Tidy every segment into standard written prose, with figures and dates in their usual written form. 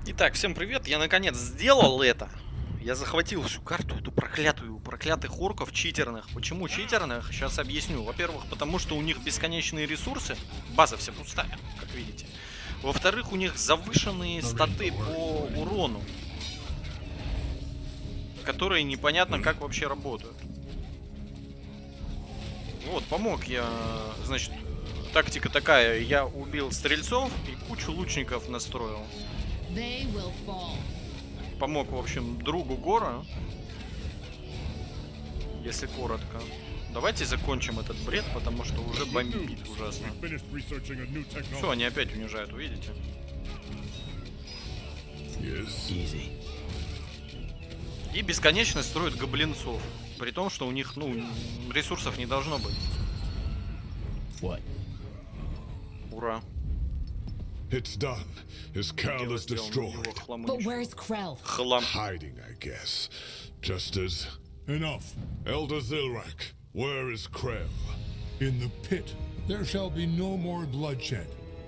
Итак, всем привет, я наконец сделал это. Я захватил всю карту, эту проклятых орков читерных. Почему читерных? Сейчас объясню. Во-первых, потому что у них бесконечные ресурсы, база вся пустая, как видите. Во-вторых, у них завышенные статы по урону, которые непонятно как вообще работают. Вот, помог я, значит, тактика такая, я убил стрельцов и кучу лучников настроил. Помог, в общем, другу Гора, если коротко. Давайте закончим этот бред, потому что уже бомбит ужасно. Все, они опять унижают, увидите? И бесконечно строят гоблинцов. При том, что у них, ресурсов не должно быть. Ура. It's done. His Krell is destroyed. But where's Krell? Hiding, I guess. Just as... Enough. Elder Zilrak, where is Krell? In the pit. There shall be no more bloodshed.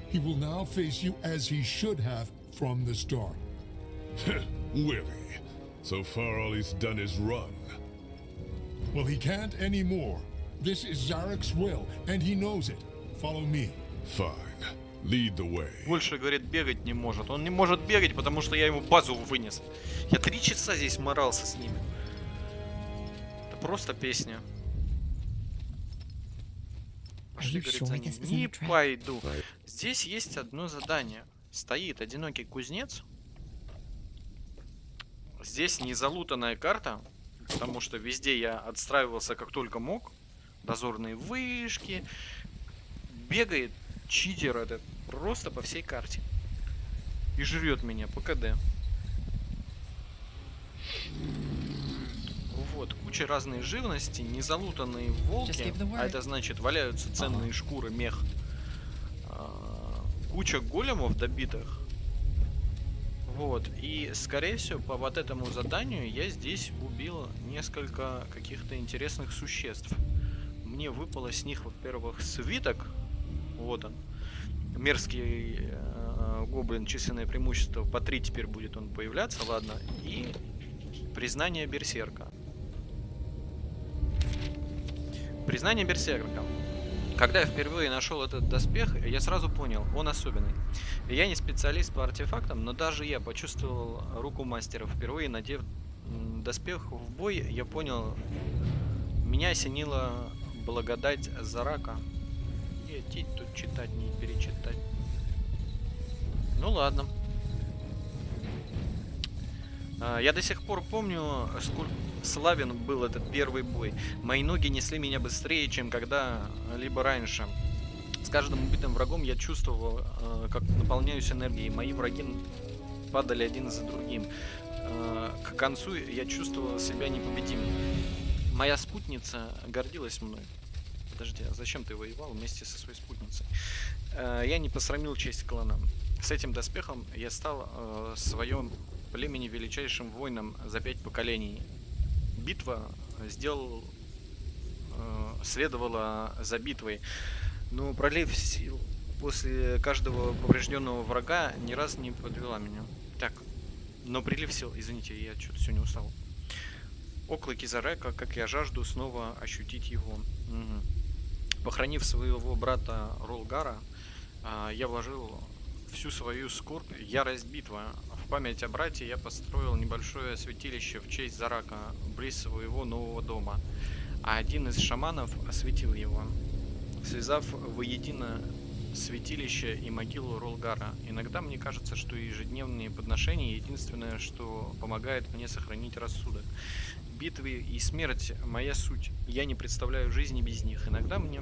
He will now face you as he should have from the start. Will he? So far all he's done is run. Well, he can't anymore. This is Zarek's will, and he knows it. Follow me. Fine. Lead the way. Больше, говорит, бегать не может. Он не может бегать, потому что я ему базу вынес. Я 3 часа здесь морался с ними. Это просто песня. Пошли, говорит, за ним. Не пойду. Здесь есть одно задание. Стоит одинокий кузнец. Здесь не залутанная карта, потому что везде я отстраивался как только мог. Дозорные вышки. Бегает читер этот просто по всей карте. И жрет меня по КД. Вот, куча разной живности, незалутанные волки. А это значит, валяются ценные шкуры, мех. Куча големов добитых. Вот, и скорее всего по вот этому заданию я здесь убил несколько каких-то интересных существ. Мне выпало с них, во-первых, свиток. Вот он. Мерзкий гоблин, численное преимущество. По 3 теперь будет он появляться, ладно. И признание берсерка. Признание берсерка. Когда я впервые нашел этот доспех, я сразу понял, он особенный. Я не специалист по артефактам, но даже я почувствовал руку мастера. Впервые надев доспех в бой, я понял, меня осенила благодать Зарака. Тут читать, не перечитать. Ну ладно. Я до сих пор помню, сколько славен был этот первый бой. Мои ноги несли меня быстрее, чем когда-либо раньше. С каждым убитым врагом я чувствовал, как наполняюсь энергией. Мои враги падали один за другим. К концу я чувствовал себя непобедимым. Моя спутница гордилась мной. Подожди, а зачем ты воевал вместе со своей спутницей? Я не посрамил честь клана. С этим доспехом я стал в своем племени величайшим воином за 5 поколений. Битва следовала за битвой. Но пролив сил после каждого поврежденного врага ни раз не подвела меня. Так, но прилив сил, извините, я что-то сегодня устал. Оклики Зарека, как я жажду снова ощутить его. Похоронив своего брата Ролгара, я вложил всю свою скорбь, ярость битвы. В память о брате я построил небольшое святилище в честь Зарака, близ своего нового дома. А один из шаманов осветил его, связав воедино святилище и могилу Ролгара. Иногда мне кажется, что ежедневные подношения единственное, что помогает мне сохранить рассудок. Битвы и смерть – моя суть. Я не представляю жизни без них. Иногда мне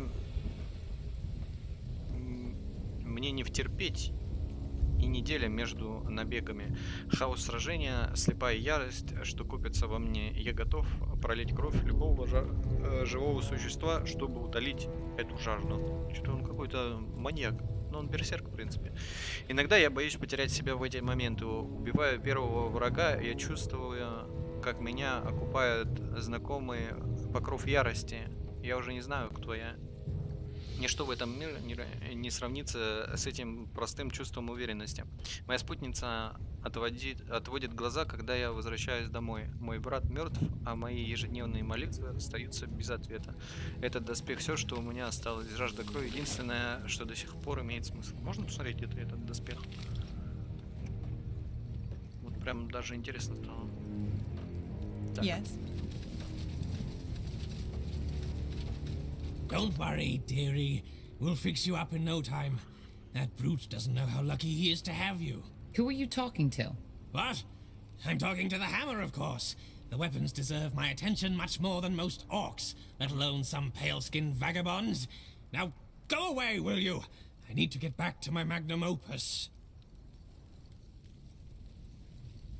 не втерпеть и неделя между набегами. Хаос сражения, слепая ярость, что копится во мне. Я готов пролить кровь любого живого существа, чтобы утолить эту жажду. Что-то он какой-то маньяк. Но он берсерк, в принципе. Иногда я боюсь потерять себя в эти моменты. Убивая первого врага, я чувствую, как меня окупает знакомый покров ярости. Я уже не знаю, кто я. Ничто в этом мире не сравнится с этим простым чувством уверенности. Моя спутница отводит глаза, когда я возвращаюсь домой. Мой брат мертв, а мои ежедневные молитвы остаются без ответа. Этот доспех все, что у меня осталось. Жажда крови единственное, что до сих пор имеет смысл. Можно посмотреть этот доспех? Вот прям даже интересно стало. Так. Yes. Don't worry, dearie. We'll fix you up in no time. That brute doesn't know how lucky he is to have you. Who are you talking to? What? I'm talking to the hammer, of course. The weapons deserve my attention much more than most orcs, let alone some pale-skinned vagabonds. Now, go away, will you? I need to get back to my magnum opus.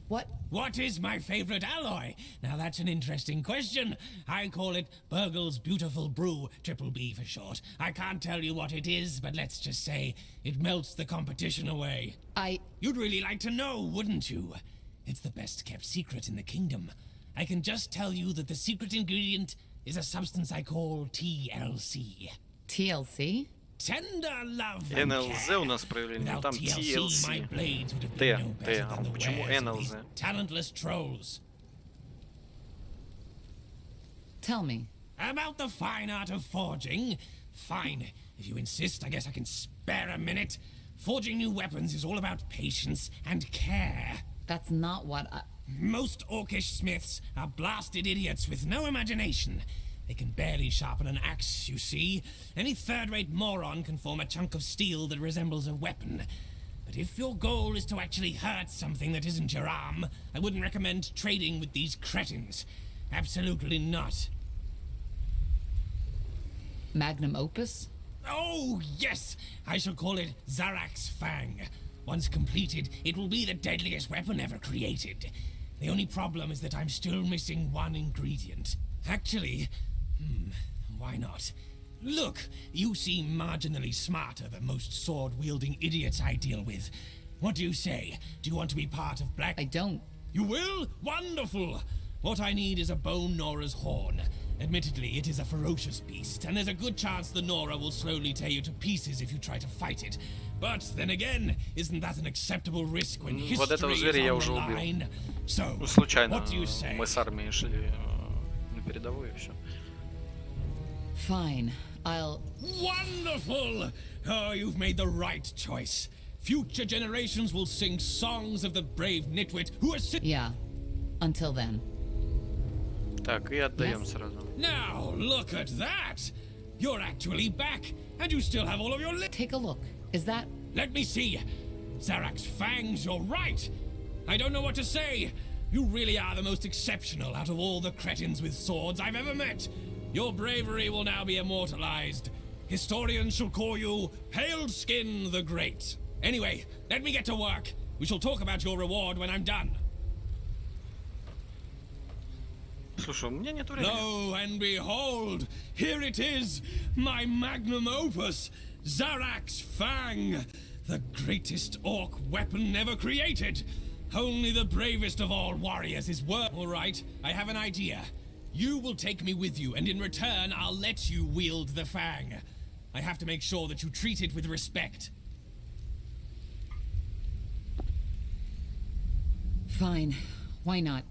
What? What is my favorite alloy? Now that's an interesting question. I call it Burgle's Beautiful Brew, Triple B for short. I can't tell you what it is, but let's just say it melts the competition away. You'd really like to know, wouldn't you? It's the best kept secret in the kingdom. I can just tell you that the secret ingredient is a substance I call TLC. TLC? Tender love and НЛЗ у нас проявление, Without там TLC, my TLC. blades would have Т, been no Т, better а than the почему wares of НЛЗ? these talentless trolls. Tell me. About the fine art of forging? Fine. If you insist, I guess I can spare a minute. Forging new weapons is all about patience and care. That's not what I... Most orcish smiths are blasted idiots with no imagination. They can barely sharpen an axe, you see. Any third-rate moron can form a chunk of steel that resembles a weapon. But if your goal is to actually hurt something that isn't your arm, I wouldn't recommend trading with these cretins. Absolutely not. Magnum opus? Oh, yes! I shall call it Zarak's Fang. Once completed, it will be the deadliest weapon ever created. The only problem is that I'm still missing one ingredient. Actually, why not? Look, you seem marginally smarter than most sword-wielding idiots I deal with. What do you say? Do you want to be part of Black... I don't. You will? Wonderful! What I need is a bone Nora's horn. Admittedly, it is a ferocious beast, and there's a good chance the Nora will slowly tear you to pieces if you try to fight it. But then again, isn't that an acceptable risk when Вот этого history зверя is я on уже the убил. line? So, Ну, случайно. what do you say? Мы с армией шли на передовую и все. Fine. I'll... Wonderful! Oh, you've made the right choice. Future generations will sing songs of the brave nitwit who are Yeah. Until then. Так, и отдаем Yes. сразу. Now, look at that! You're actually back, and you still have all of your Take a look. Is that... Let me see. Zarak's fangs, you're right. I don't know what to say. You really are the most exceptional out of all the cretins with swords I've ever met. Your bravery will now be immortalized. Historians shall call you Pale Skin the Great. Anyway, let me get to work. We shall talk about your reward when I'm done. Слушай, у меня нет времени. Lo and behold, here it is, my magnum opus, Zarak's Fang, the greatest orc weapon ever created. Only the bravest of all warriors is worth. All right, I have an idea. You will take me with you, and in return, I'll let you wield the Fang. I have to make sure that you treat it with respect. Fine. Why not?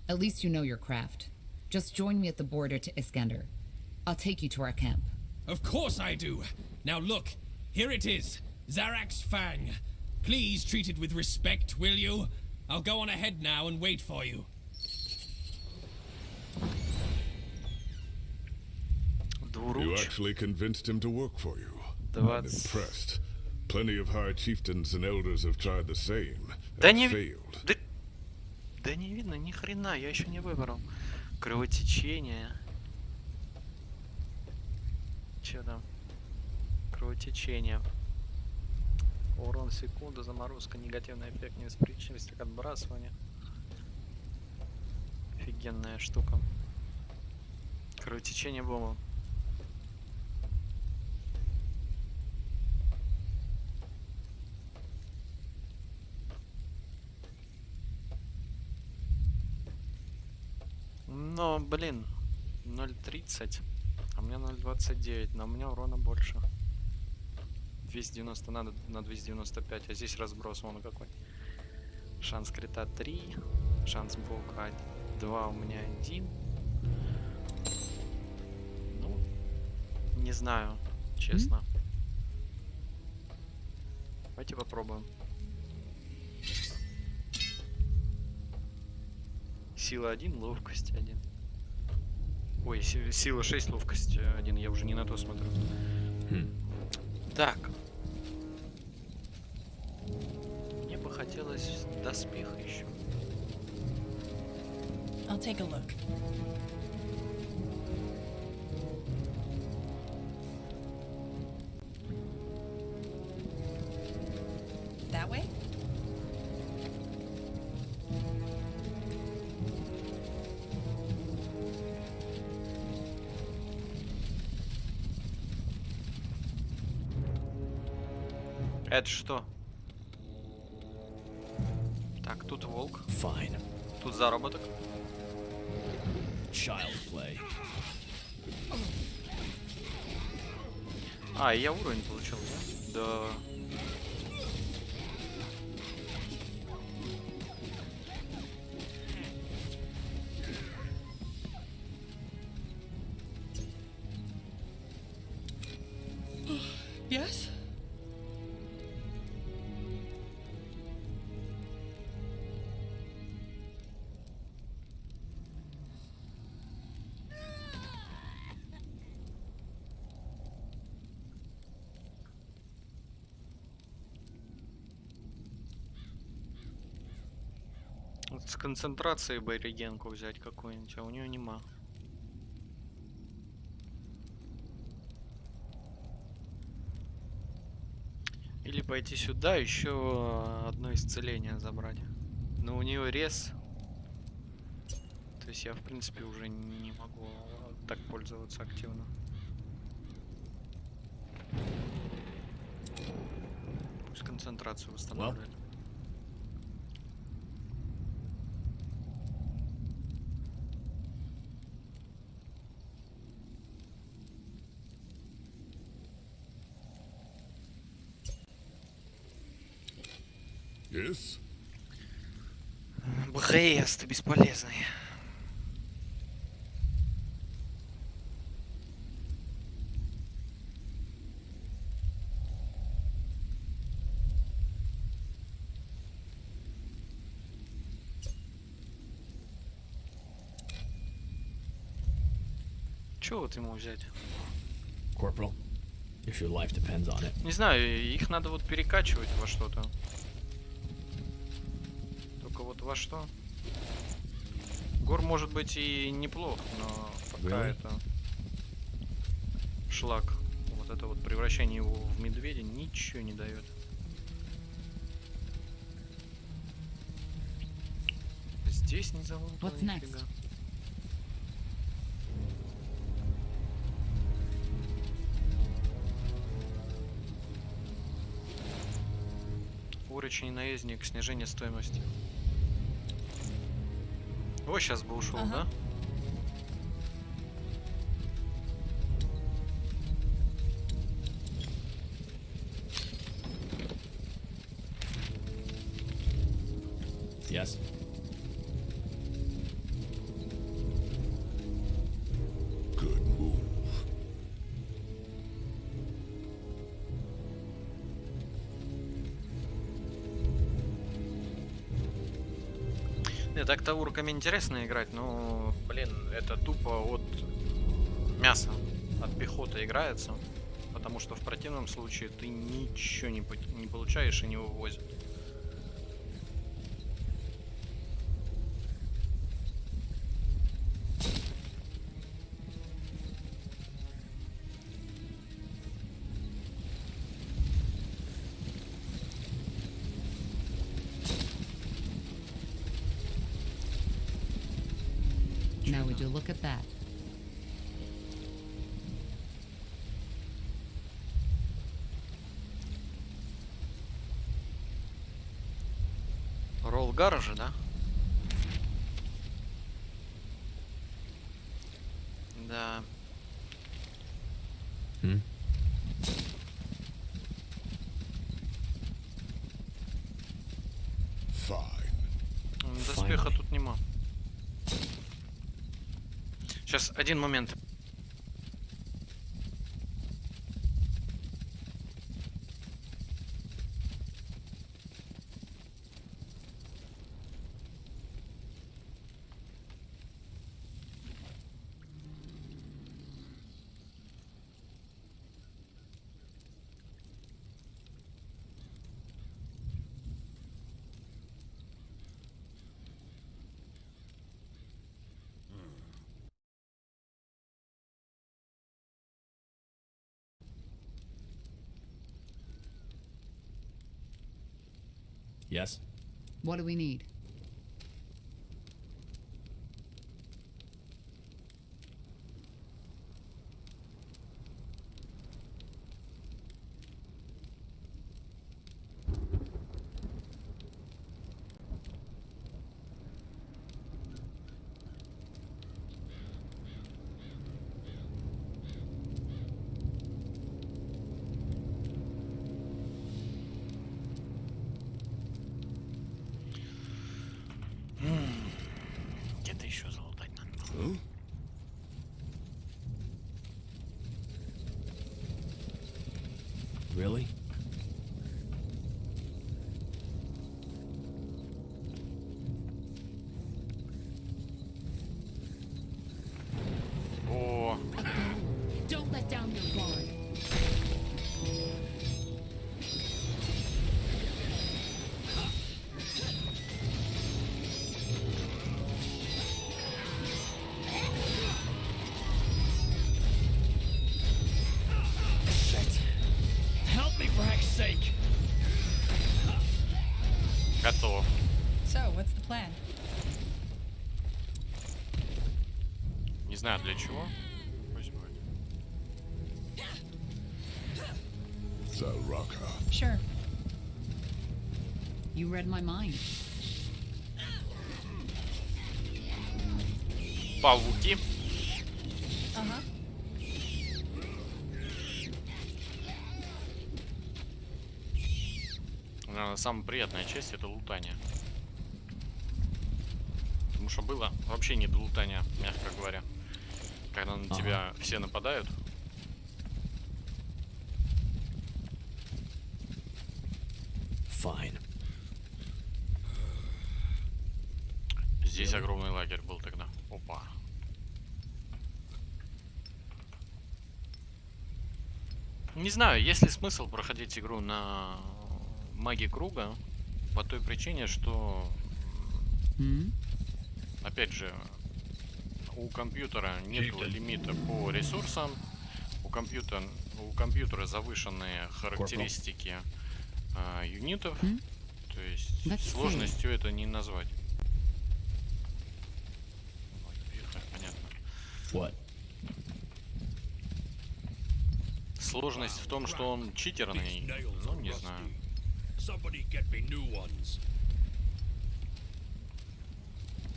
At least you know your craft. Just join me at the border to Iskander. I'll take you to our camp. Of course I do. Now look, here it is, Zarak's Fang. Please treat it with respect, will you? I'll go on ahead now and wait for you. You actually convinced him to work for you. I'm 20. impressed. Plenty of high chieftains and elders have tried the same Да and не... failed. Да не видно ни хрена, я еще не выбрал. Кровотечение. Че там? Кровотечение. Урон секунду, заморозка, негативный эффект, невосприимчивость к отбрасыванию. Офигенная штука. Кровотечение бомба. Но, блин, 0.30. А меня 0,29, но у меня урона больше. 290 надо на 295, а здесь разброс вон какой. Шанс крита 3, шанс блока 2, у меня 1. Ну, не знаю, честно. Давайте попробуем. Сила 1, ловкость 1. Ой, сила 6, ловкость 1. Я уже не на то смотрю. Так. Мне бы хотелось доспех еще. I'll take a look. That way? Это что? Так, тут волк. Fine. Тут заработок. Child's play. А, и я уровень получил, да? Да. Yes? Вот с концентрацией бы регенку взять какую-нибудь, а у нее нема. Или пойти сюда, еще одно исцеление забрать. Но у нее рез. То есть я, в принципе, уже не могу так пользоваться активно. Пусть концентрацию восстанавливает. Yes? Брест, бесполезный. Чего вот ему взять? Corporal, if your life depends on it. Не знаю, их надо вот перекачивать во что-то. Только вот во что? Гор может быть и неплох, но пока это шлак. Вот это вот превращение его в медведя ничего не дает. Здесь не залутано What's next? нифига. Урочный наездник, снижение стоимости. О, сейчас бы ушел, да? Yes. Good move. Нет, так-то урками интересно играть, но, блин, это тупо от мяса, от пехоты играется. Потому что в противном случае ты ничего не получаешь и не вывозит. Now would you look at that? Роллгар же, да? Да. Fine. Доспеха тут нема. Сейчас один момент. Yes? What do we need? Где-то еще залутать надо было. Really? О, Don't let down your guard. Help me for heck's sake! готов. So, what's the plan? Не знаю для чего. Пусть будет. The rocker. Sure. You read my mind. Пауки. Uh-huh. Самая приятная часть — это лутание. Потому что было вообще не до лутания, мягко говоря. Когда на тебя все нападают. Fine. Здесь огромный лагерь был тогда. Опа. Не знаю, есть ли смысл проходить игру на магии круга по той причине, что, опять же, у компьютера нет лимита по ресурсам, у компьютера завышенные характеристики юнитов, то есть сложностью это не назвать. Ой, вверх, понятно. What? Сложность в том, что он читерный, ну не знаю.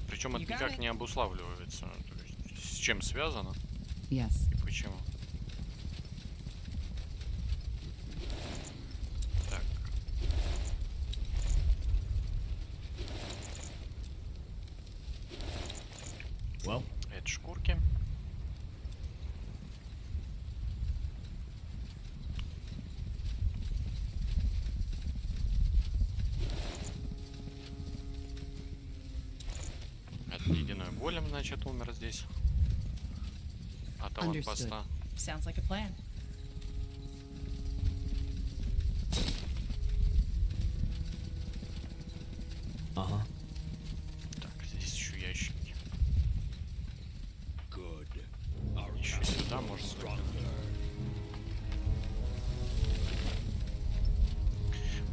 Причем это никак не обуславливается, то есть с чем связано Yes. и почему. Так. Well, Это шкурки. Это ледяной голем, значит, умер здесь. От аванпоста. Sounds like a plan. uh-huh. Так, здесь еще ящики. Еще сюда можно заглянуть.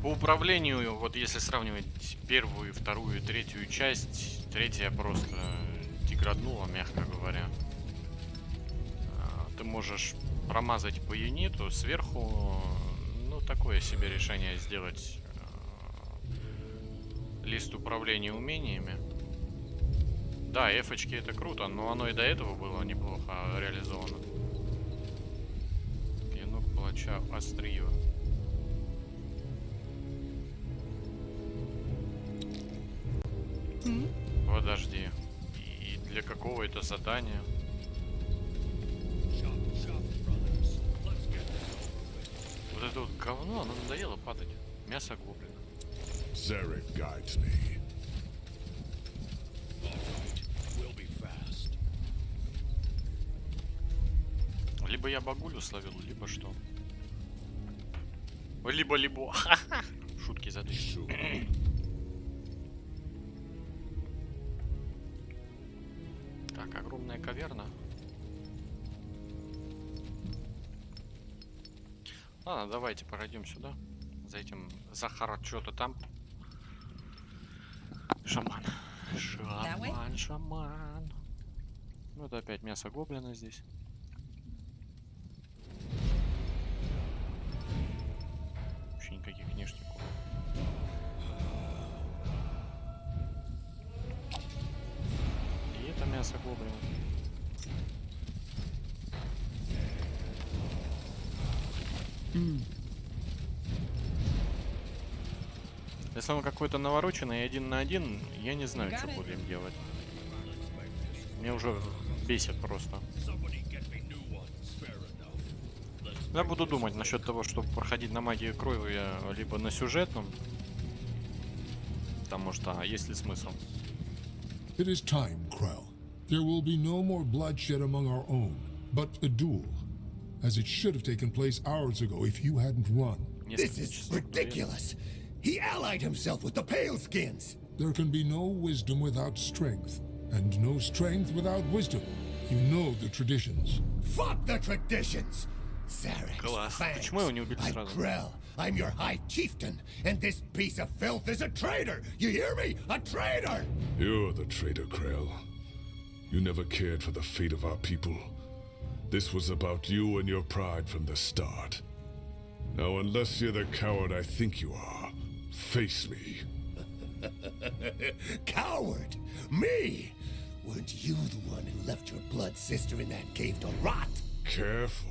По управлению, вот если сравнивать первую, вторую, третью часть, третья просто деграднула, мягко говоря. Ты можешь промазать по юниту сверху, ну такое себе решение сделать лист управления умениями. Да, эфочки это круто, но оно и до этого было неплохо реализовано. палача острие. Подожди. И для какого это задания? Вот это вот говно, оно надоело падать. Мясо гоблина. Zarek guides me. Либо я багулю словил, либо что. Либо. Шутки за 300. Так, огромная каверна. Ладно, давайте пройдем сюда. За этим Захар что-то там. Шаман. Шаман. Ну это опять мясо гоблина здесь. Вообще никаких внешников. И это мясо гоблина. Если он какой-то навороченный 1 на 1, я не знаю, что будем делать. Меня уже бесит просто. Я буду думать насчет того, чтобы проходить на магии крови, либо на сюжетном. Потому что есть ли смысл? It is time, Krell. There will be no more bloodshed among our own, but a duel, as it should have taken place hours ago if you hadn't run. This is ridiculous. He allied himself with the Paleskins. There can be no wisdom without strength, and no strength without wisdom. You know the traditions. Fuck the traditions. Zarek, Класс. Почему его не убили I'm сразу? Krell. I'm your high chieftain, and this piece of filth is a traitor. You hear me? A traitor. You're the traitor, Krell. You never cared for the fate of our people. This was about you and your pride from the start. Now, unless you're the coward I think you are, face me. Coward? Me? Weren't you the one who left your blood sister in that cave to rot? Careful.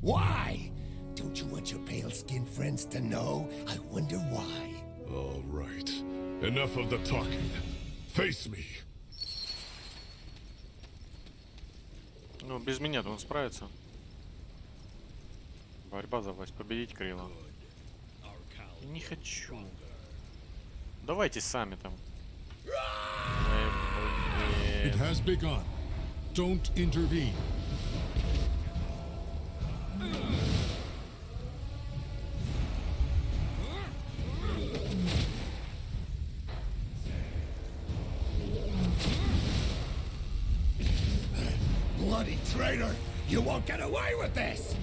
Why? Don't you want your pale-skinned friends to know? I wonder why. All right. Enough of the talking. Face me. Ну, без меня-то он справится. Борьба за власть. Победить Крила. Не хочу. Давайте сами там. It has begun. Don't intervene. Bloody traitor! You won't get away with this!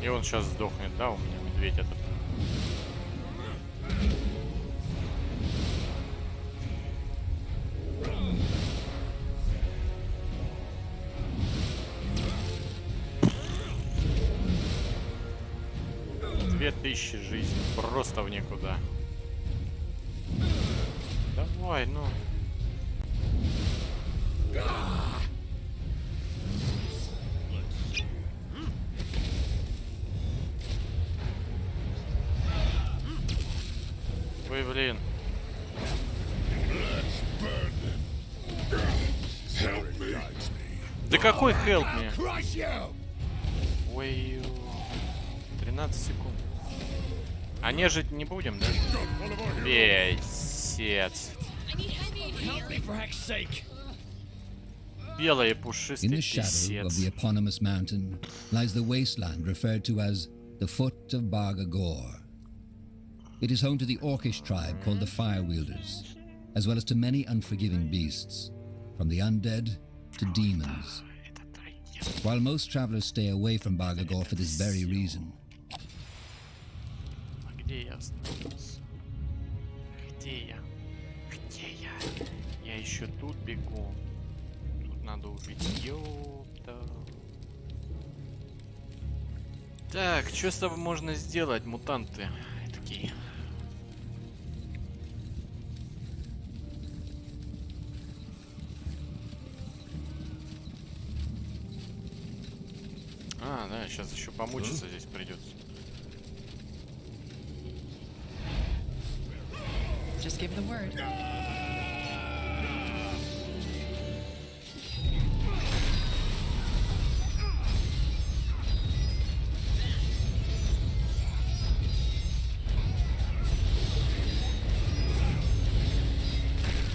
И он сейчас сдохнет, да, у меня медведь этот. Две 2000 жизней просто в никуда. Давай, ну. Ой, блин. Да какой help мне? Crush you! Ой, 13 секунд. А нежить не будем, да? Песец. Белые пушистые In the shadow of писец. the eponymous mountain lies the wasteland referred to as the Foot of Bargagor. It is home to the Orkish tribe called the Fire Wielders, as well as to many unforgiving beasts, from the undead to demons. While most travelers stay away from Bargagor for this very reason, Где я остановился? Где я? Где я? Я еще тут бегу. Тут надо убить. Ёпта. Так, что с тобой можно сделать, мутанты такие? А, да, Сейчас еще помучиться здесь придется. Just give the word.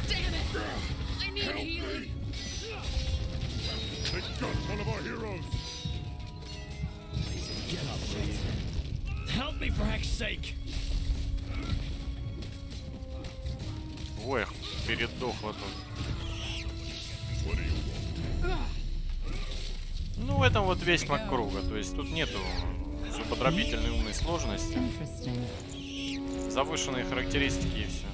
Damn it! I need healing. They got one of our heroes! Get up, please. Help me for heck's sake. Ой, передохло тут. Ну, в этом вот весь маг круга. То есть тут нету зубодробительной умной сложности. Interesting. Завышенные характеристики и все.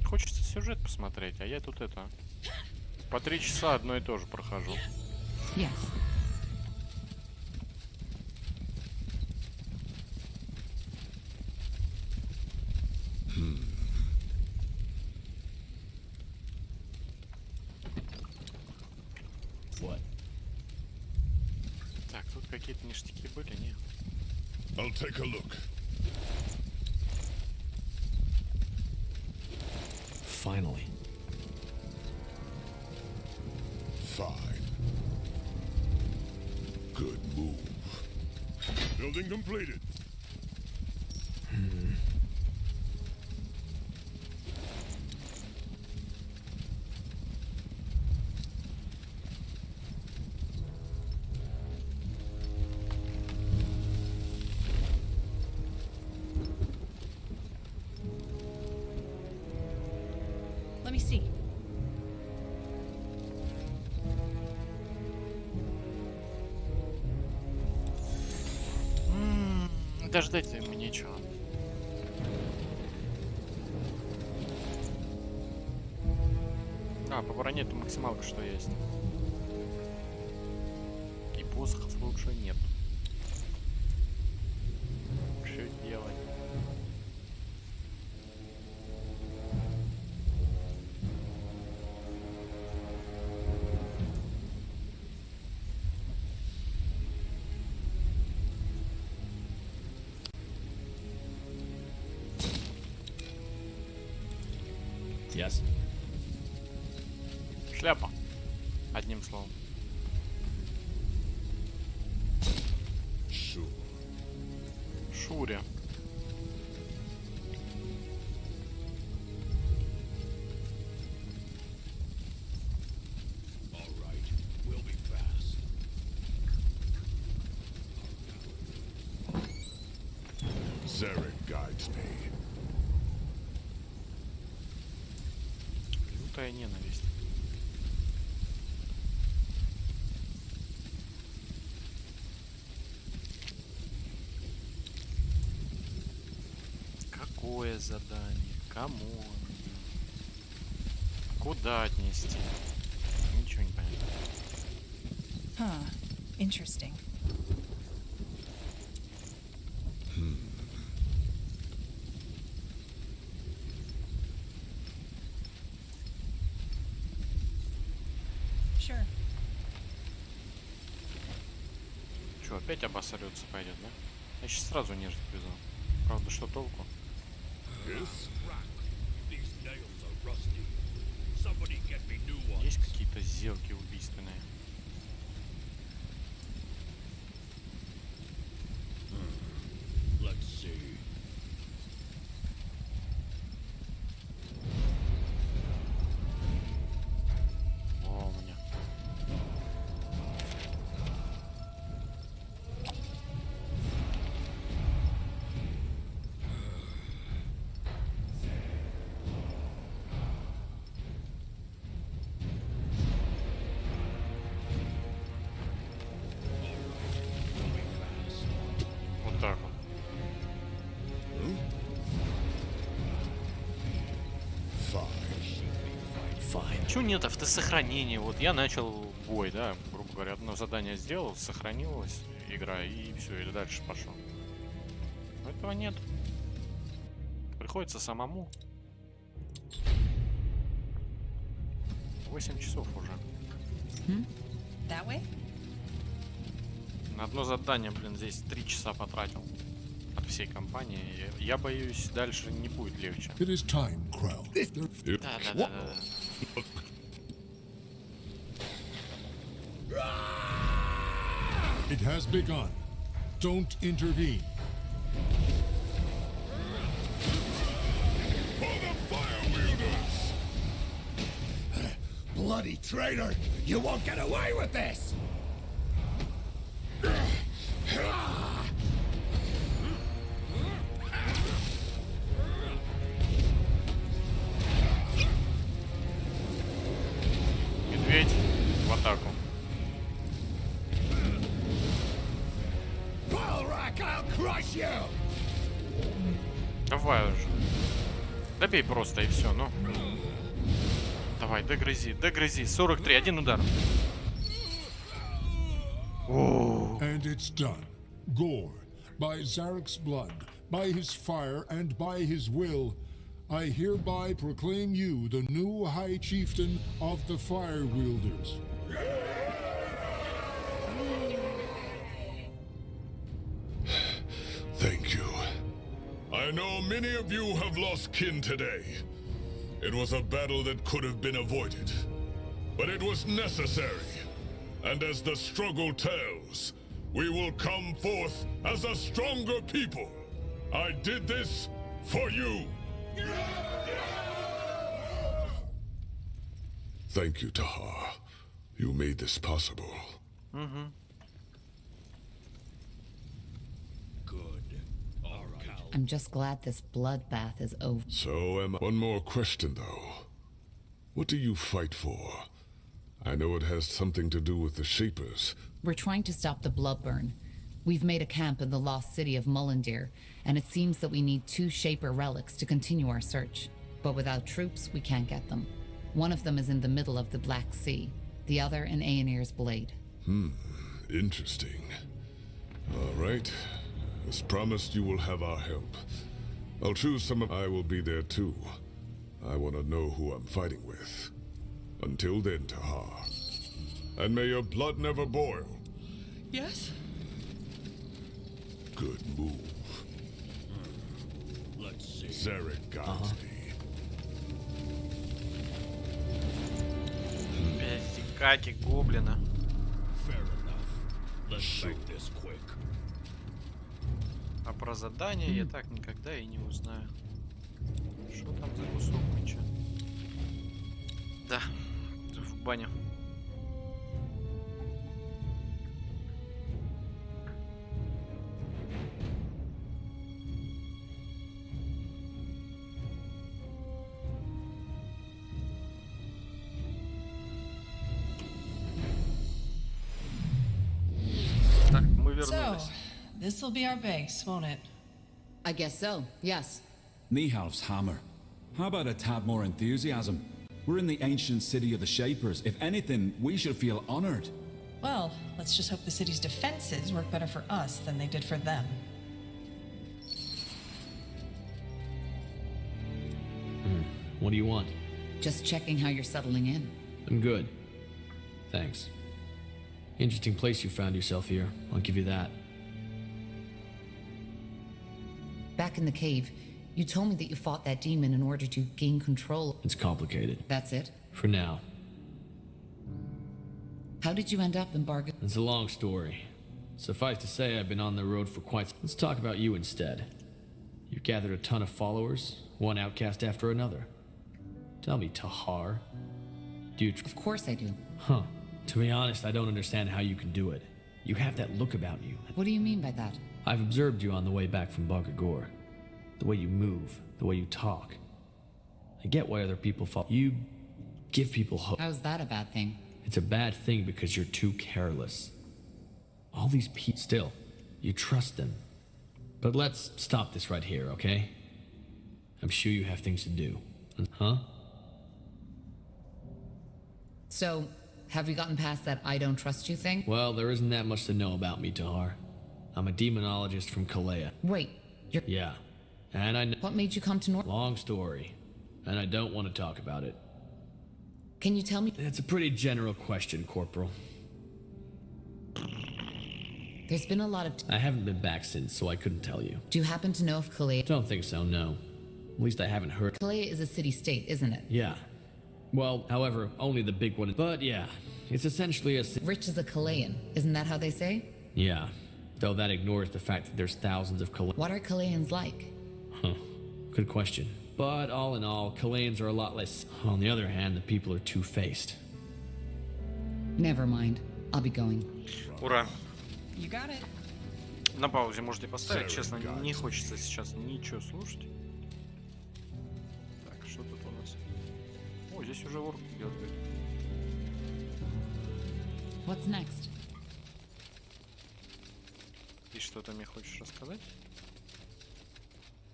Хочется сюжет посмотреть, а я тут это... По 3 часа одно и то же прохожу. Yes. What? Так, тут какие-то ништяки были, не? I'll take a look. Finally. Fine. Good move. Building completed. Let me see. Даже дать ему нечего. А, по броне-то максималка что есть. И посохов лучше нет. Что делать? Yes. Шляпа. Одним словом. Sure. Шуря. All right. We'll be fast. Zarek guides me. Лютая ненависть. Какое задание? Кому? Куда отнести? Ничего не понятно. Huh. Interesting. Sure. Что, опять обосрется пойдет, да? Я сейчас сразу нежить везу. Правда, что толку? Есть какие-то сделки убийственные? О, у меня. Вот так вот. Fine. Чё нет автосохранения? Вот я начал бой, да, грубо говоря, одно задание сделал, сохранилась игра и все, или дальше пошел. Этого нет. Приходится самому. 8 часов уже. That way? На одно задание, блин, здесь 3 часа потратил. От всей компании. Я боюсь, дальше не будет легче. It is time, Krell. Да. It has begun. Don't intervene. For the fire wielders! Bloody traitor! You won't get away with this! Медведь в атаку. Balrak, I'll crush you! Давай уже. Добей просто и все, ну. Давай, догрызи, догрызи. 43, один удар. And it's done. Gore, by Zarek's blood, by his fire, and by his will, I hereby proclaim you the new High Chieftain of the Fire Wielders. Thank you. I know many of you have lost kin today. It was a battle that could have been avoided, but it was necessary. And as the struggle tells, we will come forth as a stronger people. I did this for you. Thank you, Tahar. You made this possible. I'm just glad this bloodbath is over. So am I. One more question, though. What do you fight for? I know it has something to do with the Shapers. We're trying to stop the bloodburn. We've made a camp in the lost city of Mullendeer, and it seems that we need 2 Shaper relics to continue our search. But without troops, we can't get them. One of them is in the middle of the Black Sea, the other in Aenir's Blade. Interesting. All right. As promised, you will have our help. I'll choose some of... I will be there too. I want to know who I'm fighting with. Until then, Tahar. And may your blood never boil. Yes? Good move. Let's see. Zarek Godspeed. Пересекайте гоблина. Fair enough. Let's make this quick. А про задание я так никогда и не узнаю. Что там за кусок меча? Да, в баню. Так, мы вернулись. So, this'll be our base, won't it? I guess so, yes. Nihalv's hammer. How about a tad more enthusiasm? We're in the ancient city of the Shapers. If anything, we should feel honored. Well, let's just hope the city's defenses work better for us than they did for them. What do you want? Just checking how you're settling in. I'm good. Thanks. Interesting place you found yourself here. I'll give you that. Back in the cave, you told me that you fought that demon in order to gain control. It's complicated. That's it? For now. How did you end up in Barga? It's a long story. Suffice to say, I've been on the road for quite... Let's talk about you instead. You've gathered a ton of followers, one outcast after another. Tell me, Tahar, do you... Of course I do. Huh. To be honest, I don't understand how you can do it. You have that look about you. What do you mean by that? I've observed you on the way back from Bargagor. The way you move, the way you talk. I get why other people follow. You give people hope. How's that a bad thing? It's a bad thing because you're too careless. All these people... Still, you trust them. But let's stop this right here, okay? I'm sure you have things to do. Huh? So, have you gotten past that I don't trust you thing? Well, there isn't that much to know about me, Tahar. I'm a demonologist from Kalea. Wait, you're... Yeah. And I know... What made you come to North? Long story. And I don't want to talk about it. Can you tell me? It's a pretty general question, Corporal. There's been a lot of... I haven't been back since, so I couldn't tell you. Do you happen to know if Calais... Don't think so, no. At least I haven't heard. Calais is a city-state, isn't it? Yeah. Well, however, only the big one. But yeah, it's essentially a... Rich as a Calayan, isn't that how they say? Yeah. Though that ignores the fact that there's thousands of What are Calayans like? Huh. Good question. But all in all, Calayans are a lot less... On the other hand, the people are two-faced. Never mind. I'll be going. Ура. You got it. На паузе можете поставить. Честно, не хочется сейчас ничего слушать. Так, что тут у нас? О, здесь уже орк идет. What's next? Ты что-то мне хочешь рассказать?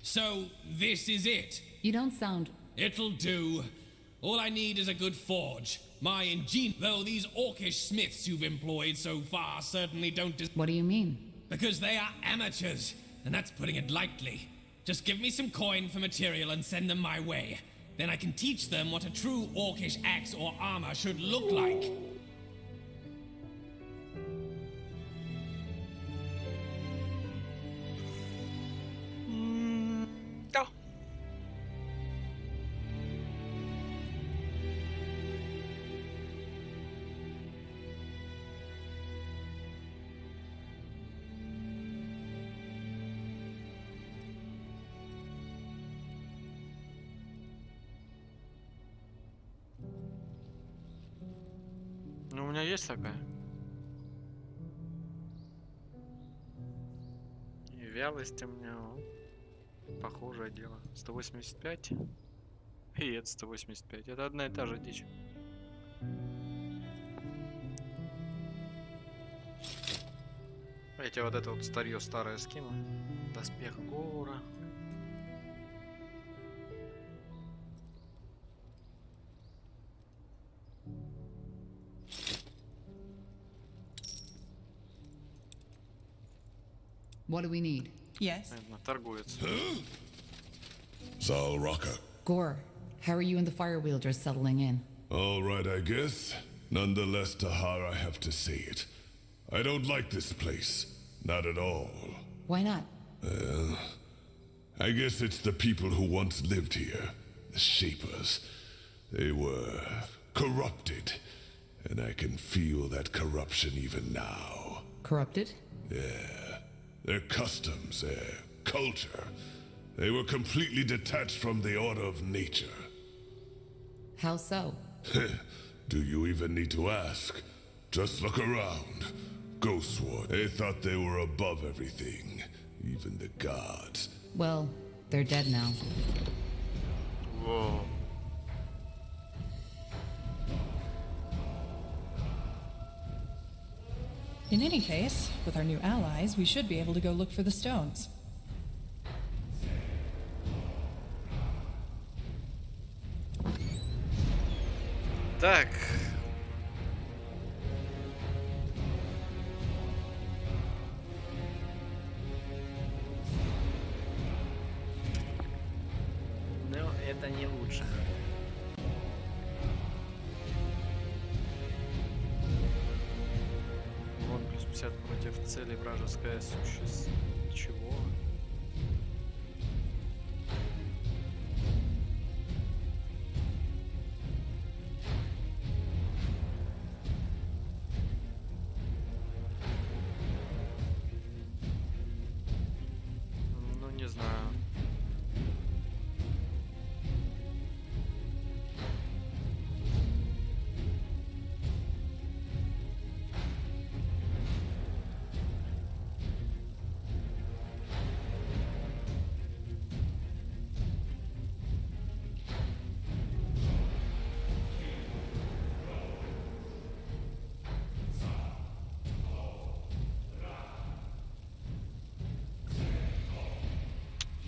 So, this is it. You don't sound... It'll do. All I need is a good forge. My ingenious... Though these orcish smiths you've employed so far certainly don't... What do you mean? Because they are amateurs, and that's putting it lightly. Just give me some coin for material and send them my way. Then I can teach them what a true orcish axe or armor should look like. Да. Ну, у меня есть такая. И вялость у меня, похожее дело. 185. И это 185. Это одна и та же дичь. Я тебе вот это вот старье старое скину. Доспех гора. What do we need? Yes. Торгуется. Zal Raka. Gore, how are you and the Firewielders settling in? All right, I guess. Nonetheless, Tahar, I have to say it. I don't like this place. Not at all. Why not? Well, I guess it's the people who once lived here. The Shapers. They were corrupted. And I can feel that corruption even now. Corrupted? Yeah. Their customs, their culture. They were completely detached from the order of nature. How so? Do you even need to ask? Just look around. Ghostward. They thought they were above everything. Even the gods. Well, they're dead now. Whoa. In any case, with our new allies, we should be able to go look for the stones. Так. Но это не лучше. Вон плюс 50 против цели вражеское существо. Чего? Ну, не знаю.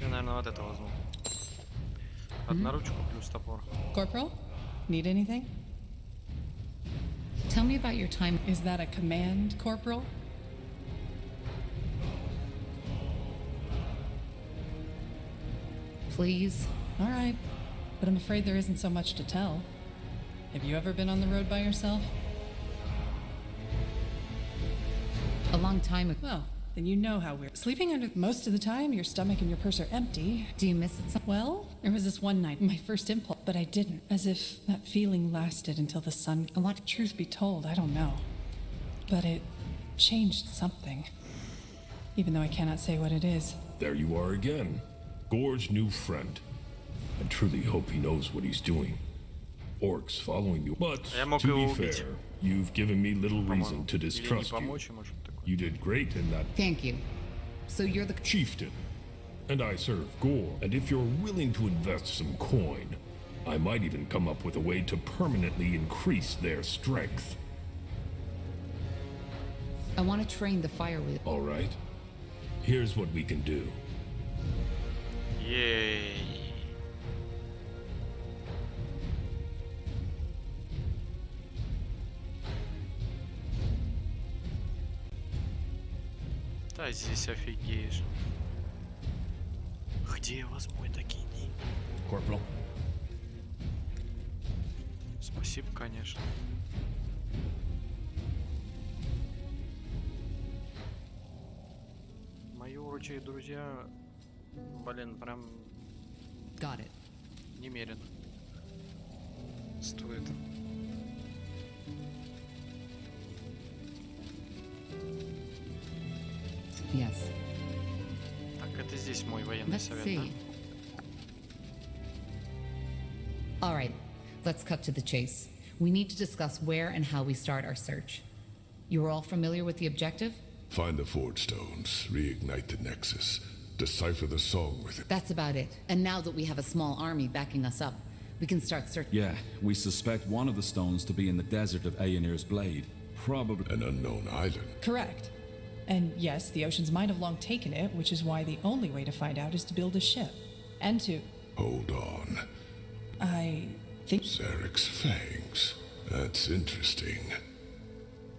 Я, наверное, вот это возьму. Одноручку плюс топор. Corporal, need anything? Tell me about your time. Is that a command, Corporal? Please. All right, but I'm afraid there isn't so much to tell. Have you ever been on the road by yourself? A long time ago. Well, then you know how we're sleeping under. Most of the time, your stomach and your purse are empty. Do you miss it? Well, there was this one night, my first impulse, but I didn't. As if that feeling lasted until the sun. And what, truth be told, I don't know. But it changed something. Even though I cannot say what it is. There you are again. Gore's new friend. I truly hope he knows what he's doing. Orcs following you. But, to be fair, you've given me little reason to distrust you. You did great in that. Thank you. So you're the chieftain. And I serve Gore. And if you're willing to invest some coin, I might even come up with a way to permanently increase their strength. I want to train the fire wheel. All right. Here's what we can do. Ей. Да, здесь офигеешь. Где я возьму такие деньги? Corporal. Спасибо, конечно. Мои урочие друзья, блин, прям Got it. немерено стоит. Yes. Так, это здесь мой военный Let's совет, see. All right, let's cut to the chase. We need to discuss where and how we start our search. You are all familiar with the objective? Find the Forge Stones, reignite the Nexus, decipher the song with it. That's about it. And now that we have a small army backing us up, we can start searching. Yeah, we suspect one of the stones to be in the desert of Aenir's Blade. Probably an unknown island. Correct. And yes, the oceans might have long taken it, which is why the only way to find out is to build a ship. And to... Hold on. I think... Zarek's fangs. That's interesting.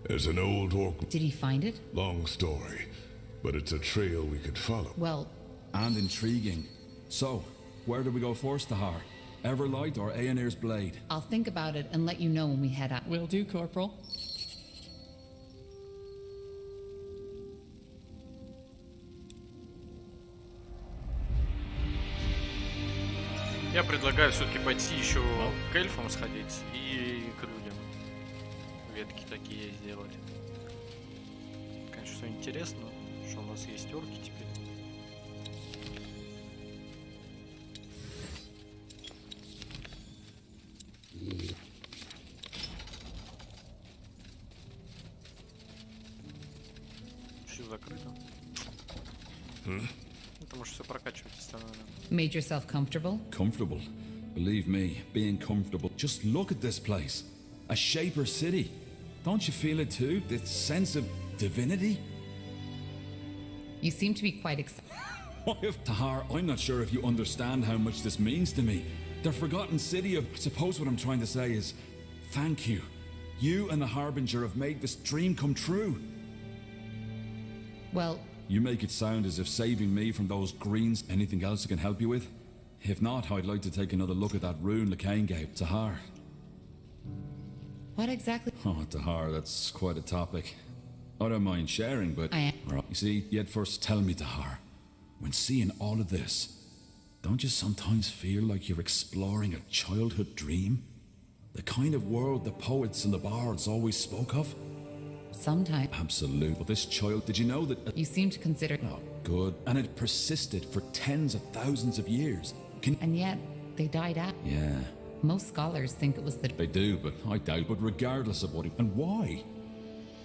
There's an old orc... Did he find it? Long story, but it's a trail we could follow. Well... And intriguing. So, where do we go first, Tahar? Everlight or Aenir's Blade? I'll think about it and let you know when we head out. Will do, Corporal. Я предлагаю все-таки пойти еще к эльфам сходить и к людям. Ветки такие сделать. Конечно, все интересно, что у нас есть орки теперь. Все закрыто. Потому что все прокачивать остальное. Made yourself comfortable? Comfortable? Believe me, being comfortable. Just look at this place. A Shaper city. Don't you feel it too? This sense of divinity? You seem to be quite excited. Tahar, I'm not sure if you understand how much this means to me. The forgotten city of... I suppose what I'm trying to say is... Thank you. You and the Harbinger have made this dream come true. Well... You make it sound as if saving me from those greens... Anything else I can help you with? If not, I'd like to take another look at that rune Lacane gave. Tahar. What exactly? Oh, Tahar, that's quite a topic. I don't mind sharing, but... I am. You see, yet first tell me, Tahar. When seeing all of this, don't you sometimes feel like you're exploring a childhood dream? The kind of world the poets and the bards always spoke of? Sometimes. Absolutely. But this child, did you know that... You seem to consider... Oh, good. And it persisted for tens of thousands of years. And yet, they died out. Yeah. Most scholars think it was the... They do, but I doubt. But regardless of what... And why?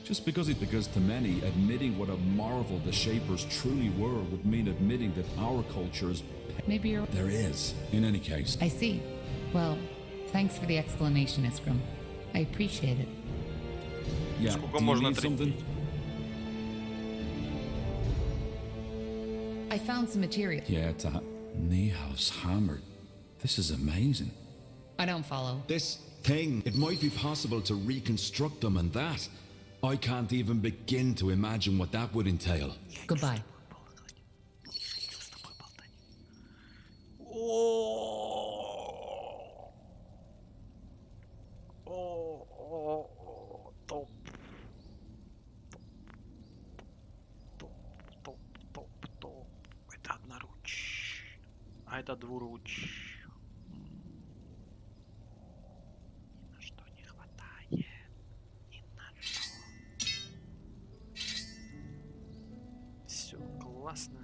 Just because to many, admitting what a marvel the Shapers truly were would mean admitting that our culture is... Maybe you're... There is. In any case. I see. Well, thanks for the explanation, Iskram. I appreciate it. Yeah, do you need something? I found some material. Yeah, Nihal's hammer. This is amazing. I don't follow. This thing, it might be possible to reconstruct them and that. I can't even begin to imagine what that would entail. Goodbye. Это двуруч. Ни на что не хватает. Ни на что. Все классно.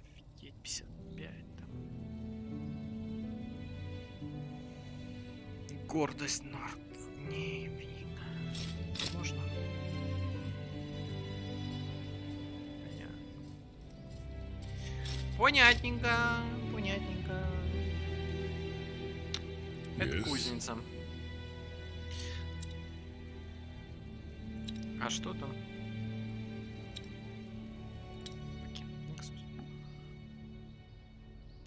Офигеть, 55 там. Гордость Норд. Не видно. Можно? Понятненько, понятненько. Это Yes. кузница. А что там? Окей,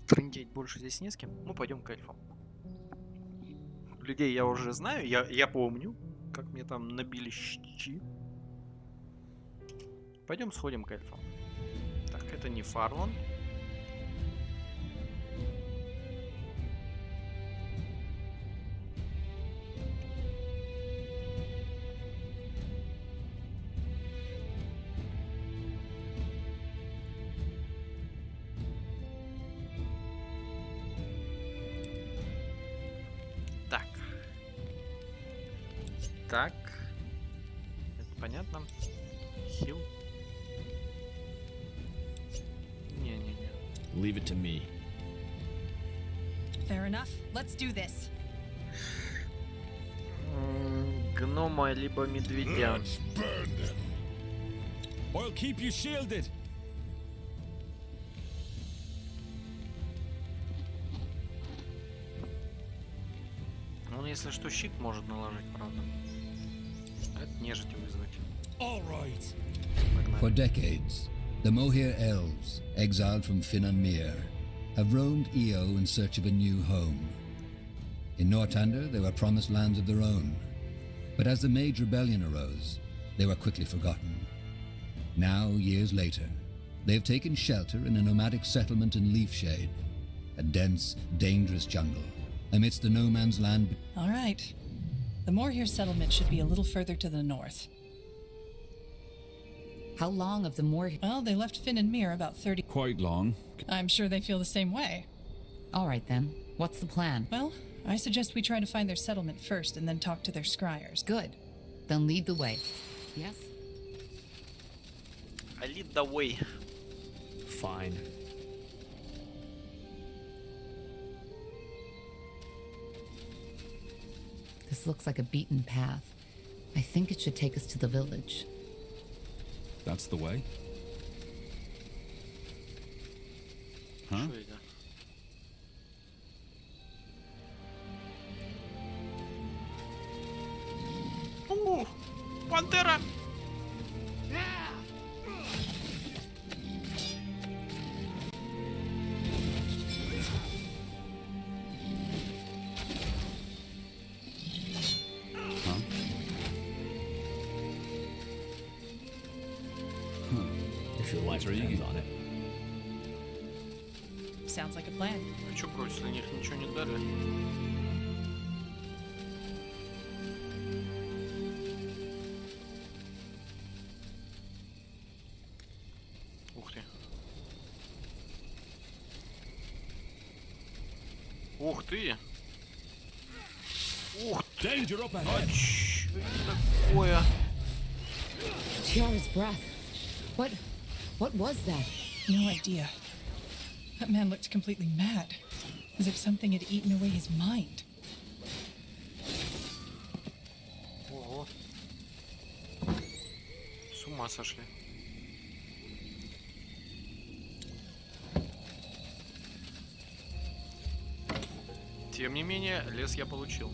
трындеть больше здесь не с кем. Ну, пойдем к эльфам. Людей я уже знаю, я помню, как мне там набили щи. Пойдем сходим к эльфам. Так, это не Фарлан. Так. Так. Это понятно. Хил. Не-не-не. Leave it to me. Fair enough. Let's do this. Гнома либо медведя. Let's burn them. I'll keep you shielded. Он, если что, щит может наложить, правда. Это нежити вызвать. All right. For decades, the Moher elves, exiled from Finnanmere, have roamed Io in search of a new home. In Nortander, they were promised lands of their own, but as the Mage Rebellion arose, they were quickly forgotten. Now, years later, they have taken shelter in a nomadic settlement in Leafshade, a dense, dangerous jungle, amidst the no man's land. All right. The Moorhere settlement should be a little further to the north. How long of the Moorhere? Well, they left Finn and Mir about 30. Quite long. I'm sure they feel the same way. All right then. What's the plan? Well, I suggest we try to find their settlement first and then talk to their scryers. Good. Then lead the way. Yes? I lead the way. Fine. This looks like a beaten path. I think it should take us to the village. That's the way? Huh? Что это? Пантера! If your life depends on it. Sounds like a plan. А чё против, если них ничего не дали? Ух ты. Ух ты! Ух ты! Danger up А ahead. чё это такое? Tiara's breath. What was that? No idea. That man looked completely mad, as if something had eaten away his mind. Ого. С ума сошли. Тем не менее, лес я получил.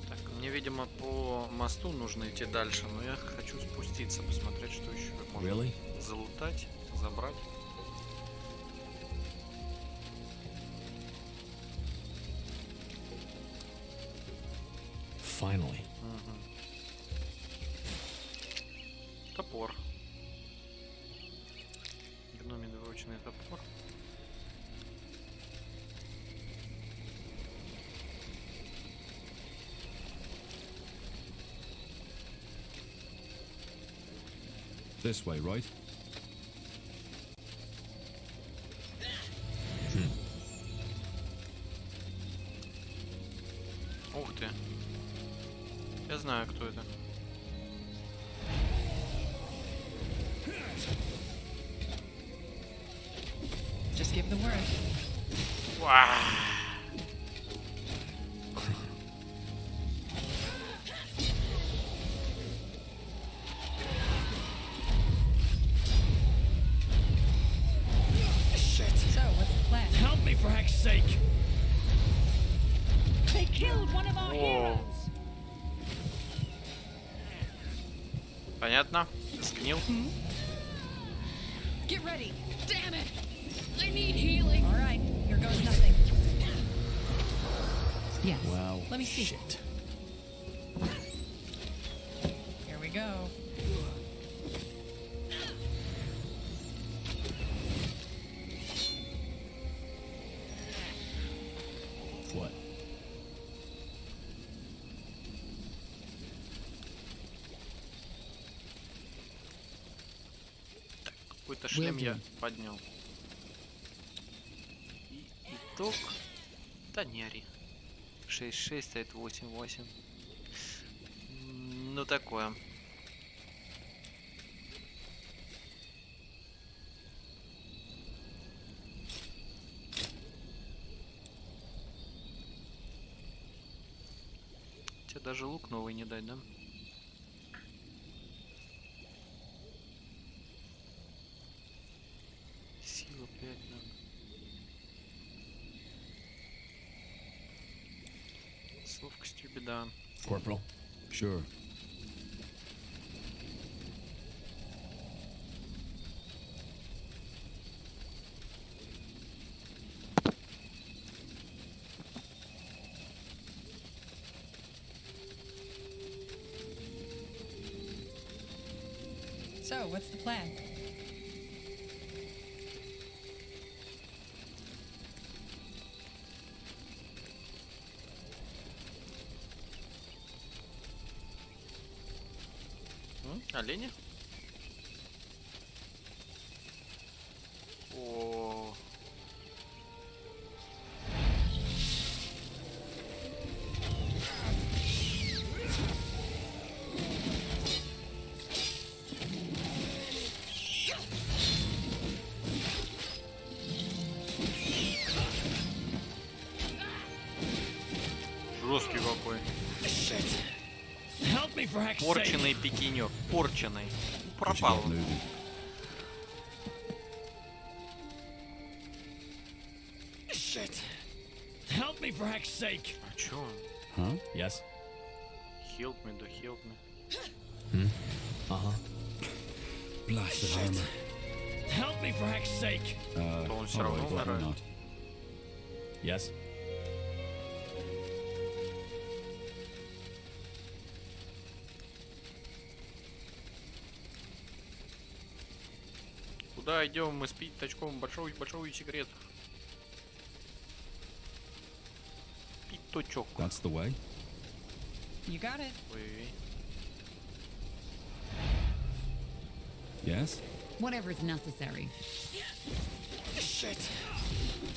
Так, мне, видимо, по мосту нужно идти дальше, но я хочу спуститься, посмотреть, что еще можно Really? залутать, забрать. Finally. Топор. Гномий двуручный топор. This way, right? Ух ты. Я знаю, кто это. Just give the word. Shit. So, what's the plan? Help me for heck's sake. They killed one of our heroes. Понятно? Сгнил. Get ready. Damn it! I need healing. All right, here goes nothing. Yes. Well, Let me see. shit. Here we go. What? Какой-то шлем я поднял. И итог... Да не ори. 6-6, а это 8-8. Ну такое. Тебе даже лук новый не дать, да? Сила 5 надо. С ловкостью беда. Corporal. Sure. So, what's the plan? Олени? О. Жесткий какой. Help me for heck's sake. Порченый пикинер. Порченый. Пропал. он. Shit. Help me for heck's sake. А чё он? Huh? Yes. Help me, да help me. Uh-huh. Blasted armor. Help me for heck's sake. То он все All равно right, why умирает. not? Yes. Куда идем мы с пятачком? Большой секрет. Пятачок. That's the way. You got it. Ой. Yes? Whatever's necessary. Shit.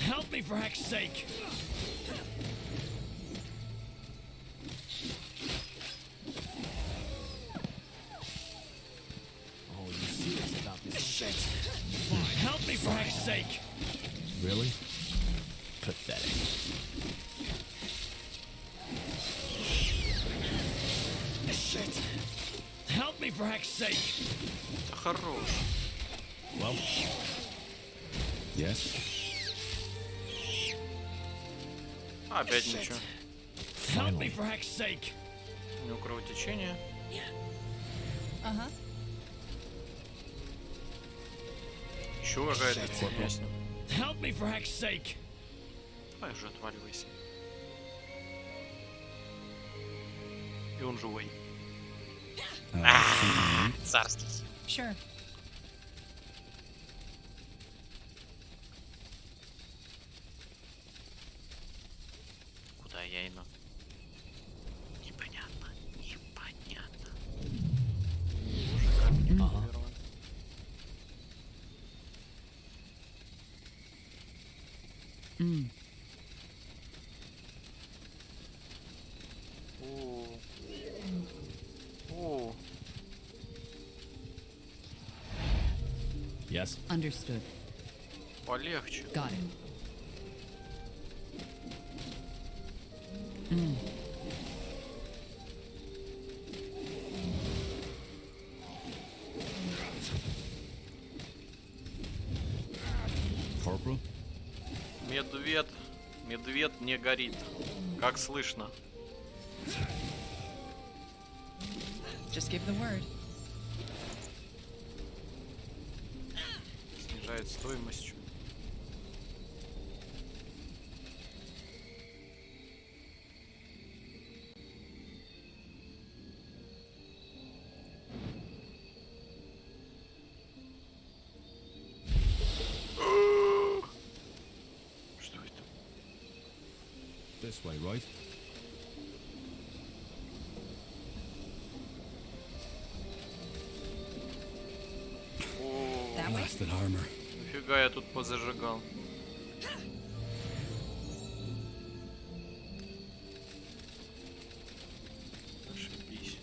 Help me for heck's sake. Oh, you serious about this? Shit. Help me for heck's sake. Really? Pathetic. Shit. Help me for heck's sake. Да хорош. Well, Yes? Опять ничего. Help me for heck's sake. У него кровотечение. Uh-huh. Еще какая-то фигня с ним. Help me for heck's sake. Давай уже отваливайся. И он живой. Царский. Sure. Куда я иду? Непонятно. Непонятно. Уже камень Ага. активирован. О. Yes. Understood. Полегче. Got it. Corporal? Медведь не горит. Как слышно? Just give the word. Снижает стоимость. Что это? This way, right? That way? Blasted armor. Нифига я тут позажигал. Ошибись.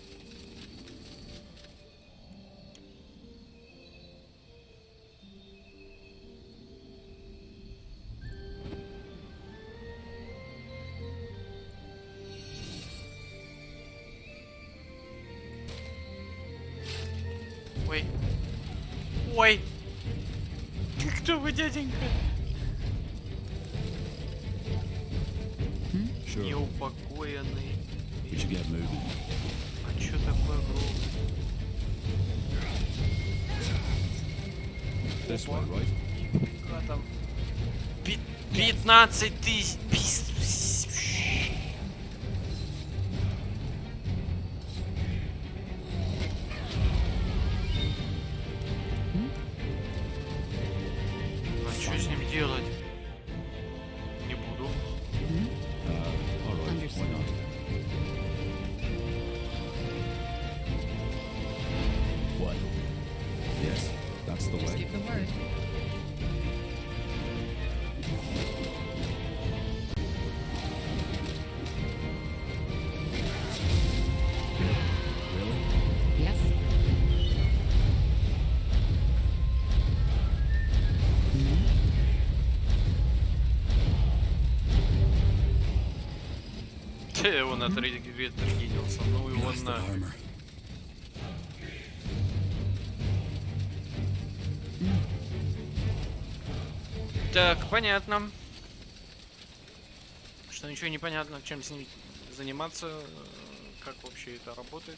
Ой. Ой. Кто вы, дяденька? Sure. Неупокоенный. We should get moving. А чё такое грубо? This way, right? Нифига там. 15 тысяч. А что с ним делать? Не буду. All right. Why not? What? Yes, that's the Just way. give the word. Really? Yes? Он отрегенился. Ну его Blasted на. armor. Так, понятно. Что ничего не понятно, чем с ним заниматься, как вообще это работает.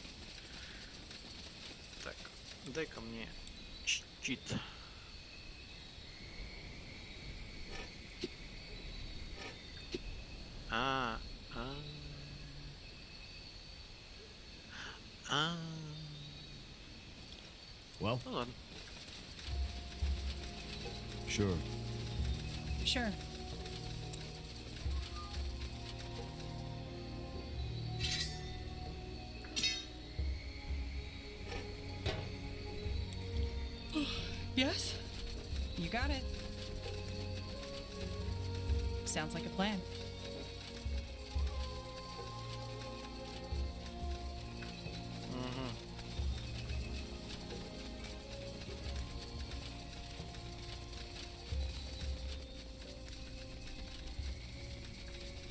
Так, дай-ка мне чит. А. Well, Ну ладно. Sure. Sure. Yes? You got it. Sounds like a plan.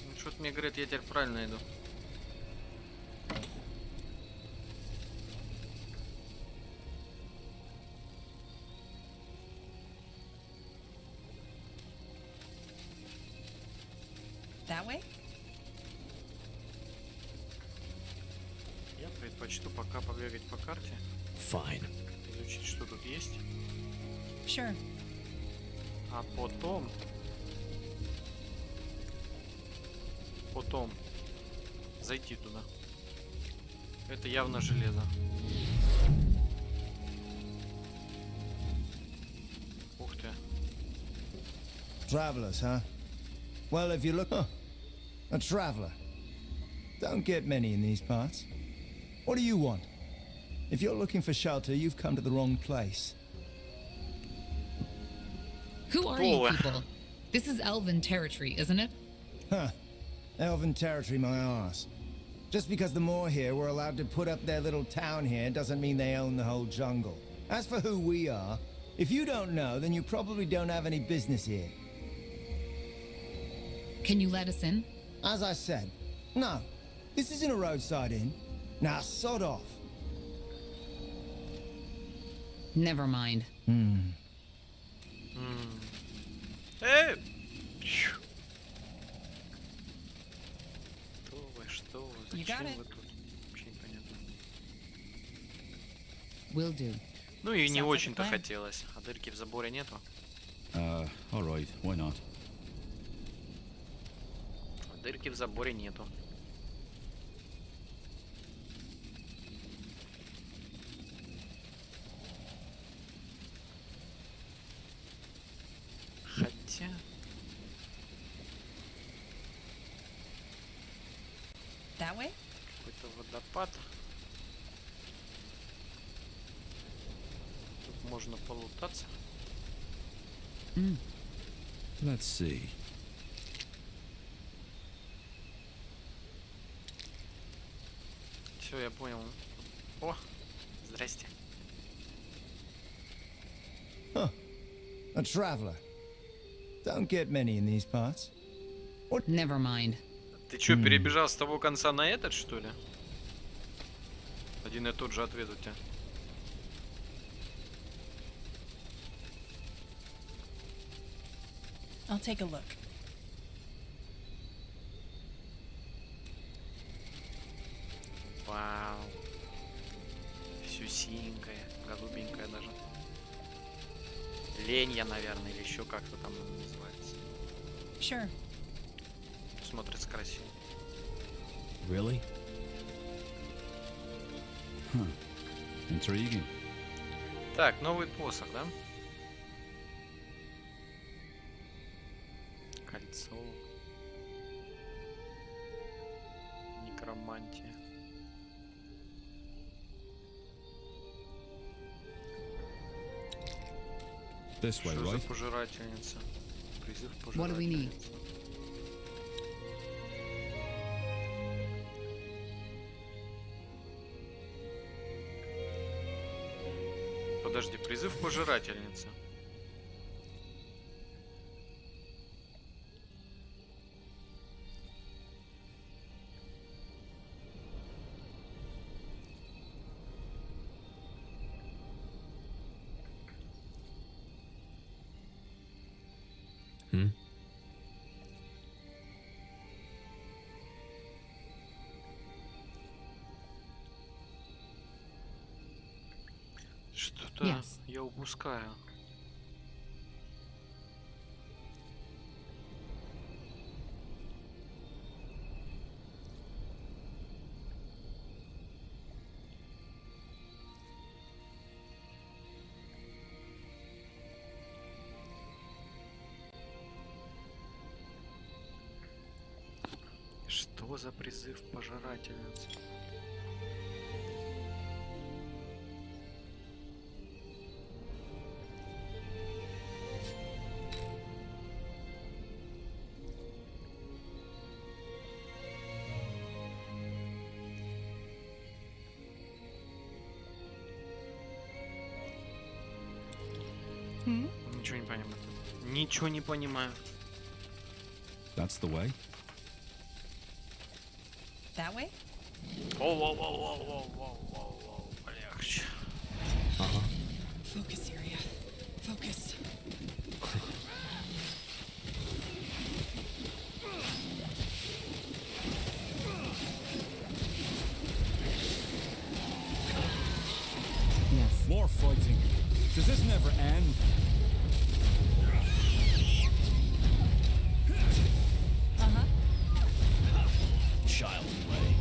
Ну, что-то мне говорит, я теперь правильно иду. That way? Я предпочту пока побегать по карте, fine. изучить, что тут есть, Sure. а потом зайти туда. Это явно железо. Ух ты. Travelers, huh? Well, if you look... Huh. A traveler. Don't get many in these parts. What do you want? If you're looking for shelter, you've come to the wrong place. Who are you Boy. people? This is Elven territory, isn't it? Huh. Elven territory, my arse. Just because the Moor here were allowed to put up their little town here doesn't mean they own the whole jungle. As for who we are, if you don't know, then you probably don't have any business here. Can you let us in? As I said, no. This isn't a roadside inn. Now sod off. Never mind. Эй! Что вы, зачем вы тут? Вообще непонятно. Will do. Ну и не очень-то хотелось. А дырки в заборе нету? All right, why not? Дырки в заборе нету. Хотя... That way? Какой-то водопад. Тут можно полутаться. Let's see. Все, я понял. О, здрасте. Huh. A traveler. Don't get many in these parts. What? Never mind. Ты чё, перебежал с того конца на этот, что ли? Один и тот же ответ у тебя. I'll take a look. Вау. Все синенькое, голубенькое даже. Ленья, наверное, или еще как-то там называется. Sure. Смотрится красиво. Really? Huh. Intriguing. Так, новый посох, да? Кольцо. Некромантия. This way, Что за right? пожирательница? Призыв What do we need? пожирательницы. Подожди, призыв пожирательницы. Что-то Yes. я упускаю. Что за призыв пожирательницы? Ничего не понимаю. Ничего не понимаю. That's the way. That way? Воу-воу-воу-воу-воу-воу-воу. Полегче. Focus area. Focus. Yes. More fighting. Does this never end? Uh-huh. Child play.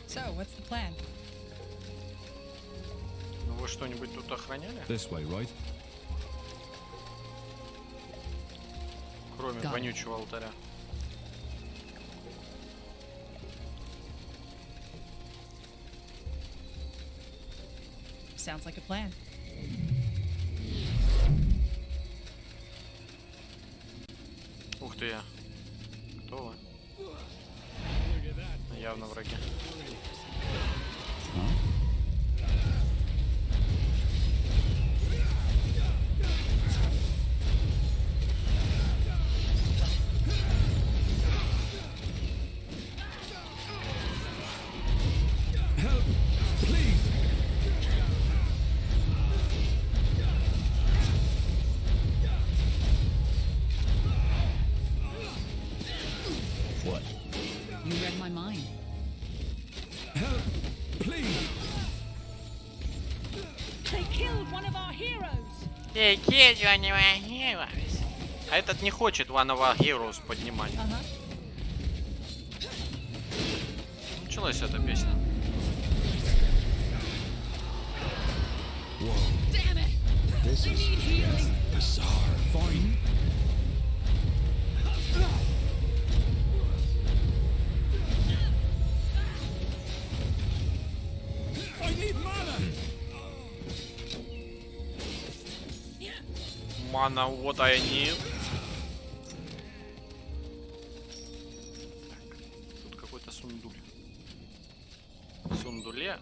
So, what's the plan? Ну вы что-нибудь тут охраняли? This way, right? Кроме Да. вонючего алтаря. Sounds like a plan. Ух ты. Кто вы? Явно враги. А этот не хочет One of our Heroes поднимать. Началась эта песня. Mana, what I need. Тут какой-то сундуль. В сундуле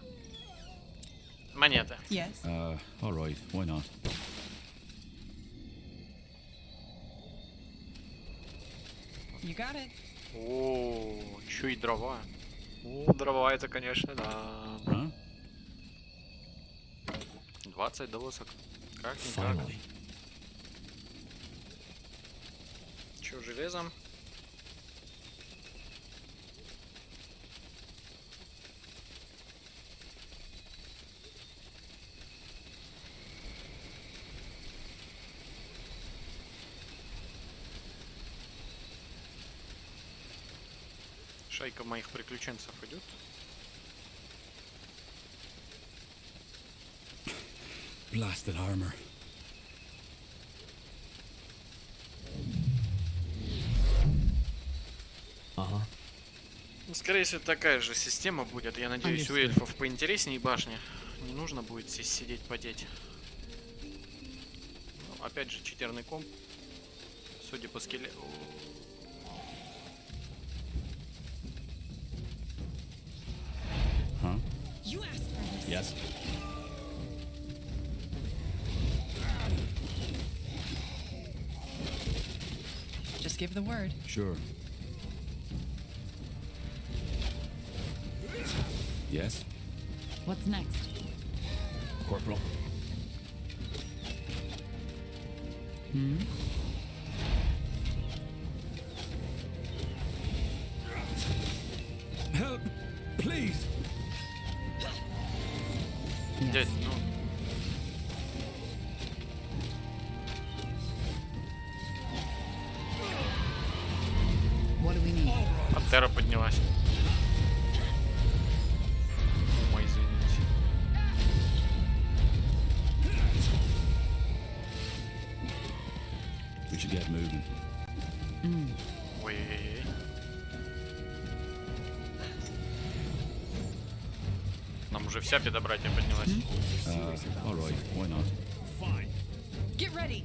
монеты. Yes. All right, why not? You got it. О, чё и дрова. О, дрова это, конечно, да. 20 досок. Как-никак. Чё, железом? Шайка моих приключенцев идет. Blasted armor. Ага. Ну, скорее всего, такая же система будет. Я надеюсь, у эльфов поинтереснее башни. Не нужно будет здесь сидеть, потеть. Ну, опять же, читерный комп. Судя по скелету. Huh? Yes. Just give the word. Sure. Yes? What's next? Corporal. Help! Please! Дядь, ну. What do we need? Пантера поднялась. Ой, извините. We should get moving. Ой-ой-ой. Нам уже вся педобратья поднялась. All right, why not? Get ready.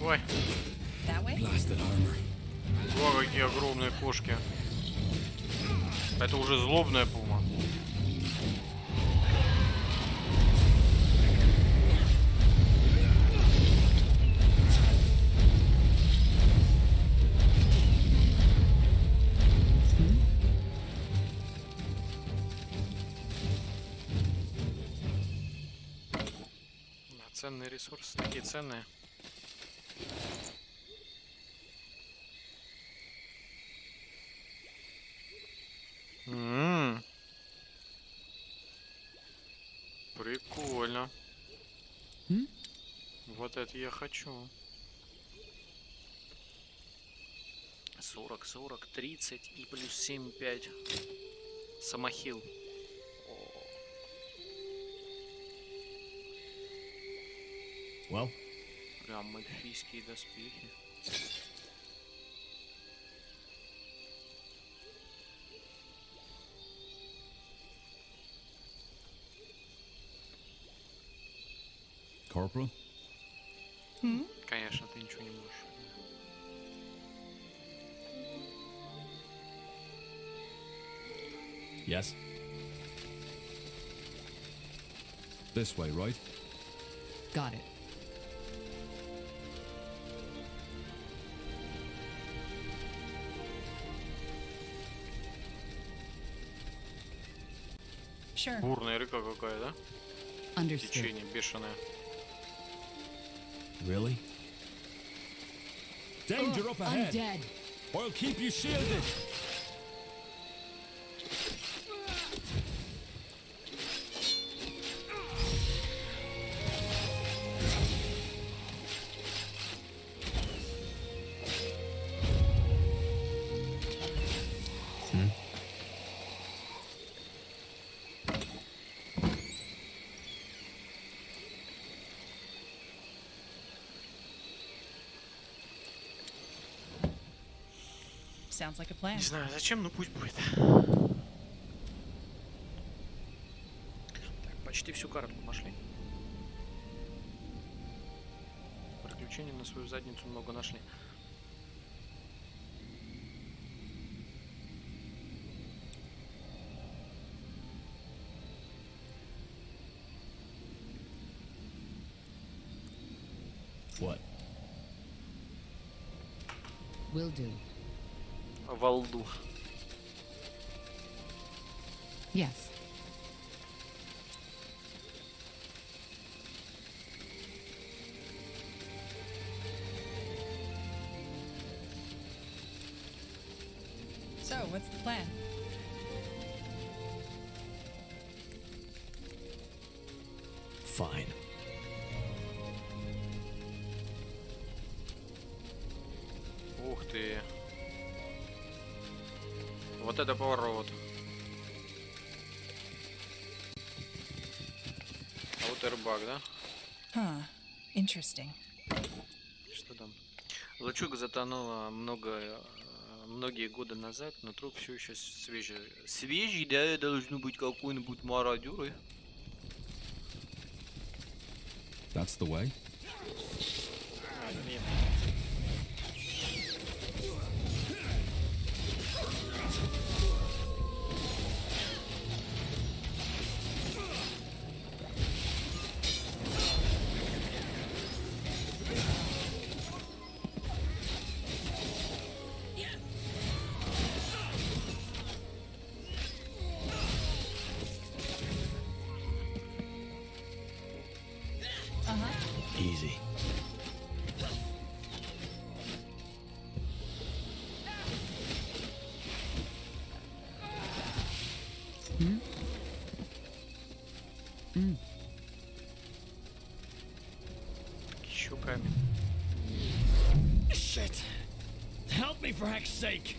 Ой, That way? Blasted armor. ой, какие огромные кошки. Это уже злобная пума. Да, ценные ресурсы, такие ценные. Прикольно. Вот это я хочу. 40, 40, 30 и плюс 7, 5. Самохил. Well? Прям эльфийские доспехи. Corporal? Конечно, ты ничего не можешь. Yes. This way, right? Got it. Sure. Бурная река какая, да? Understood. Течение бешеное. Really? Danger up I'm ahead. dead. I'll keep you shielded. Sounds like a plan. Не знаю, зачем, но пусть будет. Так, почти всю карту нашли. Приключений на свою задницу много нашли. What? Will do. Валду. Yes. So, what's the plan? Fine. Ух ты. Вот это поворот. А вот рыбак, да? Huh. Interesting. Что там? Лачуга затонула многие годы назад, но труп все еще свежий. Свежий, да, должно быть какой-нибудь мародер. That's the way. Easy. Еще камень. Shit! Help me for heck's sake!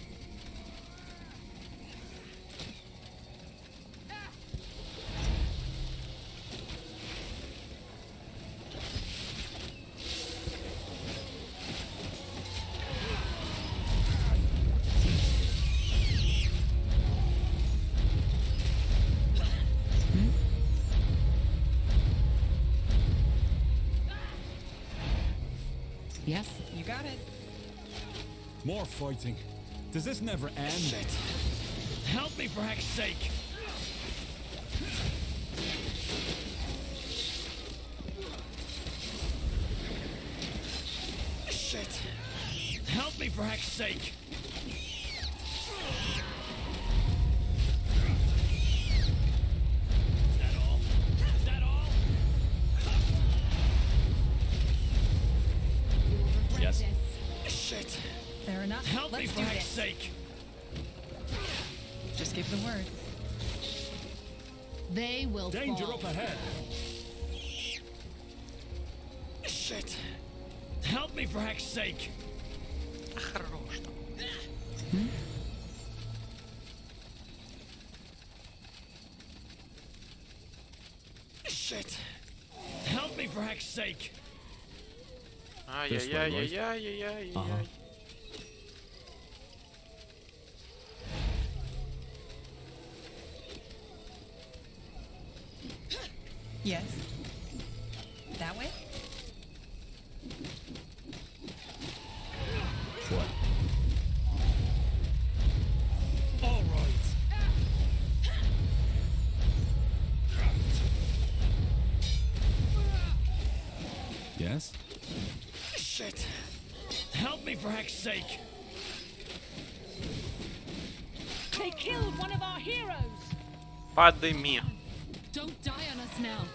Yes? You got it. More fighting. Does this never end? Shit! Help me for heck's sake! Shit! Help me for heck's sake! Is that all? Is that all? Yes? Shit! Fair enough. Help me Let's for do heck's this. sake! Just give the word. They will Danger fall. up ahead. Shit. Help me for heck's sake. Хорош там. Shit. Help me for heck's sake. Ай-яй-яй-яй-яй-яй-яй. Yes. That way? What? All right. Yes? Shit. Help me for heck's sake. They killed one of our heroes! Подыми. Don't die on us now.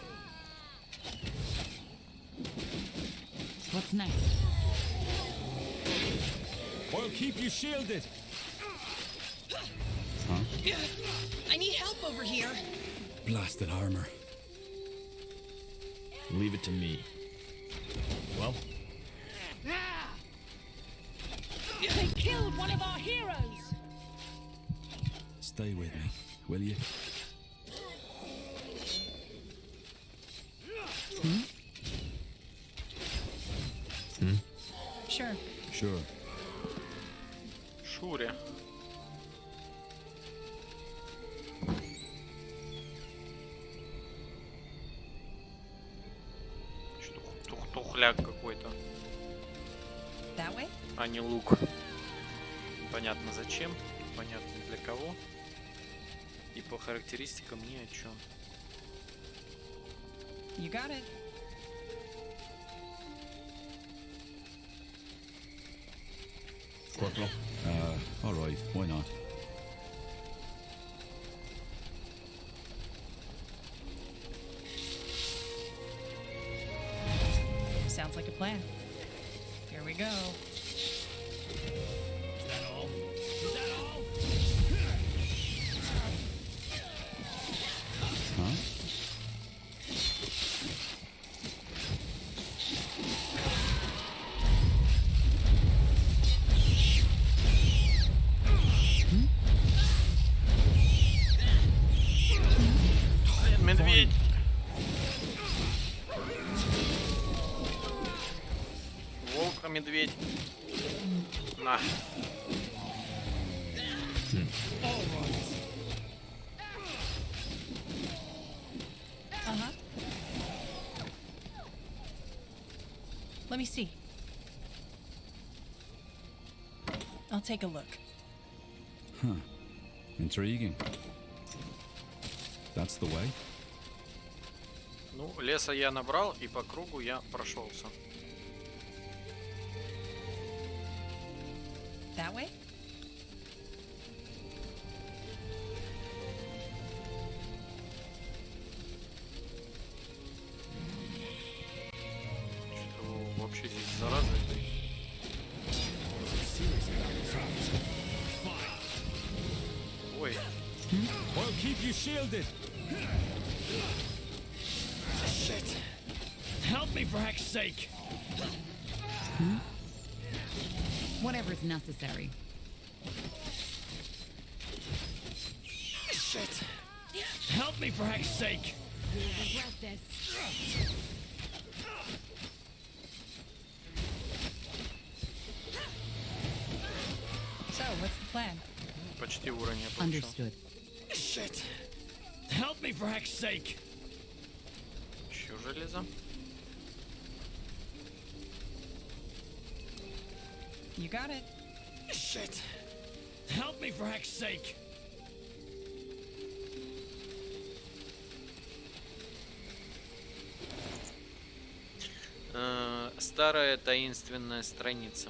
What's next? I'll keep you shielded. I need help over here. Blasted armor. Leave it to me. Well, They killed one of our heroes! Stay with me, will you? Sure. Sure. Шуре. Что-то тухляк какой-то, That way? а не лук. Понятно зачем, понятно для кого. И по характеристикам ни о чем. You got it. Corporal? Alright, why not? Sounds like a plan. Here we go. Is that all? Is that all? Huh? Медведь. Волк, а медведь. На. Uh-huh. Let me see. I'll take a look. Huh. Intriguing. That's the way? Ну, леса я набрал, и по кругу я прошелся. That way? Что вообще здесь зараза этой? Ой. I'll keep you shielded. Shit. Help me for heck's sake. Whatever's necessary. Shit. Help me for heck's sake. You'll regret this. So, what's the plan? Почти уровень я получил. Understood. Shit. Help me for heck's sake. Еще железо. You got it. Shit. Help me for heck's sake. Старая таинственная страница.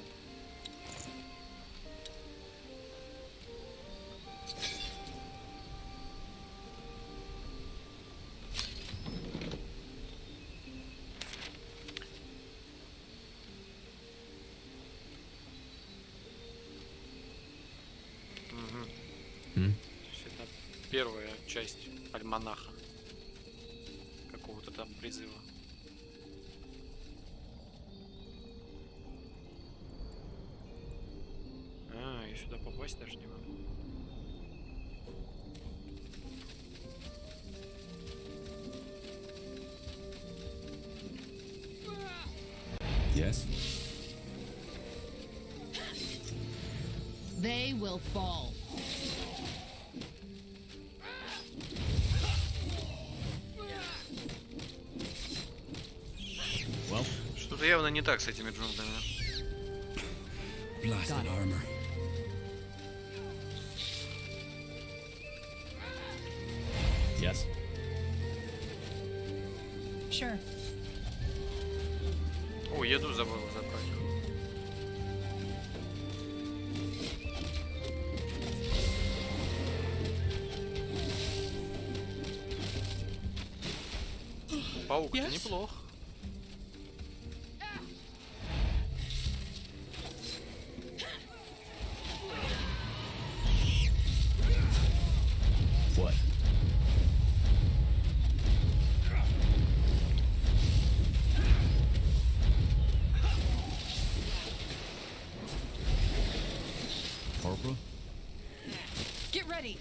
То есть это первая часть альманаха. Какого-то там призыва. Сюда попасть даже не могу. Yes? They will fall. Well, что-то явно не так с этими джунглями. Blasted armor. Yes? Sure. О, еду забыл забрать. Паук неплох. What? Corporal? Get ready.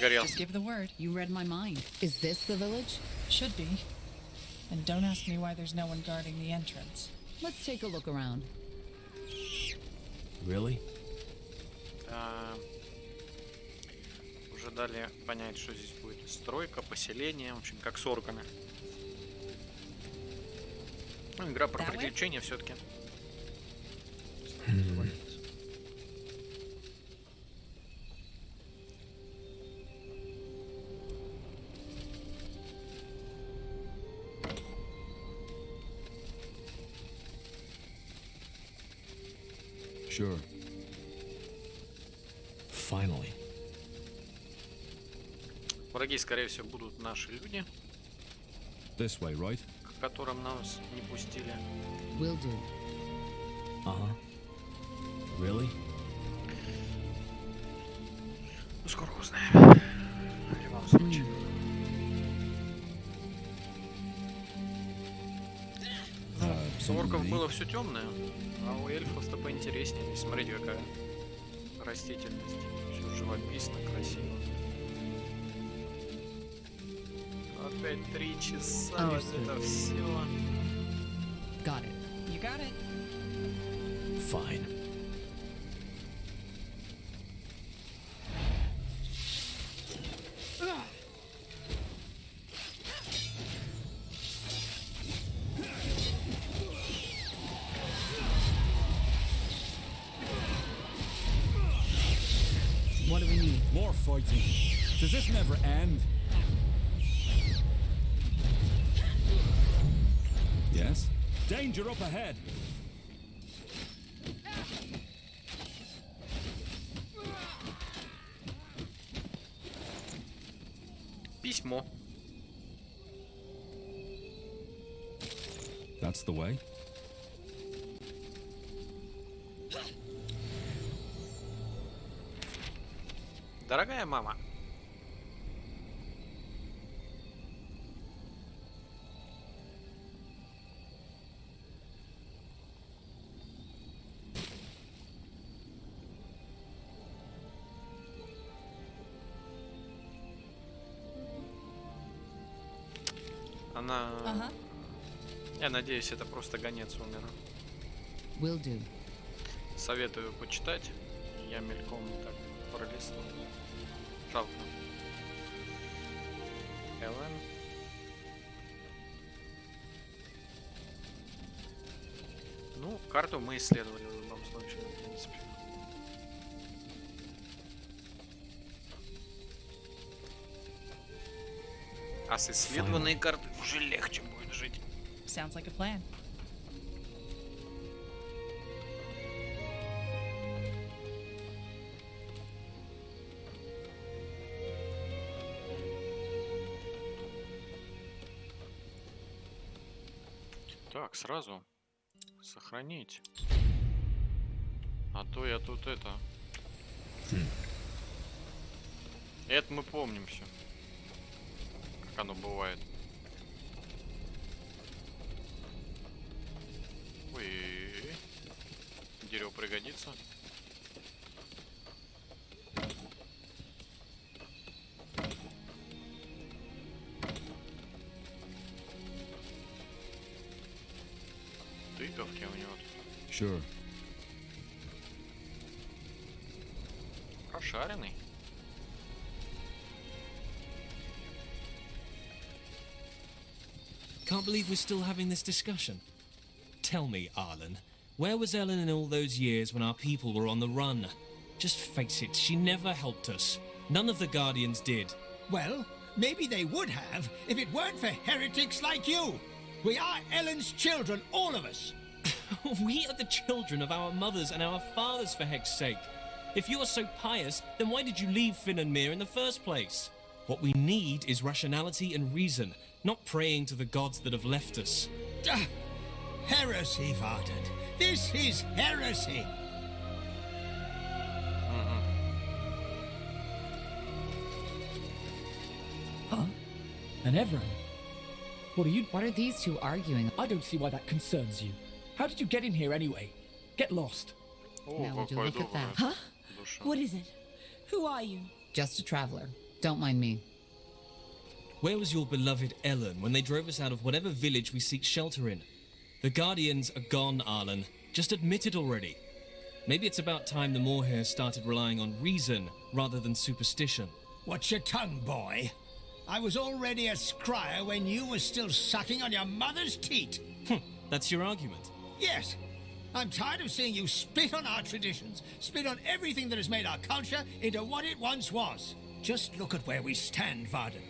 Just give the word. You read my mind. Is this the village? Should be. And don't ask me why there's no one guarding the entrance. Let's take a look around. Really? Уже дали понять, что здесь будет стройка, поселение, в общем, как с орками. Ну, игра про приключения все-таки. Sure. Finally. Враги, скорее всего, будут наши люди, This way, right? к которым нас не пустили. Will do. Uh-huh. Really? Ну, скоро узнаем. В любом случае. У орков было все темное, а у эльфов-то поинтереснее. Смотрите, какая растительность. Все живописно, красиво. Опять 3 часа. Это все. Got it. You got it. Fine. What do we need? More fighting. Does this never end? Yes? Danger up ahead. Письмо. That's the way. Дорогая мама. Она... Ага. Я надеюсь, это просто гонец умер. Will do. Советую почитать. Я мельком так пролистнул. Жалко. Эллен. Ну, карту мы исследовали в любом случае, в принципе. А с исследованной карты уже легче будет жить. Sounds like a plan. Так, сразу сохранить. А то я тут это Это мы помним все. Как оно бывает. Ой, дерево пригодится. Тыковки у него тут. Sure. Прошаренный. Can't believe we're still having this discussion. Tell me, Arlen, where was Ellen in all those years when our people were on the run? Just face it, she never helped us. None of the Guardians did. Well, maybe they would have if it weren't for heretics like you. We are Ellen's children, all of us. We are the children of our mothers and our fathers, for heck's sake. If you are so pious, then why did you leave Finn and Mir in the first place? What we need is rationality and reason, not praying to the gods that have left us. Heresy, Varden. This is heresy. Huh? And Evran? What are you... What are these two arguing? I don't see why that concerns you. How did you get in here anyway? Get lost. Now would you look at that? Huh? What is it? Who are you? Just a traveler. Don't mind me. Where was your beloved Ellen when they drove us out of whatever village we seek shelter in? The Guardians are gone, Arlen. Just admit it already. Maybe it's about time the Moorhair started relying on reason rather than superstition. Watch your tongue, boy. I was already a scryer when you were still sucking on your mother's teat. That's your argument? Yes. I'm tired of seeing you spit on our traditions, spit on everything that has made our culture into what it once was. Just look at where we stand, Varden.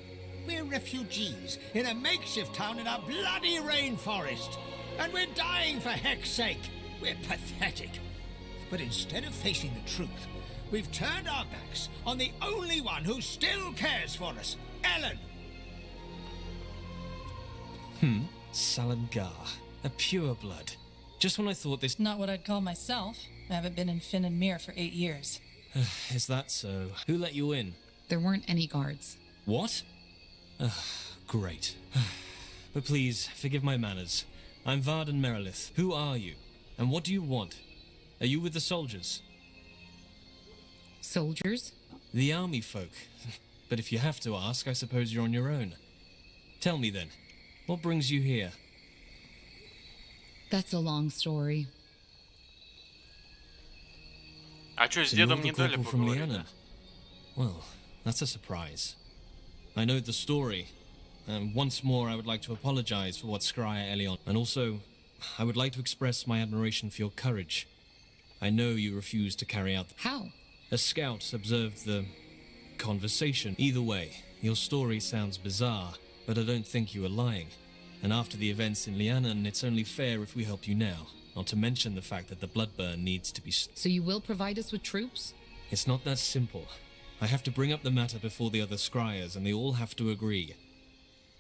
We're refugees in a makeshift town in a bloody rainforest. And we're dying for heck's sake. We're pathetic. But instead of facing the truth, we've turned our backs on the only one who still cares for us, Ellen. Salangar. A pure blood. Just when I thought this... Not what I'd call myself. I haven't been in Finn and Mir for 8 years. Is that so? Who let you in? There weren't any guards. What? Great. But please, forgive my manners. I'm Varden Merilith. Who are you? And what do you want? Are you with the soldiers? Soldiers? The army folk. But if you have to ask, I suppose you're on your own. Tell me then, what brings you here? That's a long story. А что, с So дедом you're не the дали corporal from поговорить? Lianon? Well, that's a surprise. I know the story. And once more, I would like to apologize for what Scryer Elion... And also, I would like to express my admiration for your courage. I know you refused to carry out... How? A scout observed the... conversation. Either way, your story sounds bizarre, but I don't think you are lying. And after the events in Lianon, it's only fair if we help you now. Not to mention the fact that the Bloodburn needs to be... So you will provide us with troops? It's not that simple. I have to bring up the matter before the other scryers, and they all have to agree.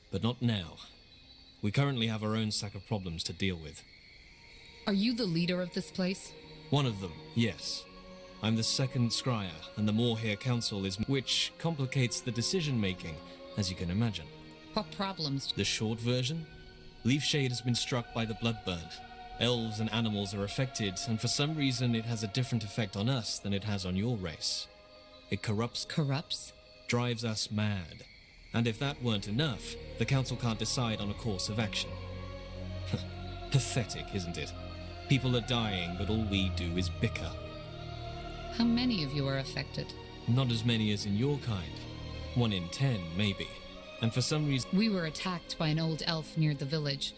But not now. We currently have our own sack of problems to deal with. Are you the leader of this place? One of them, yes. I'm the second scryer, and the Moorhair Council is... Which complicates the decision-making, as you can imagine. What problems? The short version? Leafshade has been struck by the Bloodburn. Elves and animals are affected, and for some reason it has a different effect on us than it has on your race. It corrupts... Corrupts? Drives us mad. And if that weren't enough, the Council can't decide on a course of action. Pathetic, isn't it? People are dying, but all we do is bicker. How many of you are affected? Not as many as in your kind. 1 in 10, maybe. And for some reason... We were attacked by an old elf near the village.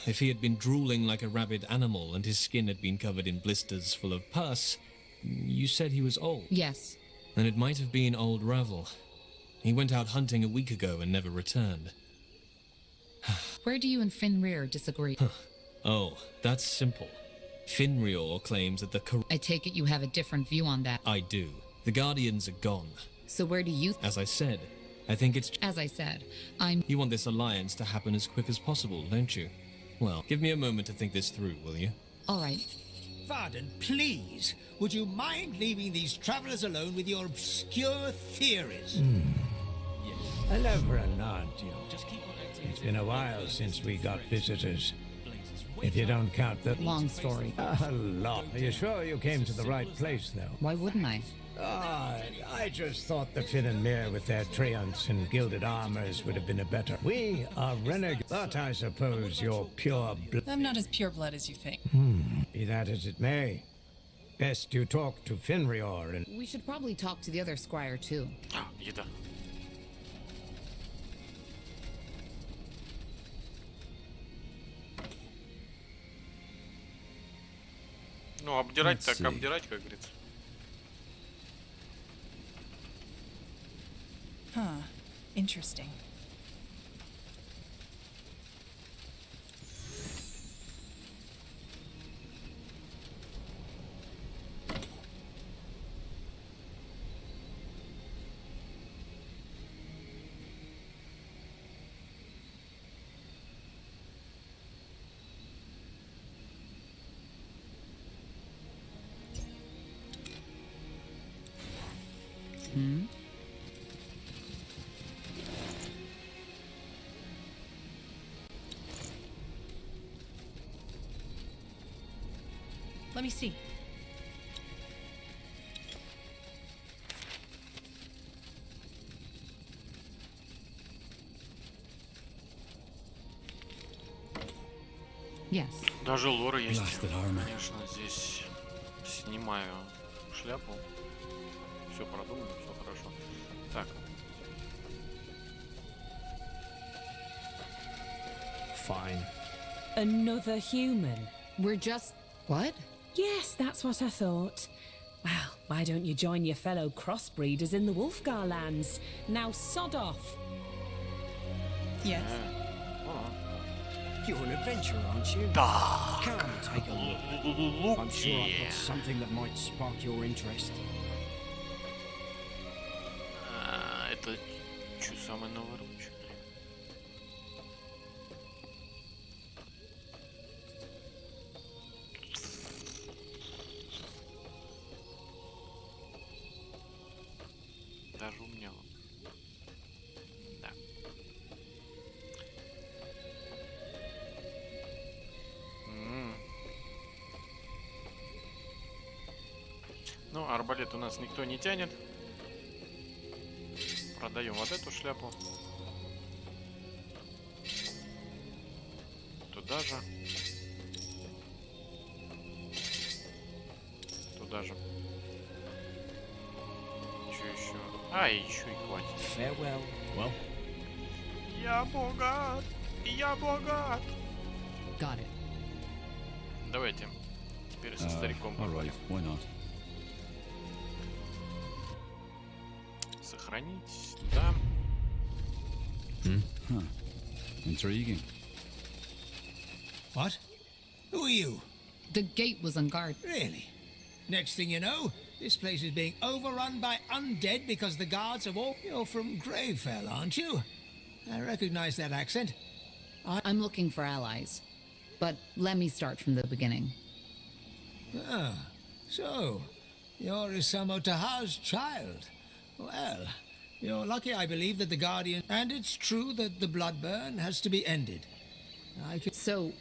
If he had been drooling like a rabid animal and his skin had been covered in blisters full of pus, you said he was old. Yes. Then it might have been old Ravel. He went out hunting a week ago and never returned. Where do you and Finrir disagree? Oh, that's simple. Finrior claims that the... I take it you have a different view on that. I do. The Guardians are gone. So where do you... As I said, I think it's... As I said, I'm... You want this alliance to happen as quick as possible, don't you? Well, give me a moment to think this through, will you? All right. Varden, please. would you mind leaving these travelers alone with your obscure theories? A lover and nod, you. It's been a while since we got visitors. If you don't count the... Long story. A lot. Are you sure you came to the right place, though? Why wouldn't I? I just thought the Finn and Mere with their treants and gilded armors would have been a better... We are renegades, but I suppose you're pure blood. I'm not as pure blood as you think. Be that as it may. Best you talk to Finrior and... We should probably talk to the other squire, too. Еда. Ну, обдирать так обдирать, как говорится. Huh. Interesting. Let me see. Yes. Даже лора есть. Конечно, здесь снимаю шляпу. Все продумано, все хорошо. Так. Fine. Another human. We're just... What? Yes, that's what I thought. Well, why don't you join your fellow crossbreeders in the Wolfgar lands? Now sod off. Yes. You're an adventurer, aren't you? Come take a look. I'm sure I've got something that might spark your interest. Это что самое новоручное? Даже у меня. Да. Ну, арбалет у нас никто не тянет. Продаем вот эту шляпу. Туда же. Туда же. Что еще? А, еще и хватит. Farewell. Well. Я богат! Я богат! Got it. Давайте. Теперь со стариком поговорим. Why not? Сохранить, да. Huh. Intriguing. What? Who are you? The gate was on guard. Really? Next thing you know, this place is being overrun by undead because the guards have all... You're from Gravefell, aren't you? I recognize that accent. I'm looking for allies. But let me start from the beginning. Ah, so you're Isamo Taha's child. Well, you're lucky, I believe, that the Guardian... And it's true that the bloodburn has to be ended. So,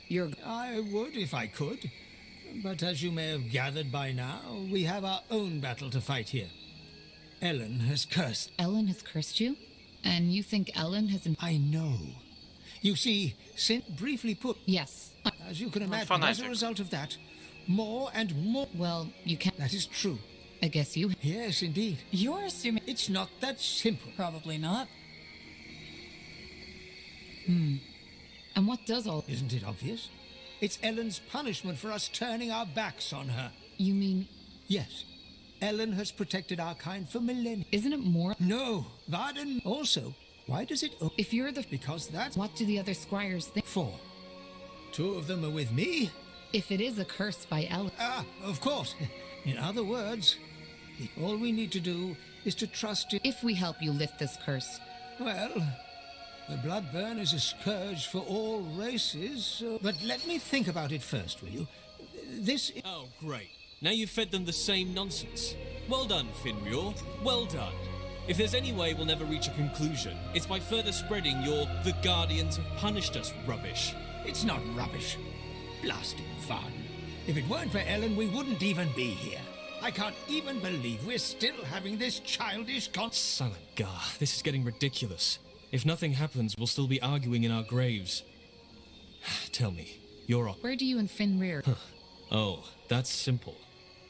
you're... I would if I could. But as you may have gathered by now, we have our own battle to fight here. Ellen has cursed. Ellen has cursed you? And you think Ellen has... I know. You see, briefly put... Yes. As you can imagine, as a result of that, more and more... Well, you can't... That is true. I guess you... Yes, indeed. You're assuming... It's not that simple. Probably not. And what does all... Isn't it obvious? It's Ellen's punishment for us turning our backs on her. You mean... Yes. Ellen has protected our kind for millennia. Isn't it more... No. Varden also. Why does it... If you're the... Because that's... What do the other squires think? 4. 2 of them are with me. If it is a curse by Ellen... Ah, of course. In other words, all we need to do is to trust in... If we help you lift this curse... Well, the bloodburn is a scourge for all races, so... But let me think about it first, will you? This... Oh, great. Now you've fed them the same nonsense. Well done, Finrior. Well done. If there's any way we'll never reach a conclusion, it's by further spreading your "the Guardians have punished us" rubbish. It's not rubbish. Blasted fun. If it weren't for Ellen, we wouldn't even be here. I can't even believe we're still having this childish Silent Gar, this is getting ridiculous. If nothing happens, we'll still be arguing in our graves. Tell me, you're Where do you and Finrir... Oh, that's simple.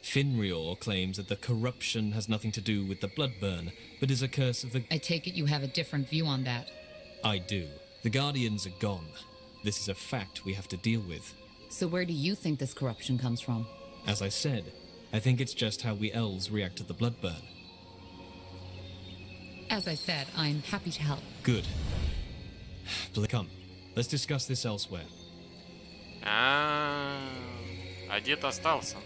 Finrior claims that the corruption has nothing to do with the bloodburn, but is a curse of the... I take it you have a different view on that. I do. The Guardians are gone. This is a fact we have to deal with. So where do you think this corruption comes from? As I said, I think it's just how we elves react to the bloodburn. As I said, I'm happy to help. Good. Come, let's discuss this elsewhere. А дед остался.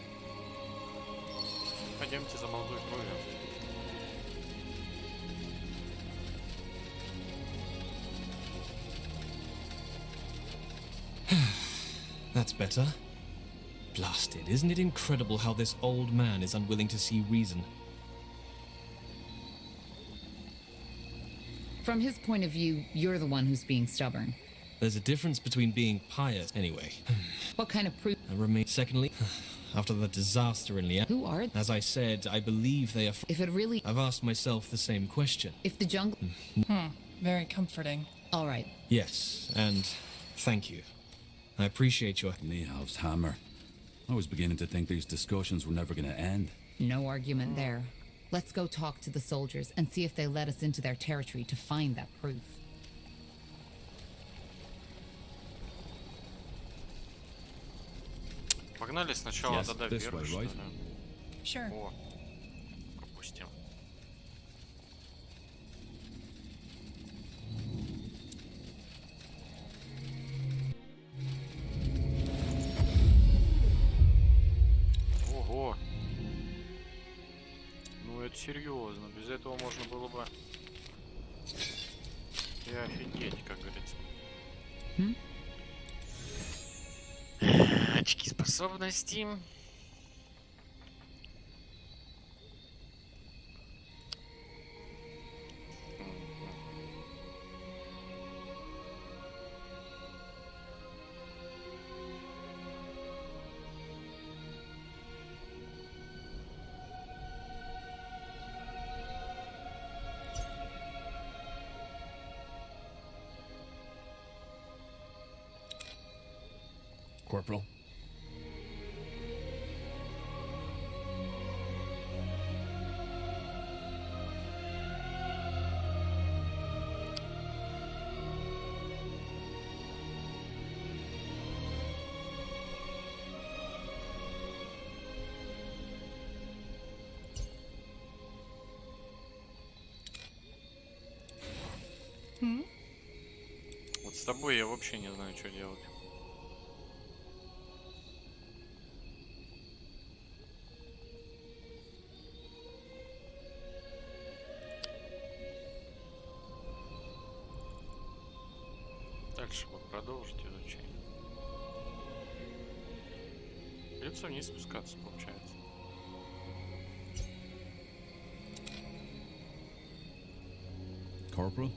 Пойдемте за молодой кровью. That's better. Blasted, isn't it incredible how this old man is unwilling to see reason? From his point of view, you're the one who's being stubborn. There's a difference between being pious, anyway. What kind of proof? I remain. Secondly, after the disaster in Lian. Who are they? As I said, I believe they are. If it really... I've asked myself the same question. If the jungle... Very comforting. All right. Yes, and thank you. I appreciate your... Niehav's hammer. I was beginning to think these discussions were never going to end. No argument there. Let's go talk to the soldiers and see if they let us into their territory to find that proof. Погнали сначала Yes, туда this вверх, way, что right? ли? Sure. О, пропустим. Ого. Ну это серьезно. Без этого можно было бы и офигеть, как говорится. Очки способностей. Corporal. Вот с тобой я вообще не знаю, что делать. Дальше вот продолжить изучение. Придется вниз спускаться, получается. Corporal?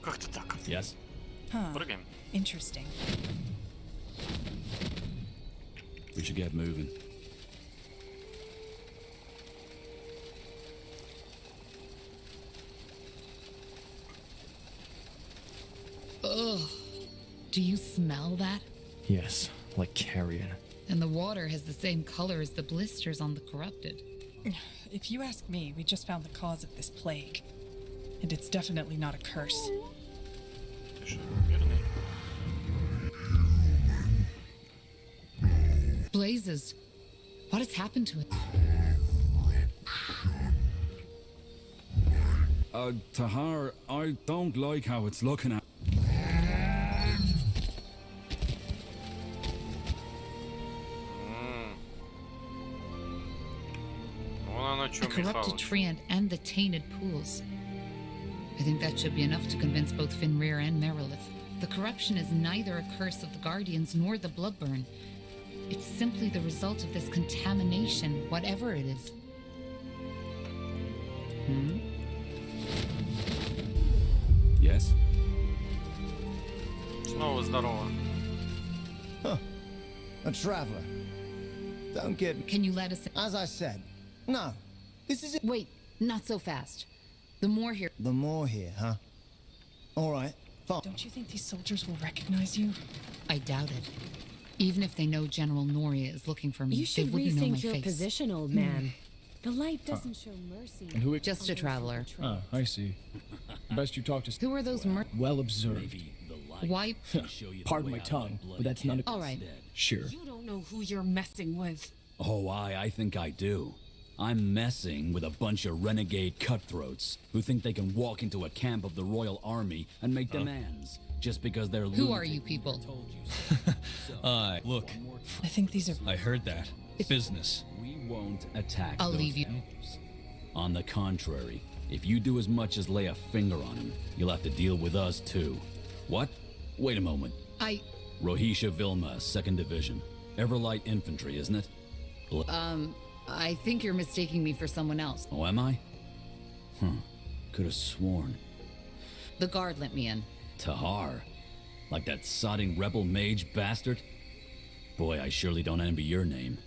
Как-то так. Yes. Прыгаем. Interesting. We should get moving. Ugh. Do you smell that? Yes, like carrion. And the water has the same color as the blisters on the corrupted. If you ask me, we just found the cause of this plague. And it's definitely not a curse. Blazes. What has happened to it? Tahar, I don't like how it's looking at. The corrupted treant and the tainted pools. I think that should be enough to convince both Fenrir and Merilith. The corruption is neither a curse of the Guardians nor the Bloodburn. It's simply the result of this contamination, whatever it is. Yes? Снова здорово. Huh. A traveler. Don't get me. Can you let us... As I said, no. This is it. Wait, not so fast. The more here... The more here, huh? All right, fine. Don't you think these soldiers will recognize you? I doubt it. Even if they know General Noria is looking for me, You should they wouldn't know my rethink your face. position, old man. The light doesn't show mercy. And who? Just a traveler. Oh, I see. Best you talk to. Who are those Well observed. Why? Pardon my tongue, but that's none of. All right. Sure. You don't know who you're messing with. Oh, I think I do. I'm messing with a bunch of renegade cutthroats who think they can walk into a camp of the Royal Army and make demands just because they're Who are you people? Look. I think these are... I heard that. Business. We won't attack I'll those leave you. camps. On the contrary, if you do as much as lay a finger on him, you'll have to deal with us too. What? Wait a moment. Rohisha Vilma, 2nd Division. Everlight Infantry, isn't it? I think you're mistaking me for someone else. Oh, am I? Could have sworn. The guard let me in. Tahar? Like that sodding rebel mage bastard? Boy, I surely don't envy your name.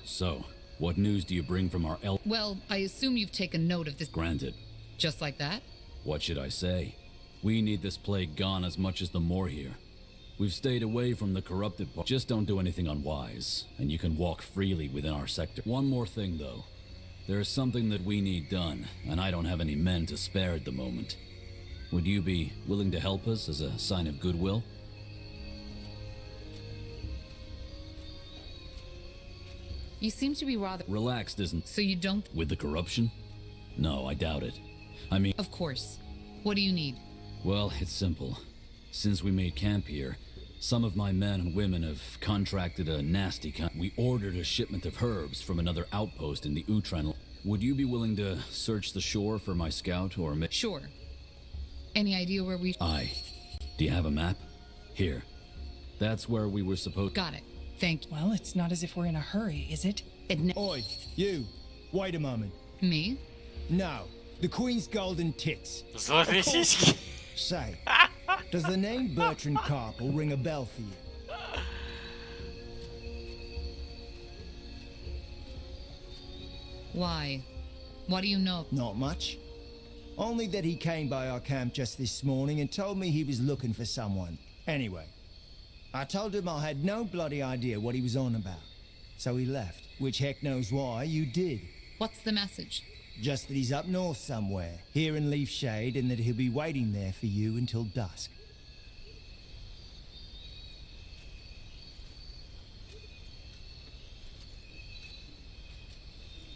So, what news do you bring from our Well, I assume you've taken note of this. Granted. Just like that? What should I say? We need this plague gone as much as the more here. We've stayed away from the corrupted part. Just don't do anything unwise, and you can walk freely within our sector. One more thing, though. There's something that we need done, and I don't have any men to spare at the moment. Would you be willing to help us as a sign of goodwill? You seem to be rather... Relaxed, isn't... So you don't... With the corruption? No, I doubt it. I mean... Of course. What do you need? Well, it's simple. Since we made camp here, some of my men and women have contracted a nasty We ordered a shipment of herbs from another outpost in the Utran. Would you be willing to search the shore for my scout or... Sure. Any idea where we... Aye. Do you have a map? Here. That's where we were supposed... Got it. Thank you. Well, it's not as if we're in a hurry, is it? Oi, you. Wait a moment. Me? No. The Queen's golden tits. Say, does the name Bertrand Carpel ring a bell for you? Why? What do you know? Not much. Only that he came by our camp just this morning and told me he was looking for someone. Anyway, I told him I had no bloody idea what he was on about. So he left, which heck knows why you did. What's the message? Just that he's up north somewhere, here in Leaf Shade, and that he'll be waiting there for you until dusk.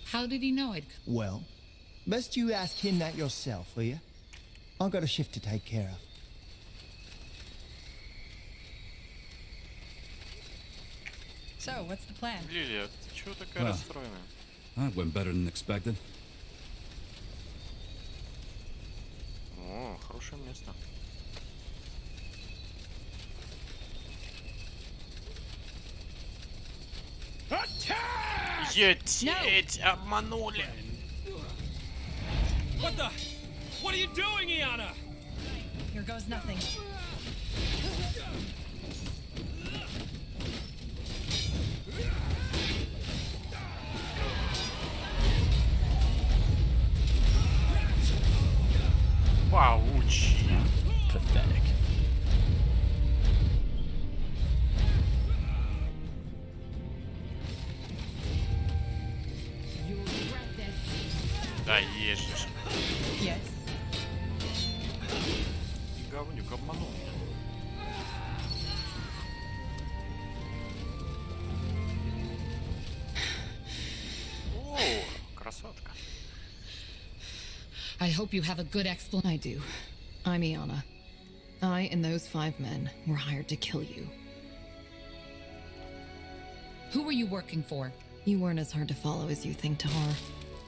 How did he know I'd... Well, best you ask him that yourself, will you? I've got a shift to take care of. So, what's the plan? Лилия, ты чего такая расстроенная? That went better than expected. О, хорошее место. Ететь, обманули. What the? What are you doing, Iana? Here goes nothing. Паучьи. Pathetic. Да ешь. Yes. И говнюк обманул меня. I hope you have a good explanation. I do. I'm Iana. I and those 5 men were hired to kill you. Who were you working for? You weren't as hard to follow as you think, Tahar.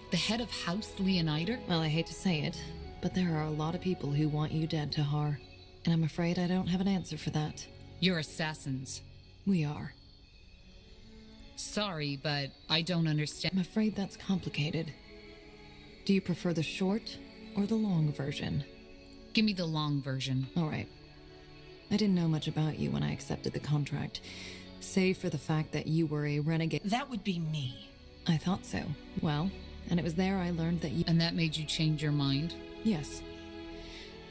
The head of House Leonider? Well, I hate to say it, but there are a lot of people who want you dead, Tahar. And I'm afraid I don't have an answer for that. You're assassins. We are. Sorry, but I don't understand. I'm afraid that's complicated. Do you prefer the short or the long version? Give me the long version. All right. I didn't know much about you when I accepted the contract, save for the fact that you were a renegade. That would be me. I thought so. Well, and it was there I learned that you... And that made you change your mind? Yes.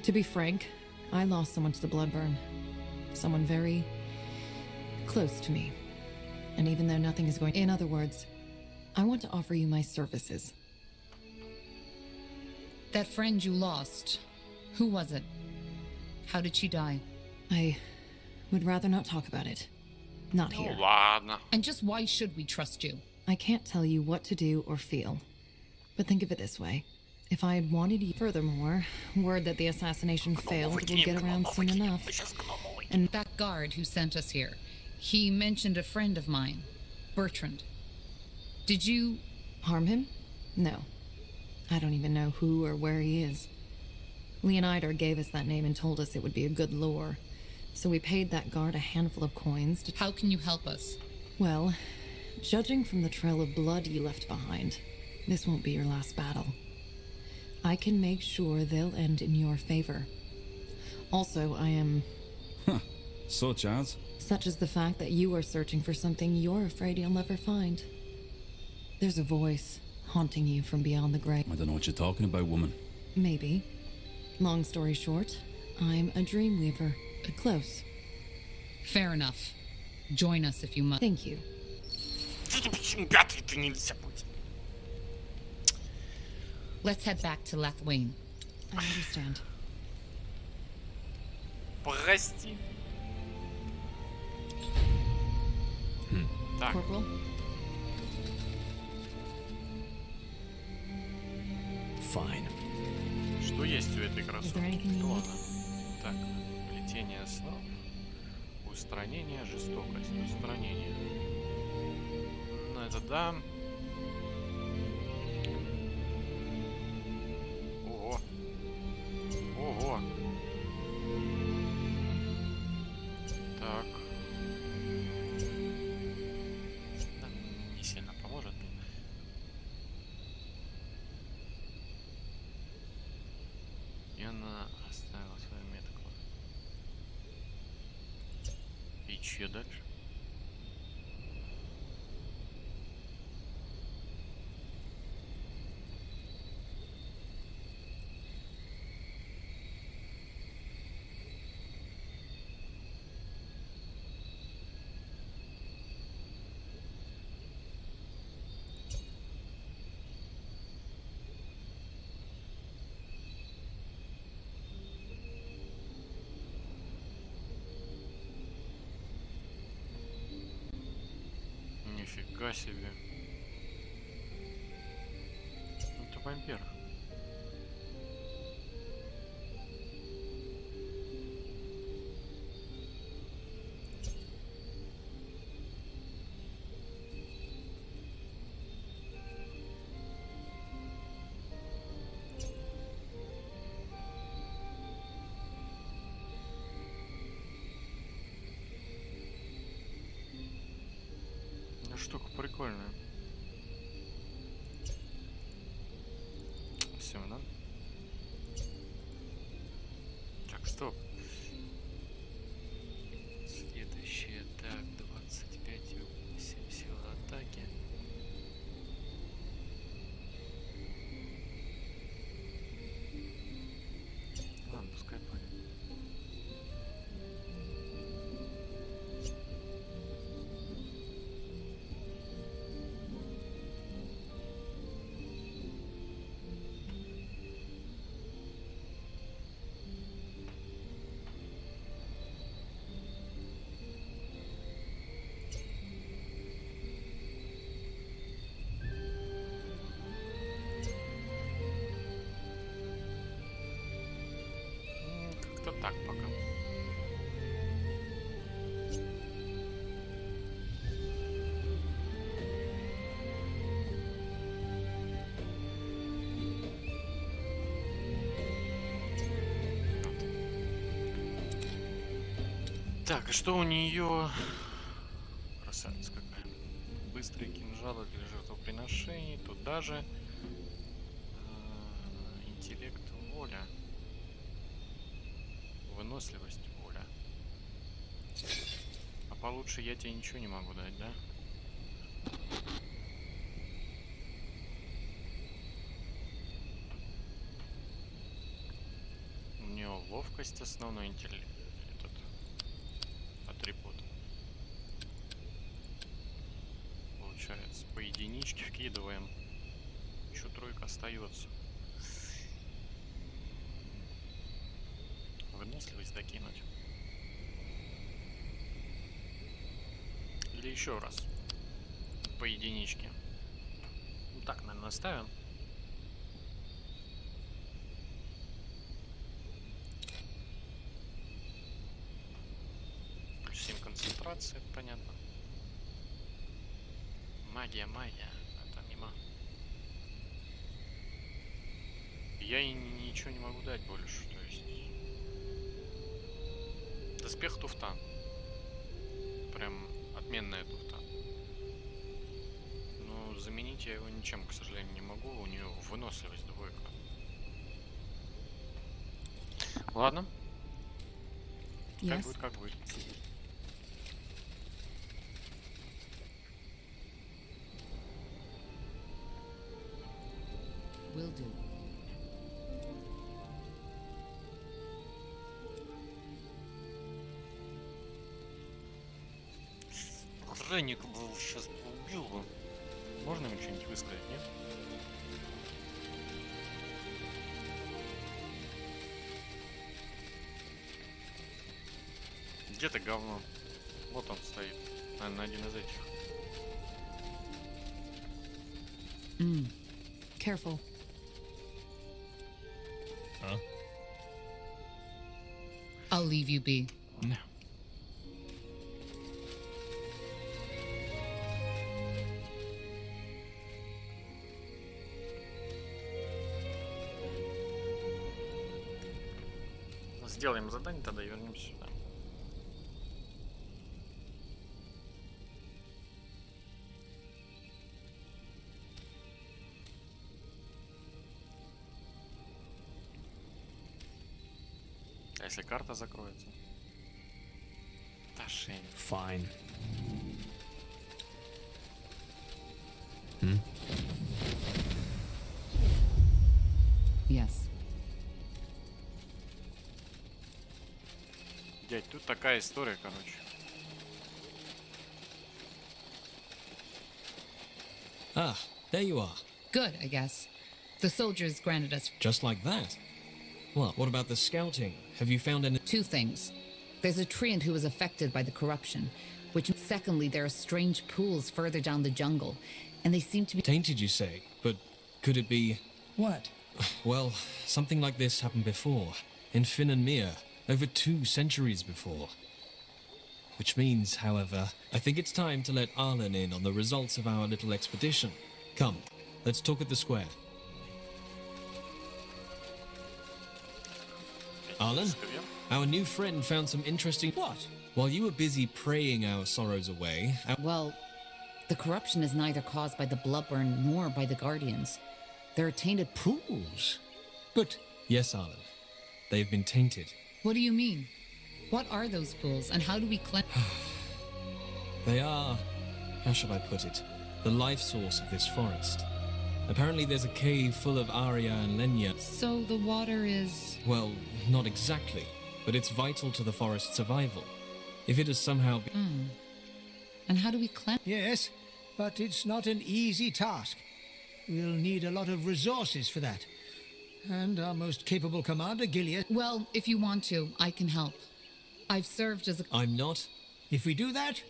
To be frank, I lost someone to the Bloodburn. Someone very close to me. And even though nothing is going... In other words, I want to offer you my services. That friend you lost, who was it? How did she die? I would rather not talk about it. Not here. Ладно. And just why should we trust you? I can't tell you what to do or feel. But think of it this way. If I had wanted you... Furthermore, word that the assassination failed will get around soon enough. And that guard who sent us here, he mentioned a friend of mine, Bertrand. Did you... harm him? No. I don't even know who or where he is. Leonider gave us that name and told us it would be a good lure. So we paid that guard a handful of coins to... How can you help us? Well, judging from the trail of blood you left behind, this won't be your last battle. I can make sure they'll end in your favor. Also, I am... Huh. Such as? Such as the fact that you are searching for something you're afraid you'll never find. There's a voice haunting you from beyond the grave. I don't know what you're talking about, woman. Maybe. Long story short, I'm a dream weaver. Close. Fair enough. Join us if you must. Thank you. Let's head back to Lathwain. I understand. Прости. Так. Corporal? Fine. Что есть у этой красотки? anything Кто you она? Так, плетение снов, устранение, жестокость, устранение. Ну это да. Ого. Ого. Так. Да, не сильно поможет. И она оставила свою метку. И че дальше? Нифига себе. Это вампир. Штука прикольная. Все, да? Так, стоп. Следующее, так, 25,8 силы атаки. Ладно, пускай пойдет. Вот так пока. Так, и что у нее? Красавица какая. Быстрые кинжалы для жертвоприношений. Тут даже интеллект, воля. Выносливость, воля. А получше я тебе ничего не могу дать, да? У нее ловкость основной, интеллект. Атрибут. Получается, по единичке вкидываем. Еще тройка остается. Выносливость докинуть. Или еще раз. По единичке. Ну так, наверное, оставим. Плюс 7 концентрации, это понятно. Магия, это мимо. Я и ничего не могу дать больше, то есть... Доспех туфта. Прям отменная туфта. Но заменить я его ничем, к сожалению, не могу. У нее выносливость двойка. Ладно. Как будет, как будет. Will do. Охранник был, сейчас убил бы. Можно ему что-нибудь высказать, нет? Где-то говно. Вот он стоит. Наверное, один из этих. Careful. Huh? I'll leave you be. No. Сделаем задание, тогда и вернемся сюда. А если карта закроется? Ташень. Fine. Yes. Дядь, тут такая история, короче. Ah, there you are. Good, I guess. The soldiers granted us Just like that? Well, what about the scouting? Have you found any... two things. There's a treant who was affected by the corruption, which secondly, there are strange pools further down the jungle, and they seem to be Tainted, you say? But could it be... What? Well, something like this happened before. In Finn and Mir. Over 2 centuries before. Which means, however, I think it's time to let Arlen in on the results of our little expedition. Come, let's talk at the square. Arlen, our new friend found some interesting... What? While you were busy praying our sorrows away... Well, the corruption is neither caused by the Bloodburn nor by the Guardians. There are tainted pools. But... Yes, Arlen. They've been tainted. What do you mean? What are those pools, and how do we cleanse? They are... How shall I put it? The life source of this forest. Apparently there's a cave full of Arya and Lenya. So the water is... Well, not exactly, but it's vital to the forest's survival. If it has somehow been... And how do we cleanse? Yes, but it's not an easy task. We'll need a lot of resources for that. And our most capable commander, Gilead. Well, if you want to, I can help. I've served as a... I'm not. If we do that,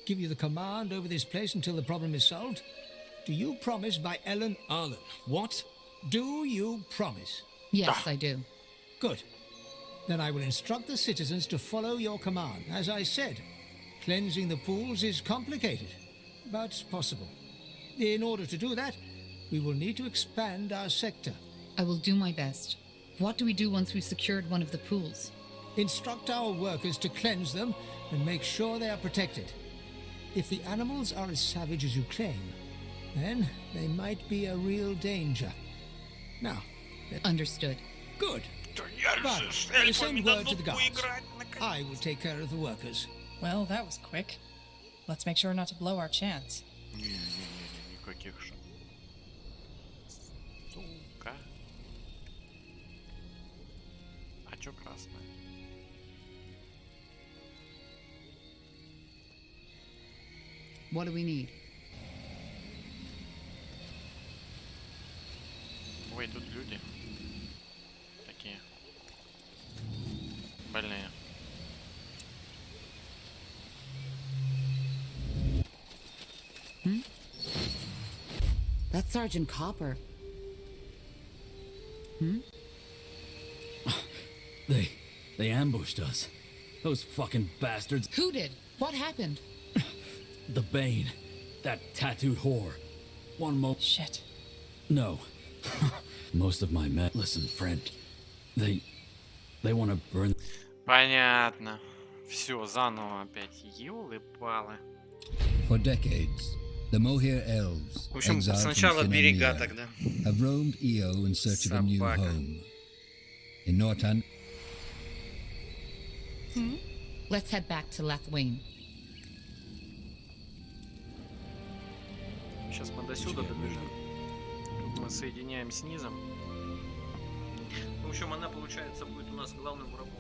give you the command over this place until the problem is solved, do you promise by Ellen... Arlen, what? Do you promise? Yes, I do. Good. Then I will instruct the citizens to follow your command. As I said, cleansing the pools is complicated, but possible. In order to do that, we will need to expand our sector. I will do my best. What do we do once we've secured one of the pools? Instruct our workers to cleanse them and make sure they are protected. If the animals are as savage as you claim, then they might be a real danger. Now, understood. Good. But send word to the guards. I will take care of the workers. Well, that was quick. Let's make sure not to blow our chance. Никаких же. Сука. А чё красное? What do we need? Ой, тут люди. Такие. Больные. That's Sergeant Copper. They ambushed us. Those fucking bastards. Who did? What happened? The Bane. That tattooed whore. One more. Shit. No. Most of my men. Listen, friend. They want to burn. Понятно. Все, заново опять. Ёлы-палы. For decades, the Moher elves, В общем, exiled сначала from берега Finlandia, тогда. have roamed Io in search of a new home. In Nortan. Let's head back to Lathwain. Сейчас мы до сюда добежим. Тут мы соединяем с низом. В общем, она, получается, будет у нас главным врагом.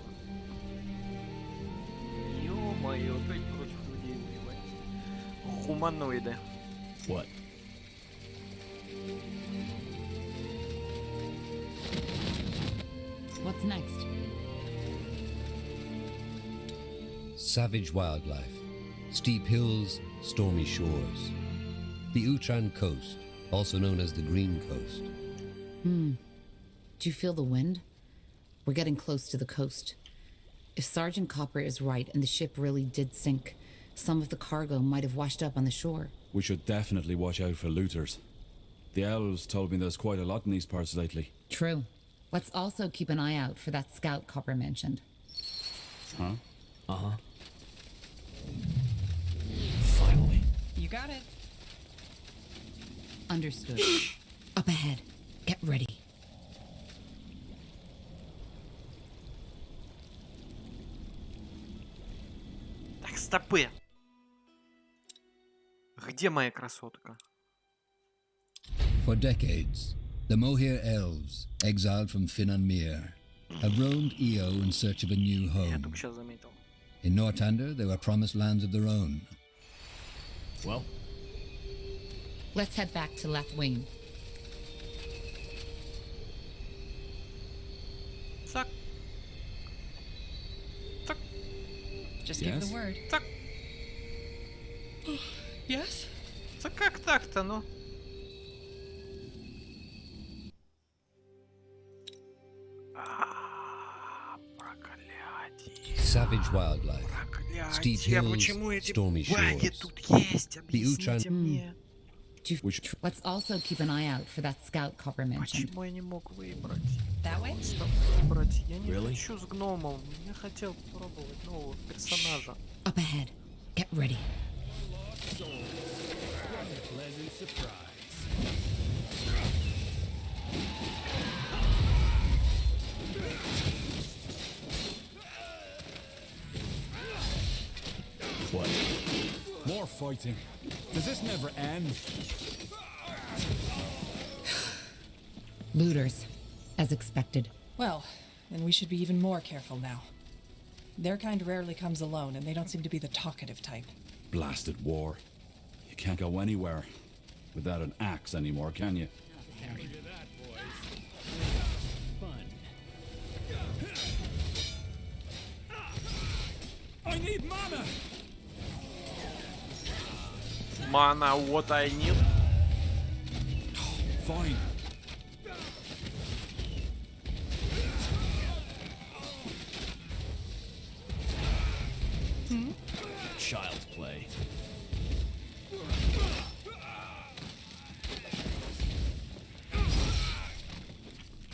Ё-моё, опять против людей воевать. Хуманоиды. What? What's next? Savage wildlife, steep hills, stormy shores. The Utran coast, also known as the Green Coast. Do you feel the wind? We're getting close to the coast. If Sergeant Copper is right and the ship really did sink, some of the cargo might have washed up on the shore. We should definitely watch out for looters. The elves told me there's quite a lot in these parts lately. True. Let's also keep an eye out for that scout Copper mentioned. Huh? Uh-huh. Finally. You got it. Understood. Up ahead. Get ready. Так, стопы. Где моя красотка? For decades, the Moher elves, exiled from Finnanmere, have roamed Io in search of a new Я home. только сейчас заметил. In Nortander, they were promised lands of their own. Well, Let's head back to Lathwain. Цак. Цак. Just give Yes? the word. Цак. Yes? Да как так-то, ну? Проклятие. Savage wildlife, steep Проклятие. hills, Почему эти stormy баги shores. тут есть? The Объясните Utran. мне. Let's also keep an eye out for that scout Copper mentioned. Почему я не мог выбрать? That way? Выбрать. Я не Really? хочу с гномом. Я хотел попробовать нового персонажа. Up ahead. Get ready. What? More fighting. Does this never end? Looters, as expected. Well, then we should be even more careful now. Their kind rarely comes alone, and they don't seem to be the talkative type. Blasted war. You can't go anywhere without an axe anymore, can you? I need mana. Mana, what I need. Fine. child's play.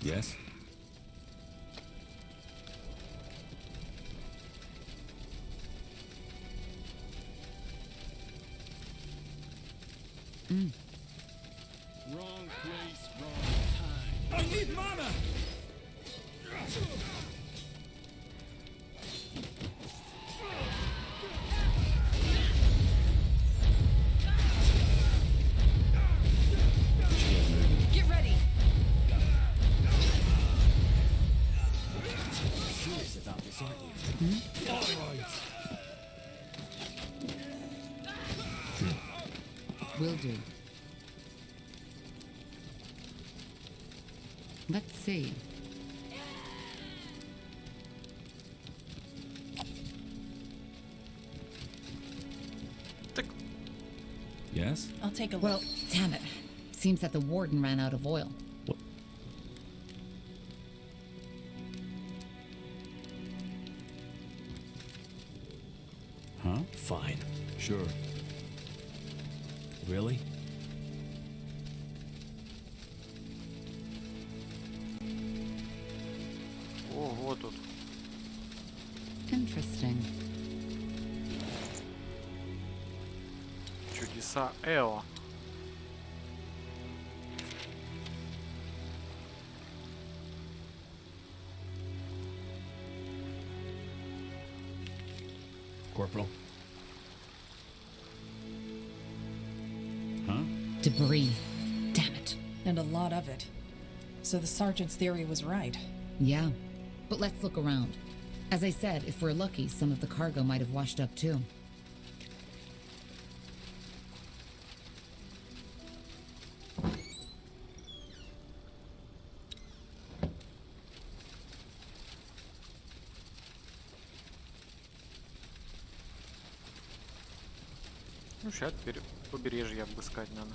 Yes? Wrong place, wrong time. I need mana! Get ready! Curious about this, aren't you? All right. Will do. Let's see. Yes? I'll take a look. Well, damn it. Seems that the warden ran out of oil. Huh? Fine. Sure. Really? О, вот тут. Interesting. Чудеса Эо. Corporal. Huh? Debris. Damn it. And a lot of it. So the sergeant's theory was right. Yeah. But let's look around. As I said, if we're lucky, some of the cargo might have washed up too. Ну, сейчас теперь побережье обыскать надо.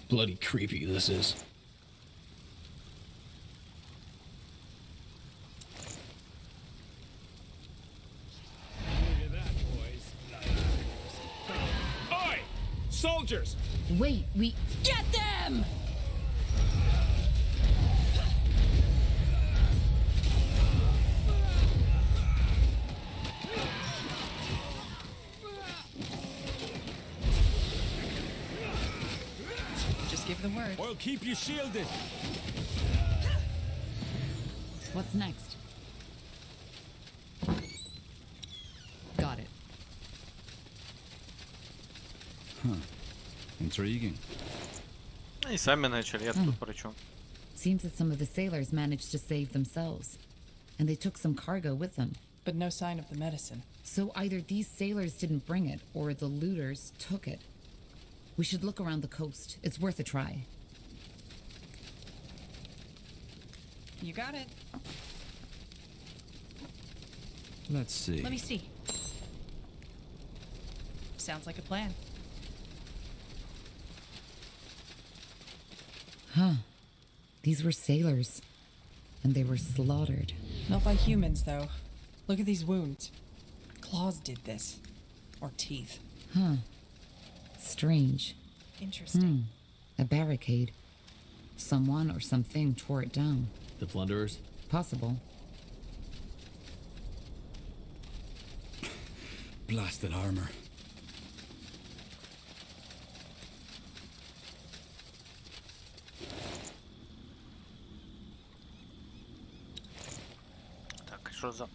Bloody creepy this is. Look at that, boys. Oi! Soldiers! Wait, we... Get them! Just give the word. I'll keep you shielded. What's next? Got it. Huh. Intriguing. И сами начали, я тут при чем? Seems that some of the sailors managed to save themselves. And they took some cargo with them. But no sign of the medicine. So either these sailors didn't bring it, or the looters took it. We should look around the coast. It's worth a try. You got it. Let's see. Let me see. Sounds like a plan. Huh. These were sailors. And they were slaughtered. Not by humans, though. Look at these wounds. Claws did this. Or teeth. Huh. Strange. Interesting. A barricade. Someone or something tore it down. The plunderers? Possible. Blasted armor. Так, что за...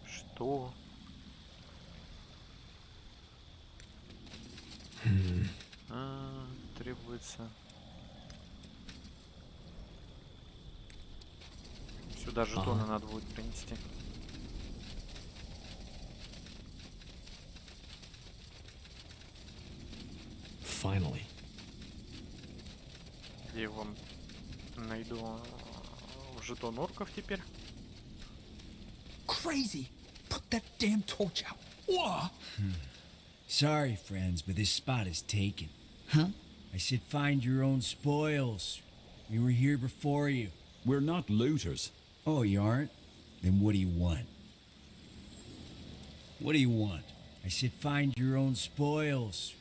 Что? Требуется. Сюда жетоны надо будет принести. Finally. где я вам найду жетон орков теперь. Crazy! Put that damn torch out. What? Sorry, friends, but this spot is taken. Huh? I said find your own spoils. We were here before you. We're not looters. Oh, you aren't? Then what do you want? What do you want? I said find your own spoils.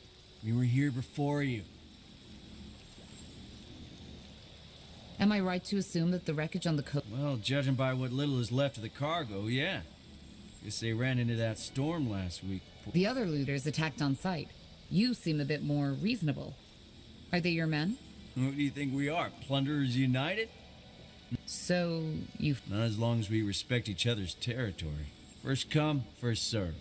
We were here before you. Am I right to assume that the wreckage on the coast... Well, judging by what little is left of the cargo, yeah. Guess they ran into that storm last week. The other looters attacked on sight. You seem a bit more reasonable. Are they your men? Who do you think we are? Plunderers United? So, you... Not as long as we respect each other's territory. First come, first serve.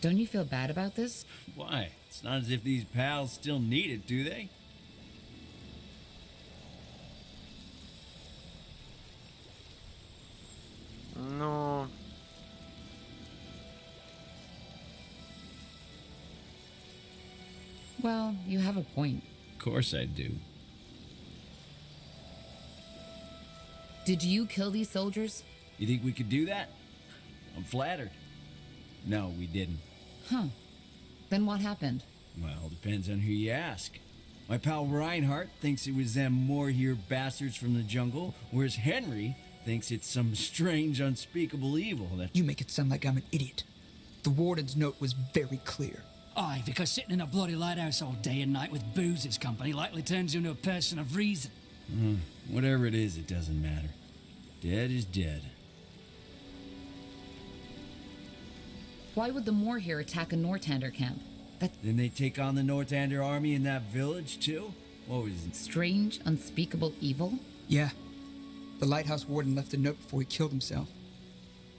Don't you feel bad about this? Why? It's not as if these pals still need it, do they? No. Well, you have a point. Of course I do. Did you kill these soldiers? You think we could do that? I'm flattered. No, we didn't. Huh. Then what happened? Well, depends on who you ask. My pal Reinhardt thinks it was them Moorhere bastards from the jungle, whereas Henry thinks it's some strange, unspeakable evil that... You make it sound like I'm an idiot. The warden's note was very clear. Aye, because sitting in a bloody lighthouse all day and night with booze as company likely turns you into a person of reason. Whatever it is, it doesn't matter. Dead is dead. Why would the Moorhere attack a Northander camp? Then they take on the Northander army in that village, too? What was it? Strange, unspeakable evil? Yeah. The lighthouse warden left a note before he killed himself.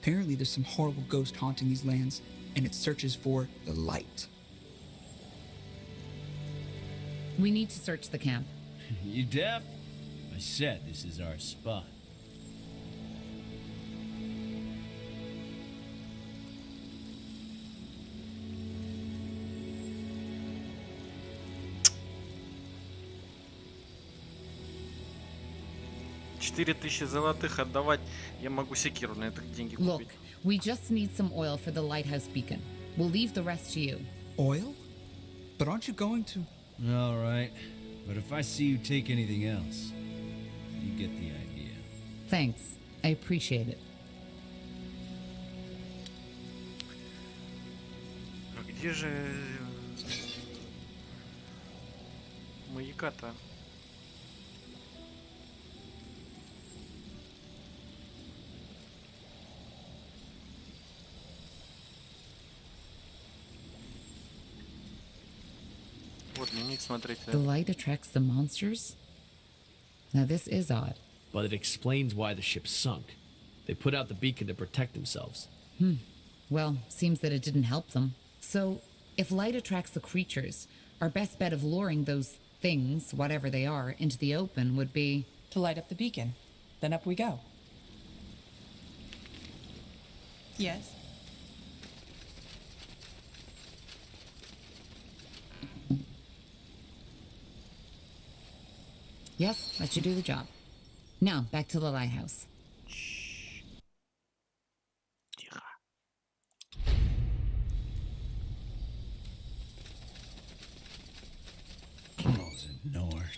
Apparently there's some horrible ghost haunting these lands, and it searches for the light. We need to search the camp. You deaf? I said this is our spot. $4000 золотых отдавать, я могу секиру на это деньги купить. Look, we just need some oil for the lighthouse beacon. We'll leave the rest to you. Oil? But aren't you going to... All right. But if I see you take anything else, you get the idea. Thanks. I appreciate it. А где же маяка-то? Вот дневник, смотрите. The light attracts the monsters? Now this is odd. But it explains why the ship sunk. They put out the beacon to protect themselves. Well, seems that it didn't help them. So, if light attracts the creatures, our best bet of luring those things, whatever they are, into the open would be... To light up the beacon. Then up we go. Yes? Yes, that should do the job. Now, back to the lighthouse.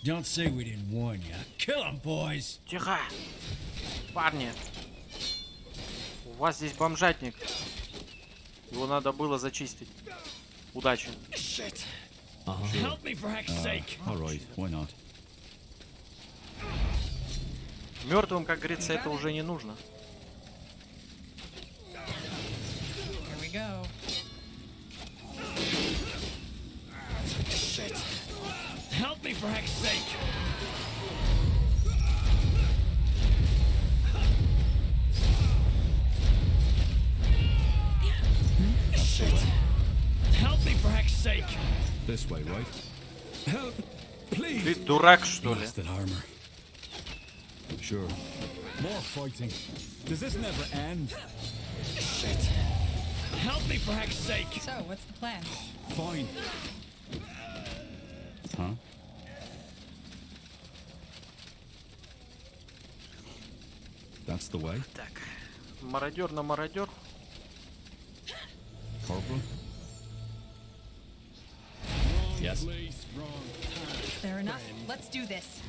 Don't say we didn't warn you. Kill them, boys! Тихо! Парни! У вас здесь бомжатник. Его надо было зачистить. Удачи. Help me for heck's sake. All right, why not? Мертвым, как говорится, это уже не нужно. Here we go. Shit. Help me for heck's sake. Shit. Help me for heck's sake. This way, right? Help, please. Ты дурак, что ли? Blasted armor. Sure. More fighting. Does this never end? Shit. Help me for heck's sake. So, what's the plan? Fine. Huh? That's the way. Так, мародер на мародер. Corporal? Yes. Fair enough. Let's do this.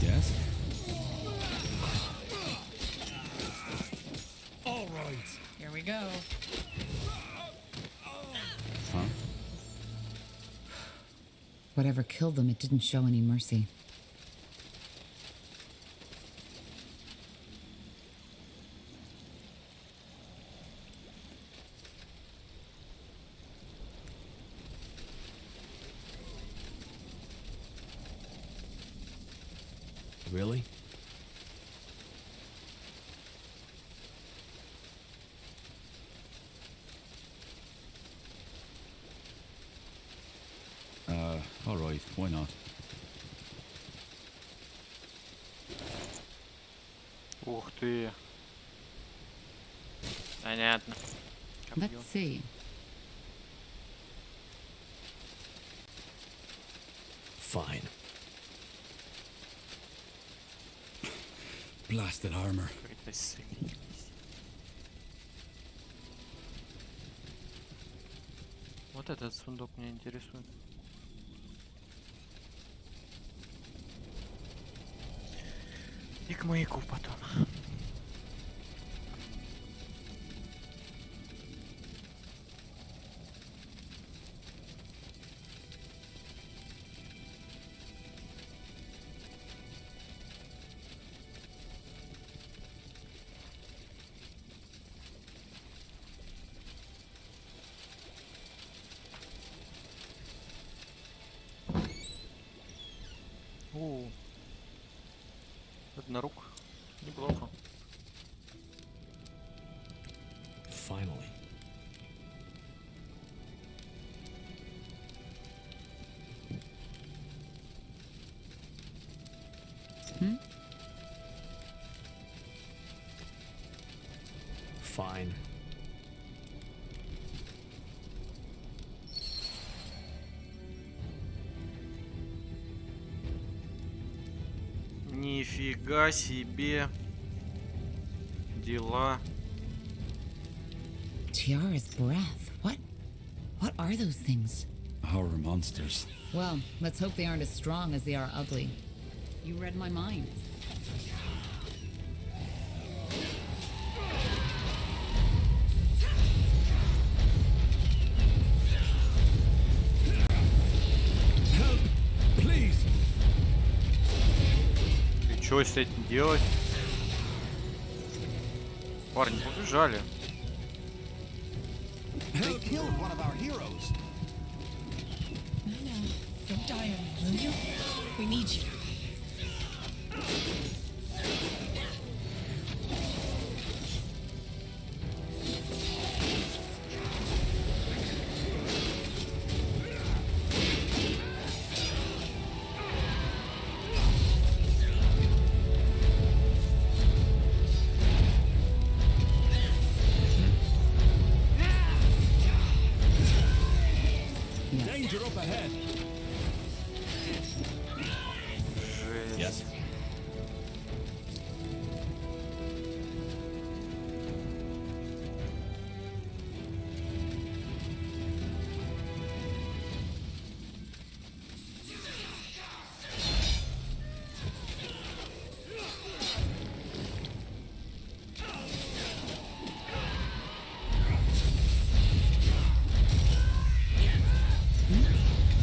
Yes? All right. Here we go. Huh? Whatever killed them, it didn't show any mercy. Really? All right. Why not? Ух ты. Понятно. Let's see. Fine. Blasted armor. Вот этот сундук меня интересует. И к маяку потом. О, однорук. Неплохо. Finally. Fine. Нифига себе. Дела. Tiara's breath. What are those things? Horror monsters. Well, let's hope they aren't as strong as they are ugly. You read my mind. Help! Please! И что с этим делать? Парни, побежали. They killed one of our heroes. No, don't die on me, will you? We need you. Danger up ahead. Yes.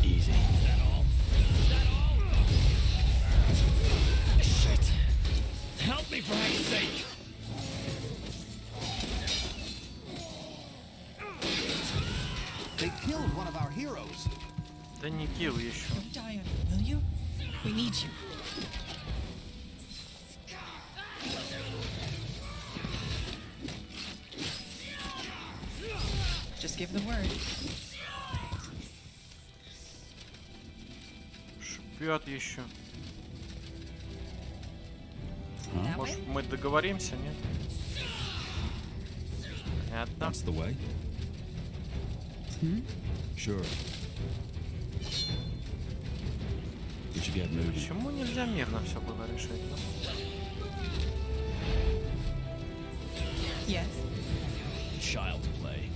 Easy. Is that all? Is that all? Shit. Help me for heaven's sake. They killed one of our heroes. Да не килл еще. Don't die on me, will you? We need you. Just give the word. Шипят еще. That Может, way? мы договоримся, нет? Понятно. That's the way. Sure. We should get moving. Почему нельзя мирно все было решать? Да? Yes. Child's play.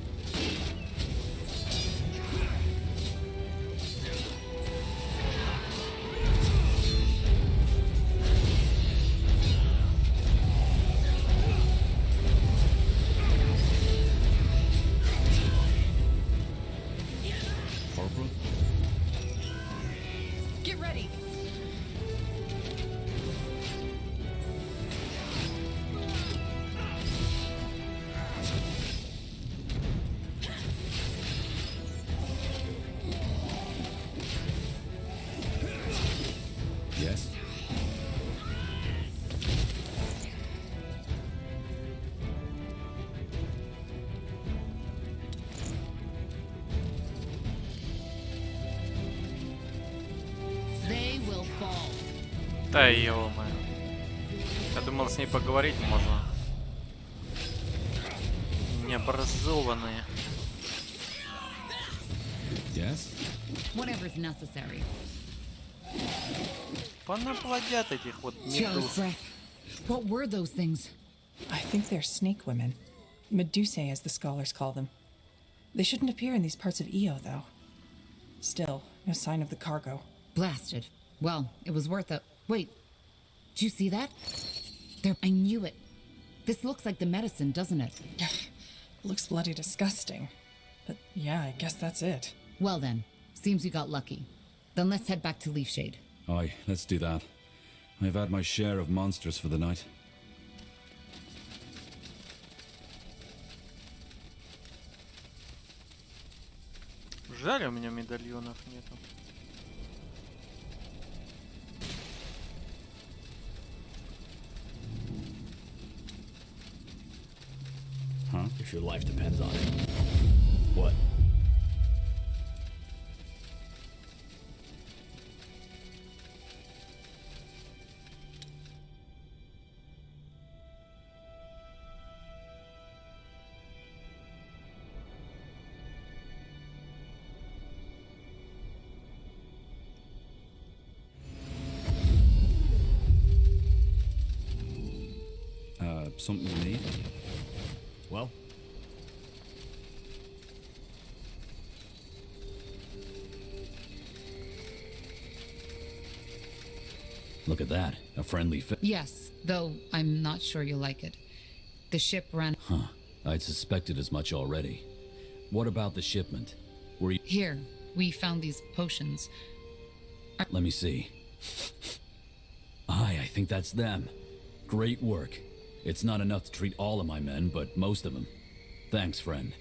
Corporal? Get ready. Yes? They will fall. Да ё-моё. Я думал, с ней поговорить можно. Необразованные. Yes? Whatever's necessary. Понаплодят этих вот Joe's медуз. breath. What were those things? I think they're snake women. Medusae, as the scholars call them. They shouldn't appear in these parts of Io, though. Still, no sign of the cargo. Blasted. Well, it was worth a... Wait. Did you see that? There... I knew it. This looks like the medicine, doesn't it? Looks bloody disgusting. But yeah, I guess that's it. Well then. Seems you got lucky. Then let's head back to Leafshade. Aye, let's do that. I've had my share of monsters for the night. Жаль, у меня медальонов нету. Huh? If your life depends on it. What? Something you need? Well? Look at that. A friendly Yes, though I'm not sure you'll like it. The ship ran... Huh. I'd suspected as much already. What about the shipment? Were you... Here, we found these potions. Let me see. Aye, I think that's them. Great work. It's not enough to treat all of my men, but most of them. Thanks, friend.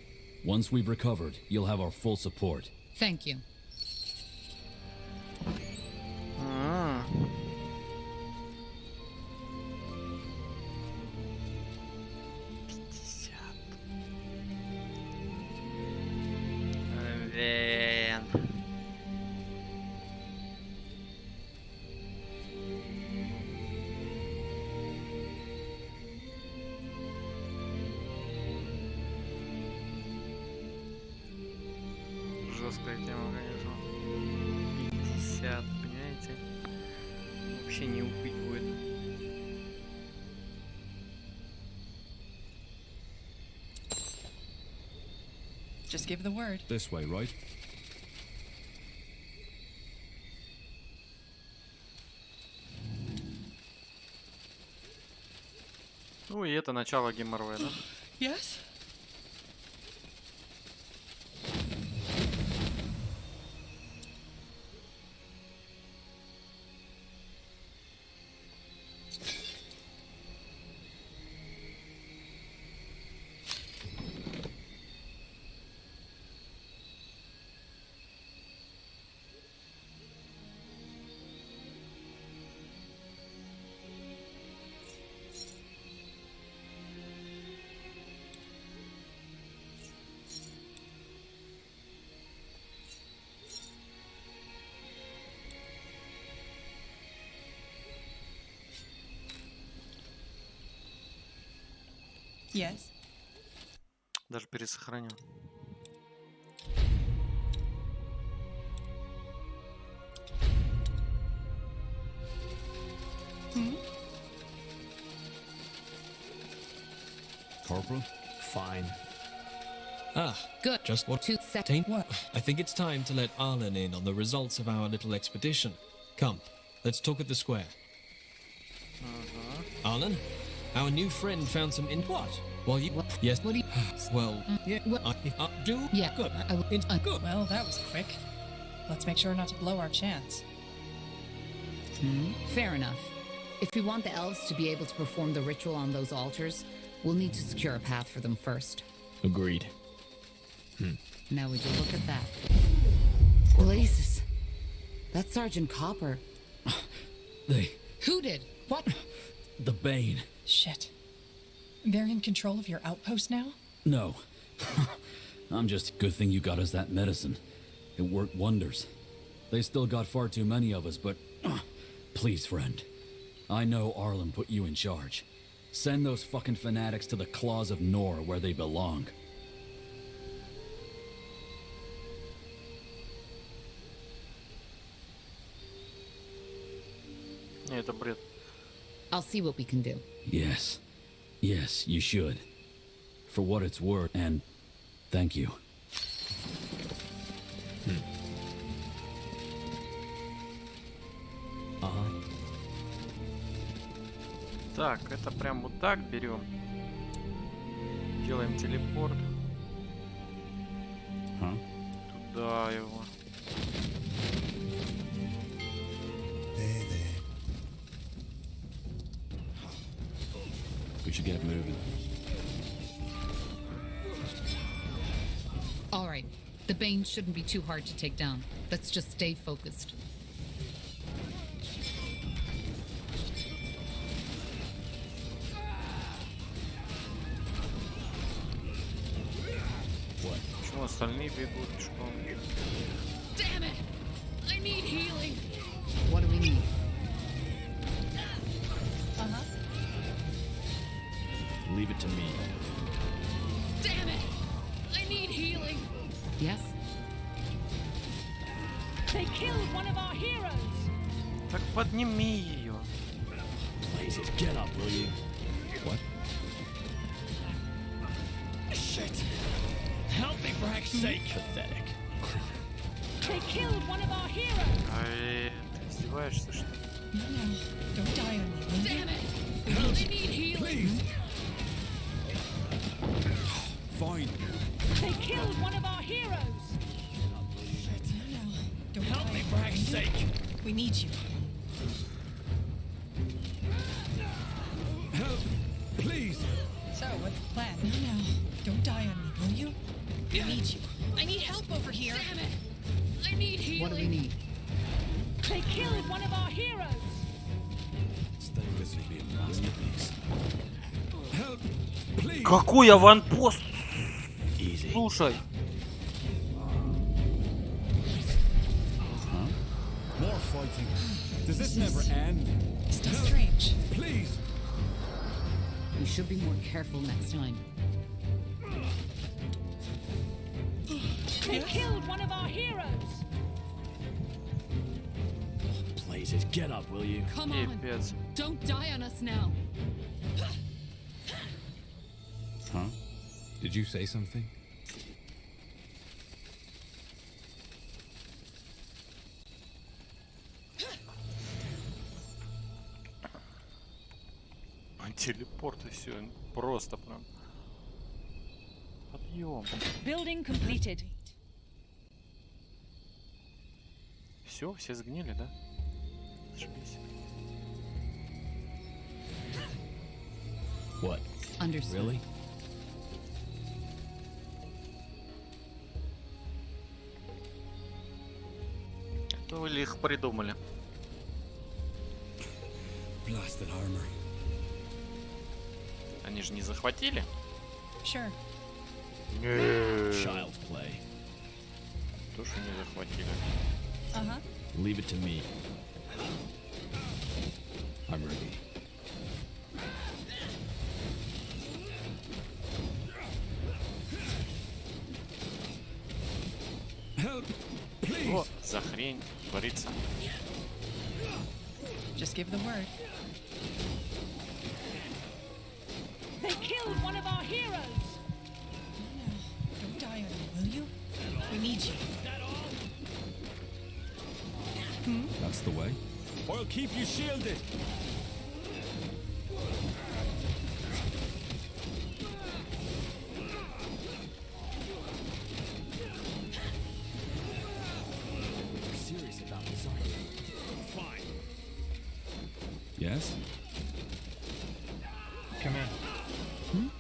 Once we've recovered, you'll have our full support. Thank you. Жесткая тема, конечно. 50, понимаете? Вообще не убить будет. Just give the word. This way, right? Ну и это начало геморроя, да? Yes? Yes. Даже пересохранил. Corporal? Ah, good. Just what to setting? What? I think it's time to let Arlen in on the results of our little expedition. Come, let's talk at the square. Arlen, our new friend found some in what? Well, you yes. What do you? Well, Yeah. do Yeah. Good. I will. Good. Well, that was quick. Let's make sure not to blow our chance. Fair enough. If we want the elves to be able to perform the ritual on those altars, we'll need to secure a path for them first. Agreed. Now would you look at that? Blazes. That's Sergeant Copper. They... Who did? What? The Bane. Shit. They're in control of your outpost now? No. I'm just... Good thing you got us that medicine. It worked wonders. They still got far too many of us, but... Please, friend. I know Arlen put you in charge. Send those fucking fanatics to the claws of Nor where they belong. Это бред. I'll see what we can do. Yes. Yes, you should. For what it's worth, and thank you. Так, это прям вот так берем. Делаем телепорт. Туда его. We should get moving. All right. The Bane shouldn't be too hard to take down. Let's just stay focused. Почему остальные бегут пешком? Damn it! I need healing. What do we need? Leave it to me. Damn it! I need healing. Yes? They killed one of our heroes. Так подними ее. Blazes, get up, will you? What? Shit. Help me for heck's sake. Pathetic. They killed one of our heroes. Ай, ты издеваешься, что ли? No, don't die on me. will you? Damn it! I need healing. Fine. They killed one of our heroes. No, don't Help die me on for heck's will you? sake. We need you. Help! Please! So, what's the plan? No, don't die on me, will you? We need you. I need help over here. Damn it! I need healing. What do we need? They killed one of our heroes. This will be a masterpiece. Help! Please! Какой аванпост? Easy. Слушай. More fighting. Does this never end? Still strange. Please! We should be more careful next time. They killed one of our heroes. Blazes, get up, will you? Come on. Пипец. Don't die on us now. Huh? Did you say something? Телепорт и все. Просто прям. Подъем. Building completed. Все сгнили, да? Зашибись. What? Understood. Really? Кто вы их придумали? Blasted armor. Они же не захватили? Sure. Child's play. То, что не захватили. Uh-huh. Leave it to me. I'm ready. Help! Please! Что за хрень творится? Just give the word. They killed one of our heroes. Don't die That's the way. I'll keep you shielded. Serious about this, aren't you? Fine. Yes? Come in.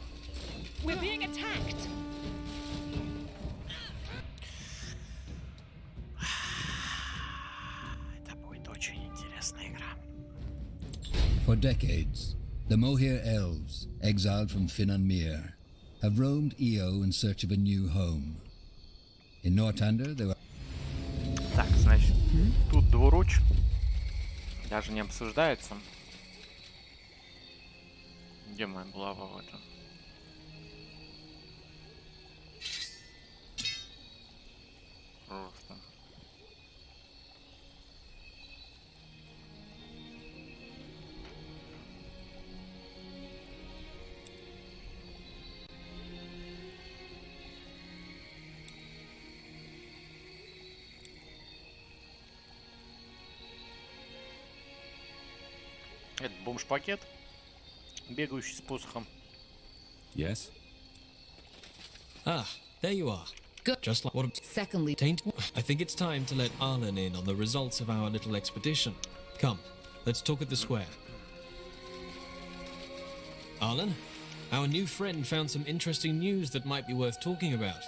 We're being attacked. Это будет очень интересная игра. For decades, the Moher elves, exiled from Finan Mere, have roamed Io in search of a new home. In Northander, they were... Так, значит, тут двуруч. Даже не обсуждается. Где моя глава в этом? Просто. Это бомж-пакет, бегающий с посохом. Yes? Ah, there you are. Good. Just like what. Secondly, I think it's time to let Arlen in on the results of our little expedition. Come, let's talk at the square. Arlen, our new friend found some interesting news that might be worth talking about.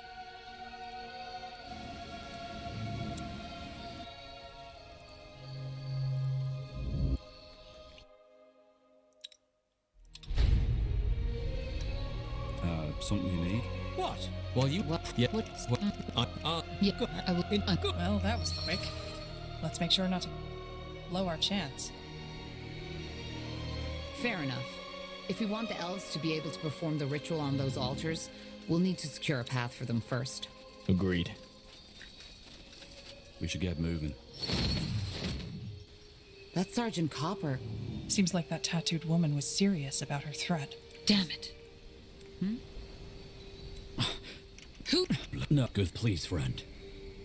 Something you need? What? Well, you. Yeah. What? Yeah. I will. Well, that was quick. Let's make sure not to blow our chance. Fair enough. If we want the elves to be able to perform the ritual on those altars, we'll need to secure a path for them first. Agreed. We should get moving. That's Sergeant Copper. Seems like that tattooed woman was serious about her threat. Damn it. Who? No, good, please, friend.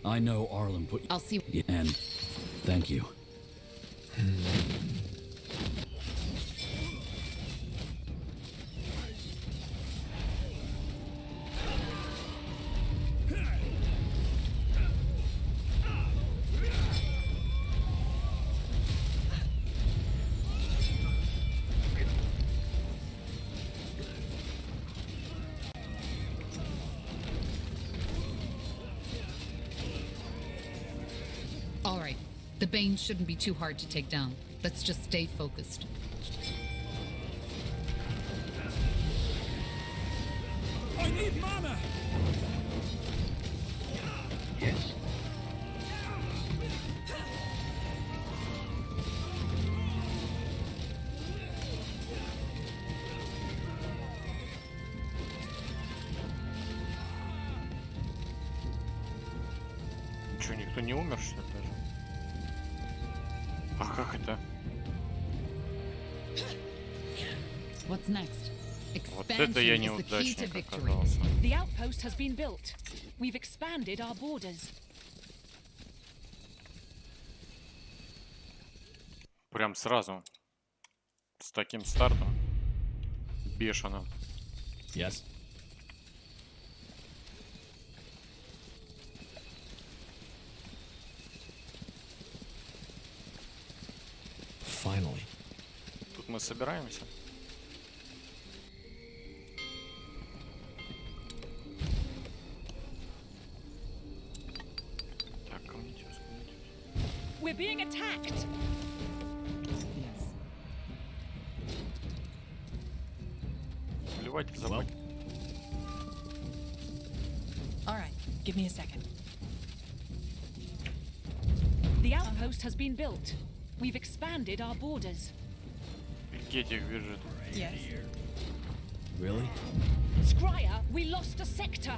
I know Arlen put. I'll see. And thank you. All right. The Banes shouldn't be too hard to take down. Let's just stay focused. I need mana! Yes. Что, никто не умер, что ли, даже? А как это? What's next? Вот это я неудачник оказался. The outpost has been built. We've expanded our borders. Прям сразу. С таким стартом. Бешено. Yes. Finally. Тут мы собираемся. Так, коммунитиус. We're being attacked. Плевать, забыть. All right, give me a second. The outpost has been built. We've expanded our borders. Гетик бежит. Yes. Really? Scryer, we lost a sector.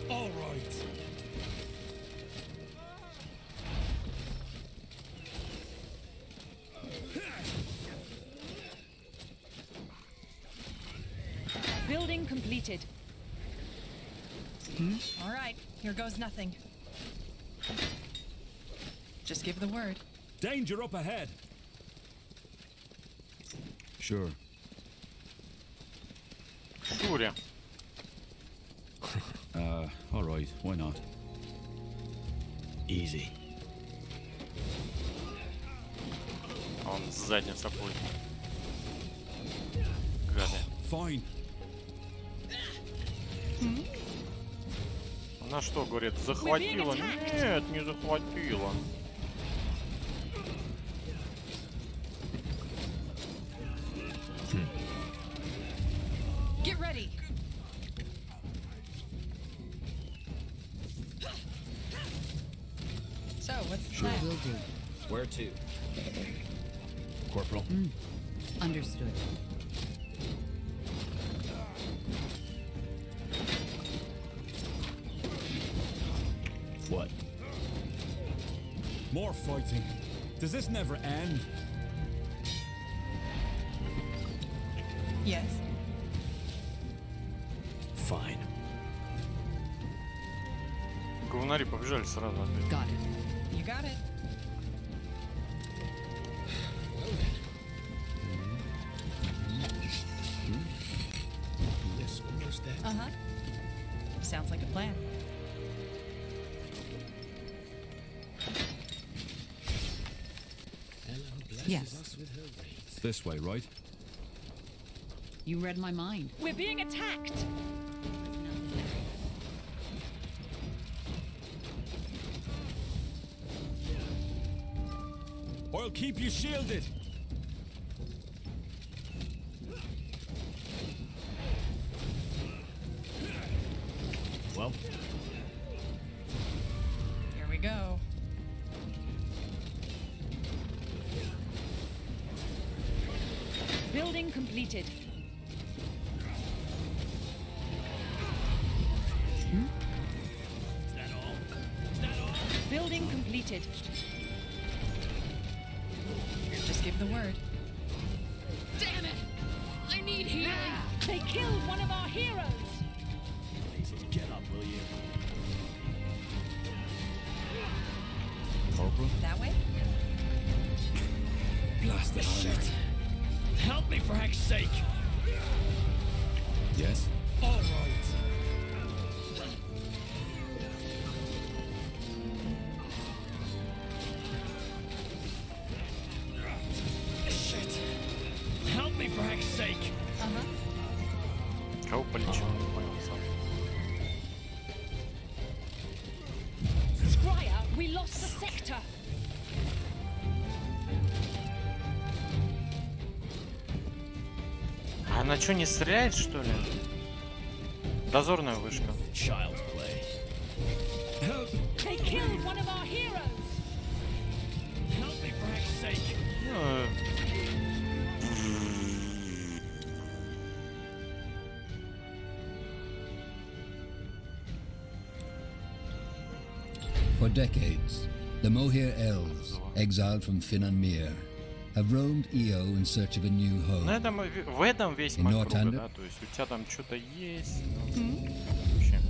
All right. Building completed. All right, here goes nothing. Just give the word. Danger up ahead. Sure. Шуре. All right, why not? Easy. Он задница будет. Гады. Fine. Она что, говорит, захватила? Нет, не захватила. Get ready. So, what's the plan? Will do. Where to? Corporal. Understood. What? More fighting. Does this never end? Yes. Fine. Говнари побежали сразу. Got it. You got it. Yes, almost there. Uh-huh. Sounds like a plan. Yes. This way, right? You read my mind. We're being attacked. I'll keep you shielded. Well, Here we go. Building completed. is that all? Is that all? Building completed. Just give the word. Damn it! I need healing. They killed one of our heroes. Get up, will you? Corporal? That way? Blast the shit. Help me for heck's sake! Yes? All right. Shit! Help me for heck's sake! Кого полечил? Не понял сам. Scryer, we lost the sector. А она что, не стреляет, что ли? Дозорная вышка. Child's play. They killed one of our heroes. Help me for heck's sake! For decades, the Moher elves, exiled from Finnanmere, have roamed Io in search of a new home. Ну, в этом весь In макруга, Northander? да? То есть у тебя там что-то есть. Вообще.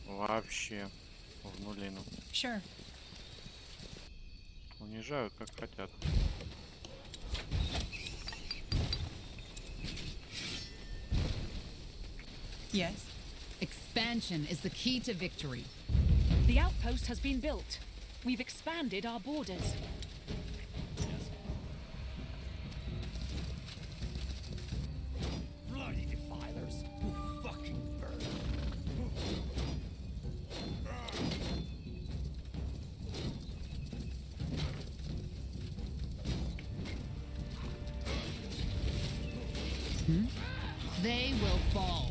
Вообще. В нулину. Sure. Унижают, как хотят. Yes. Expansion is the key to victory. The outpost has been built. We've expanded our borders. Bloody defilers. Who fucking burn. They will fall.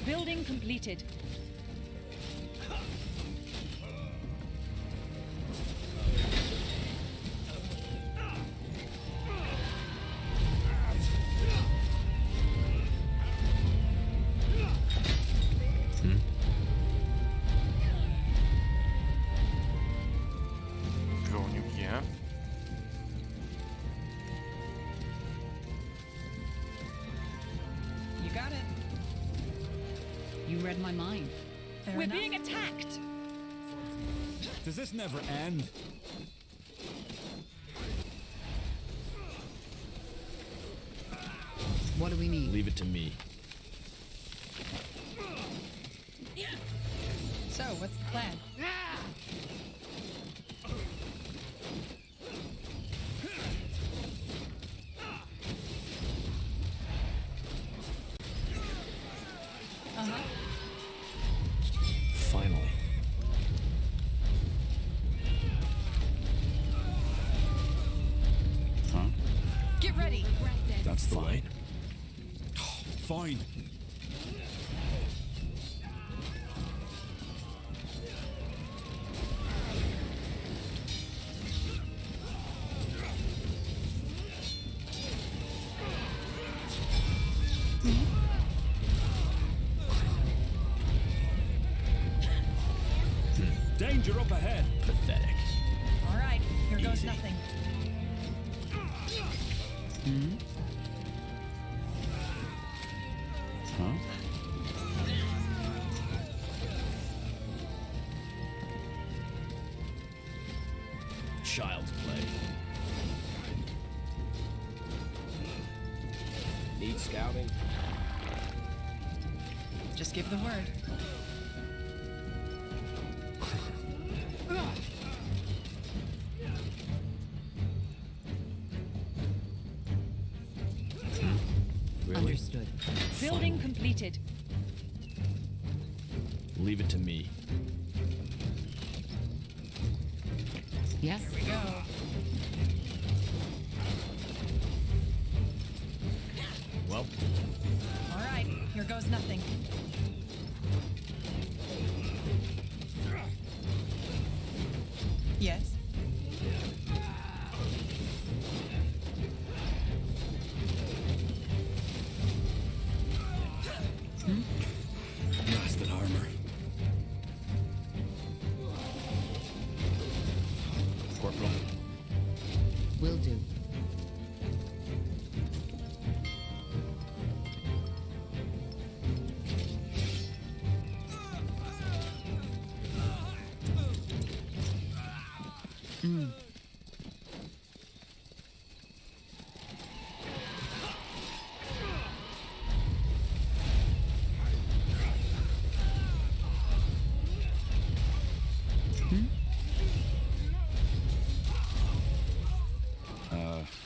Building completed. Говнюки, а? read my mind. We're being attacked. Does this never end? What do we need? Leave it to me. So, what's the plan? Uh-huh. Finally. Huh? Get ready. That's the way. Fine. Danger up ahead. Pathetic. All right, here goes nothing. Huh? Child's play. Need scouting? Just give the word. Really? Understood. Building completed. Leave it to me. Yes. Here we go. Well, All right, here goes nothing. Yes. Blasted armor. Corporal. Will do.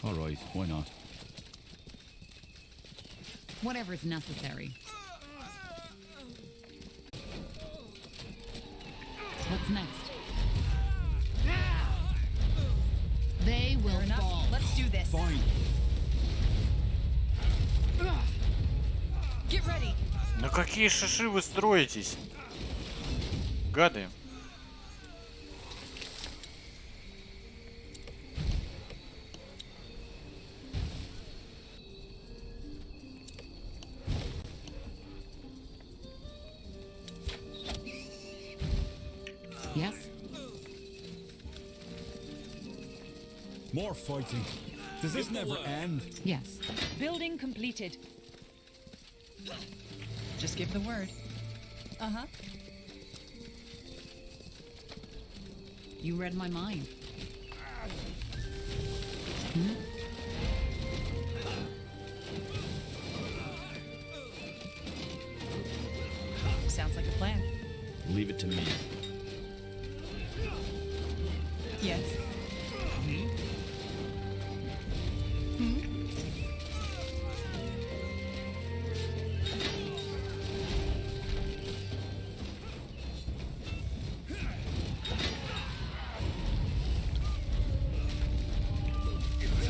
All right, why not? Whatever's necessary. What's next? They will Fair enough. fall. Let's do this. Fine. Get ready. На какие шиши вы строитесь? Гады. Yes. More fighting. Does this never end? Yes. Building completed. Just give the word. Uh-huh. You read my mind. Sounds like a plan. Leave it to me. Yes.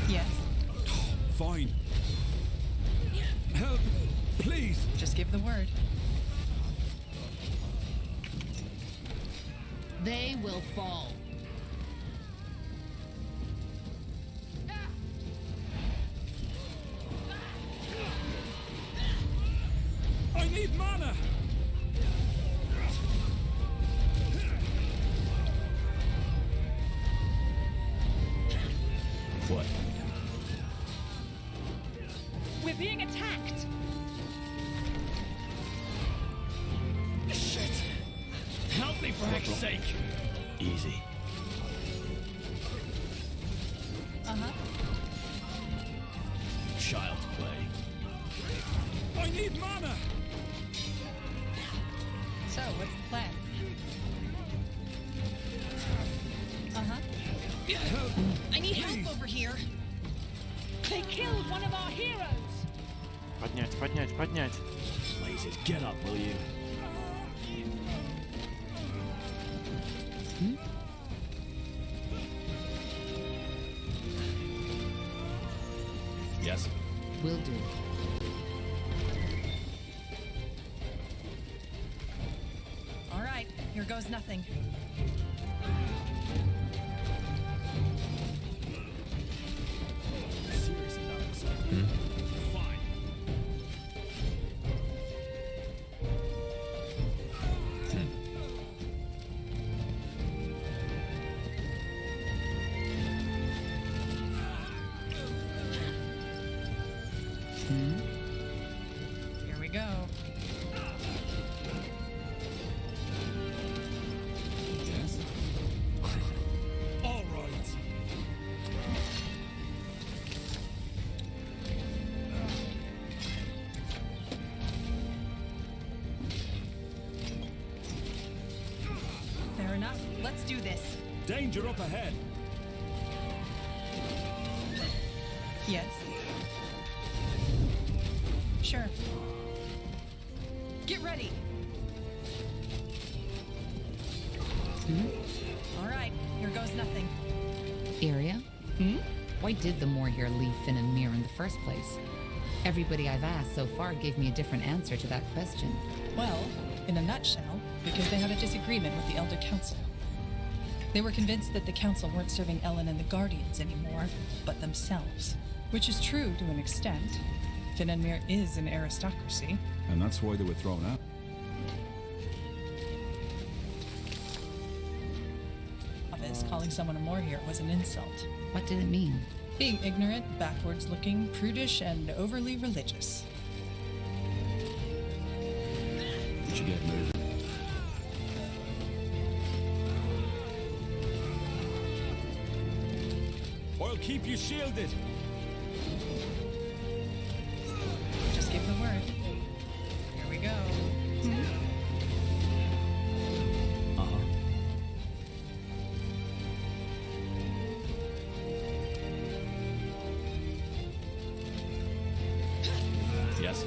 Yes. Fine. Help, please. Just give the word. They will fall. I need mana. What? We're being attacked. frank's sake. Easy. Child's play. I need mana. So, what's the plan? I need help over here. They killed one of our heroes. Поднять, поднять, поднять. Blazes, get up, will you? Yes. Will do. All right, here goes nothing. Serious about this. Fine. Here we go. Yes. All right. Fair enough. Let's do this. Danger up ahead. Yes. Sure. Get ready. All right, here goes nothing. Area? Why did the more here leave Finn and Mir in the first place? Everybody I've asked so far gave me a different answer to that question. Well, in a nutshell, because they had a disagreement with the Elder Council. They were convinced that the Council weren't serving Ellen and the Guardians anymore, but themselves. Which is true to an extent. Finn and Mir is an aristocracy. And that's why they were thrown out. Calling someone a more here was an insult. What did it mean? Being ignorant, backwards looking, prudish, and overly religious. You should get moving. I'll keep you shielded. Just give the word. Here we go. Yes.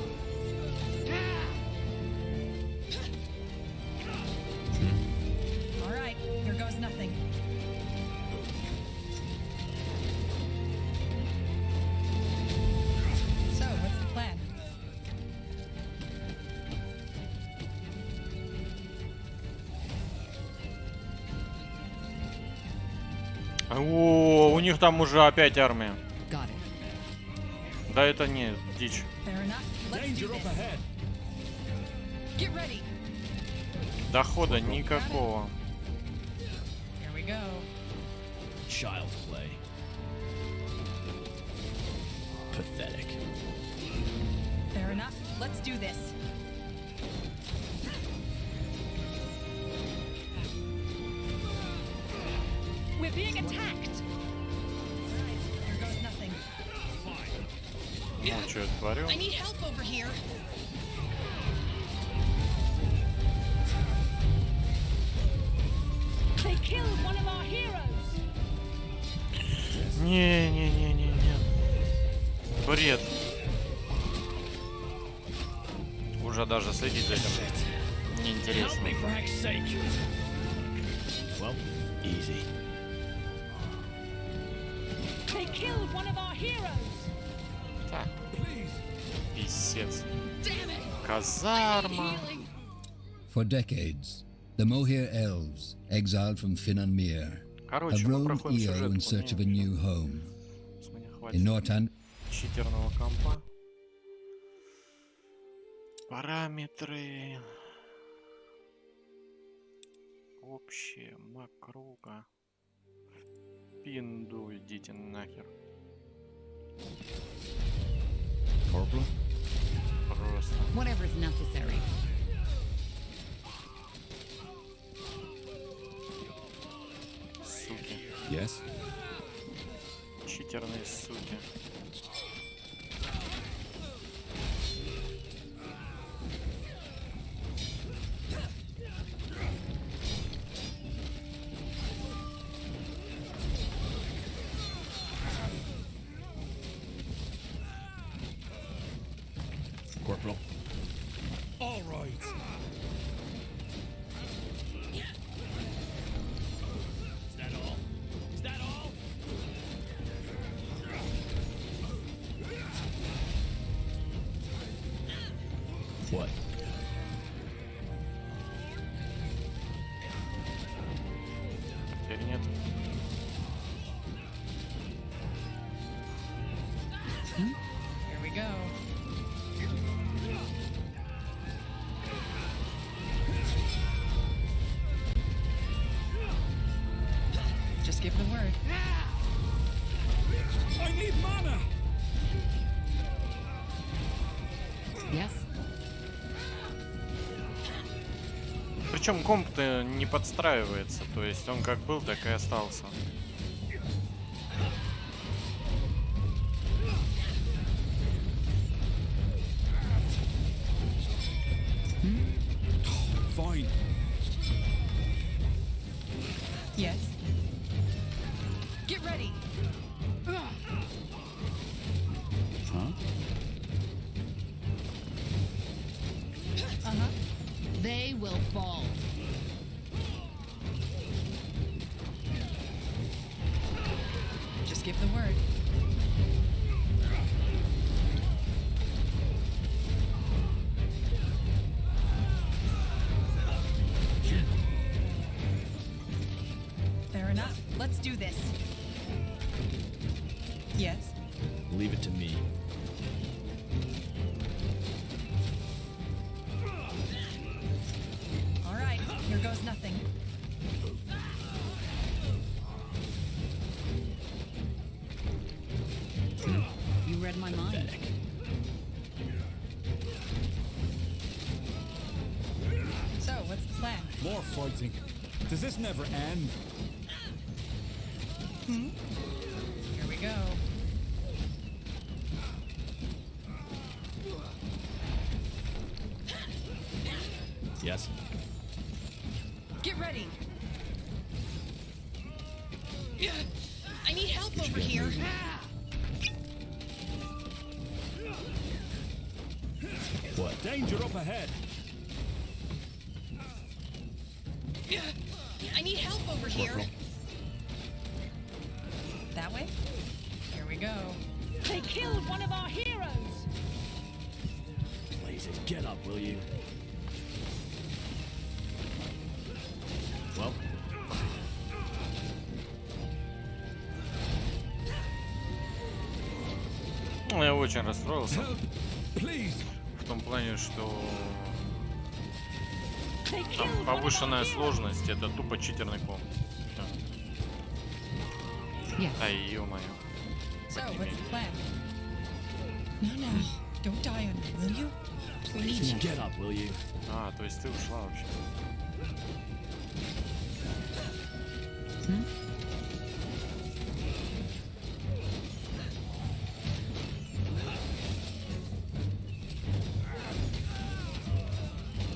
All right, here goes nothing. So, what's the plan? О, у них там уже опять армия. Got it. Да это не дичь. Fair enough. Let's do this. Get ready. Дохода никакого. Here we go. Child's play. Pathetic. Fair enough. Let's do this. We're being attacked. Here goes nothing. Ну, что я творю? I need help over here. They killed one of our heroes. Не. Бред. Уже даже следить за этим неинтересно. Well, easy. They killed one of our heroes. Так. Писец. Казарма. For decades, the Mohir elves, exiled from Finn and Mir, Короче, have мы roamed проходим Io сюжет. in search of a new home. Хватит In Nortan, читерного компа. Параметры. Общее. Макруга. Пинду, идите нахер. Corporal? Просто. Whatever's necessary. Corporal. All right. Is that all? Is that all? What? Теперь нет. Here we go. Just give the word. I need mana. Yes? Причем комп-то не подстраивается, то есть он как был, так и остался. Fine. Yes. Get ready. Huh? Uh-huh. They will fall. Just give the word. Fair enough. Let's do this. Yes. Leave it to me. All right. Here goes nothing. You read my mind. So, what's the plan? More fighting. Does this never end? Here we go. Yes? Get ready. I need help over here. What? Danger up ahead. I need help over here. Corporal. That way? Here we go. They killed one of our heroes! Blazes, get up, will you? Well, Ну, я очень расстроился. Please. В том плане, что They там killed one of our повышенная heroes! сложность, это тупо читерный комп. Всё. Yes. Ай, ё-моё. So, what's the plan? No, don't die on me, will you? We need you. get up, will you? А, то есть ты ушла вообще.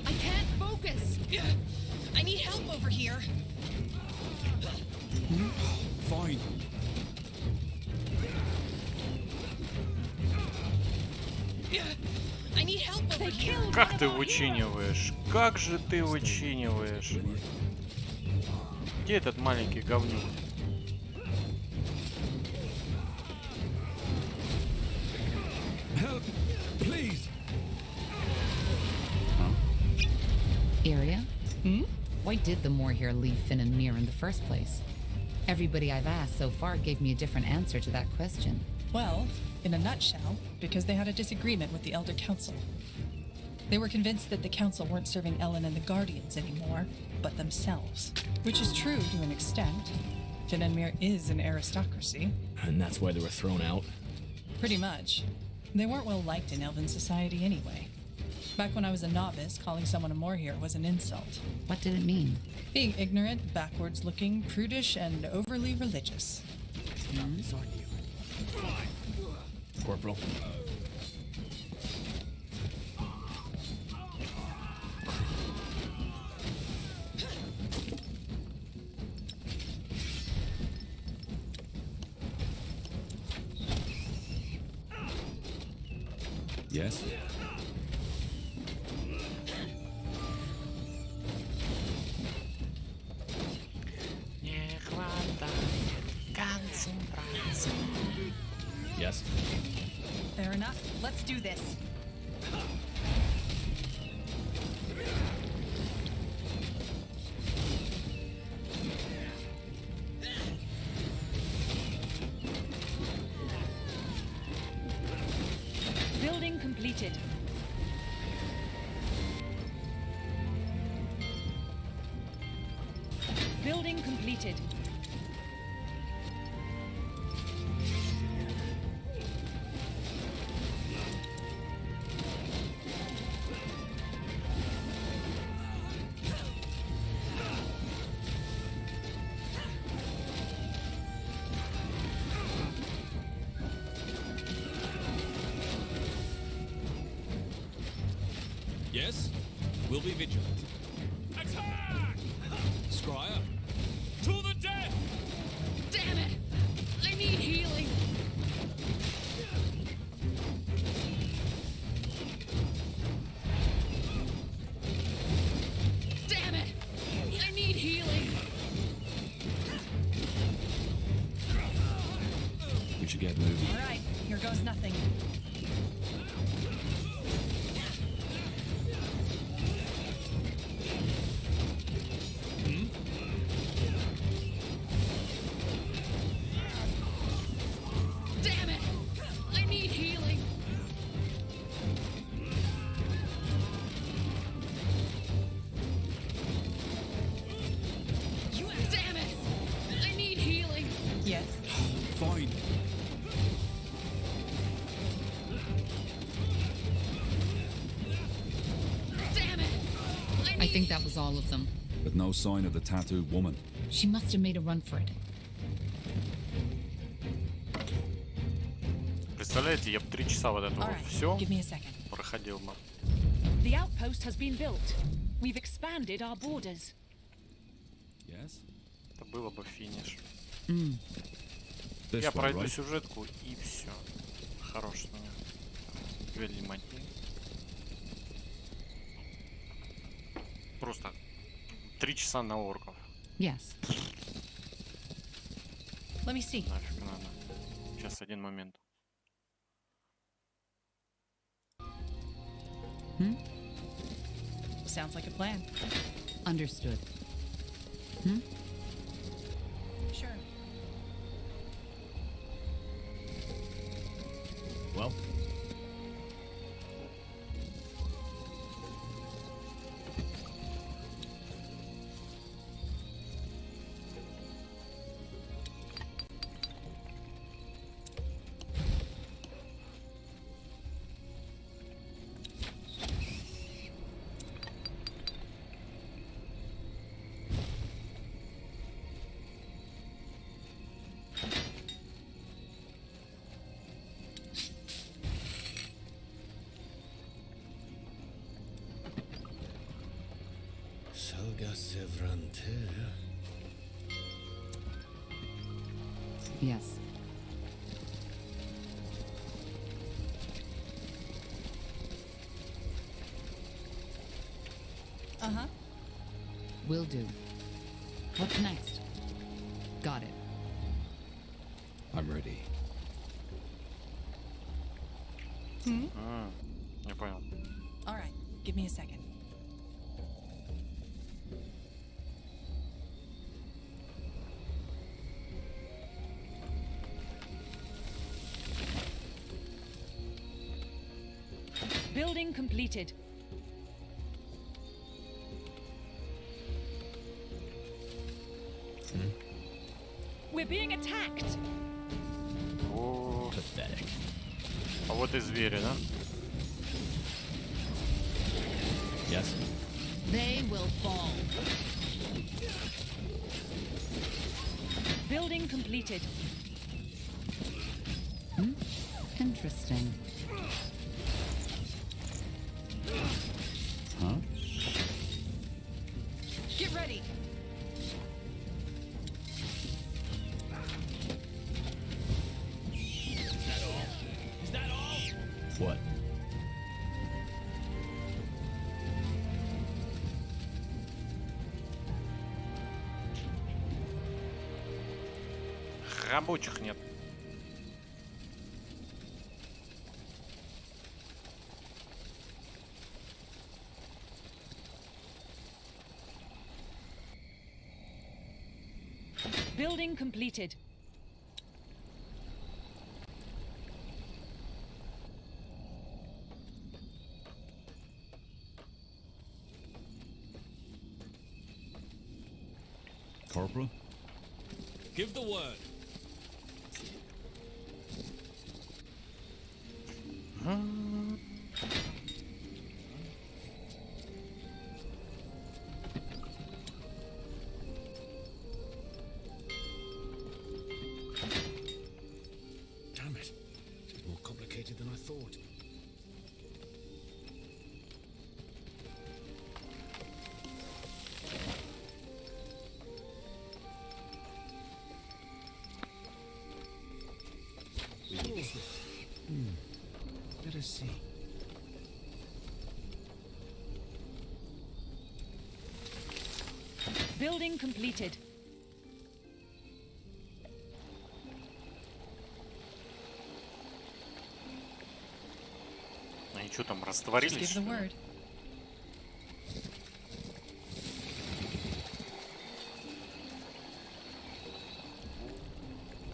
I can't focus. I need help over here. Fine. I need help over They here. killed one Как of ты our heroes! вычиниваешь? Как же ты вычиниваешь? Где этот маленький говнюк? Help. Please. Area? Why did the Moor here leave Finn and Mir in the first place? Everybody I've asked so far gave me a different answer to that question. Well, in a nutshell, because they had a disagreement with the Elder Council. They were convinced that the Council weren't serving Ellen and the Guardians anymore, but themselves. Which is true to an extent. Finn and Mir is an aristocracy. And that's why they were thrown out? Pretty much. They weren't well liked in Elven society anyway. Back when I was a novice, calling someone a Moorhere was an insult. What did it mean? Being ignorant, backwards looking, prudish, and overly religious. It's on you. Corporal. Yes? Yes. Fair enough. Let's do this. Building completed. Building completed. Yes? We'll be vigilant. Attack! Scryer? To the death! Damn it! I need healing. Damn it! I need healing. We should get moving. All right, here goes nothing. Damn it! I need healing. Damn it! I need healing. Yes. Fine. Damn it! I think that was all of them. But no sign of the tattooed woman. She must have made a run for it. Представляете, я бы 3 часа вот это All вот right, все give me a second. проходил бы. The outpost has been built. We've expanded our borders. Yes? Это было бы финиш. This Я way, пройду right? сюжетку и все. Хорош с меня. Велимать. Просто 3 часа на орков. Yes. Let me see. Нафиг надо. Сейчас один момент. Sounds like a plan. Understood. Sure. Well, Yes. Uh-huh. Will do. What's next? Got it. I'm ready. Не понял. All right, give me a second. Building completed. We're being attacked. О, pathetic. а вот и звери, да? Yes. They will fall. Building completed. Interesting. Huh? Get ready. Is that all? What? Рабочих нет. Building completed. Corporal? Give the word. Damn it. It's more complicated than I thought. Let us see. Building completed. Они что там, растворились? Just give the word.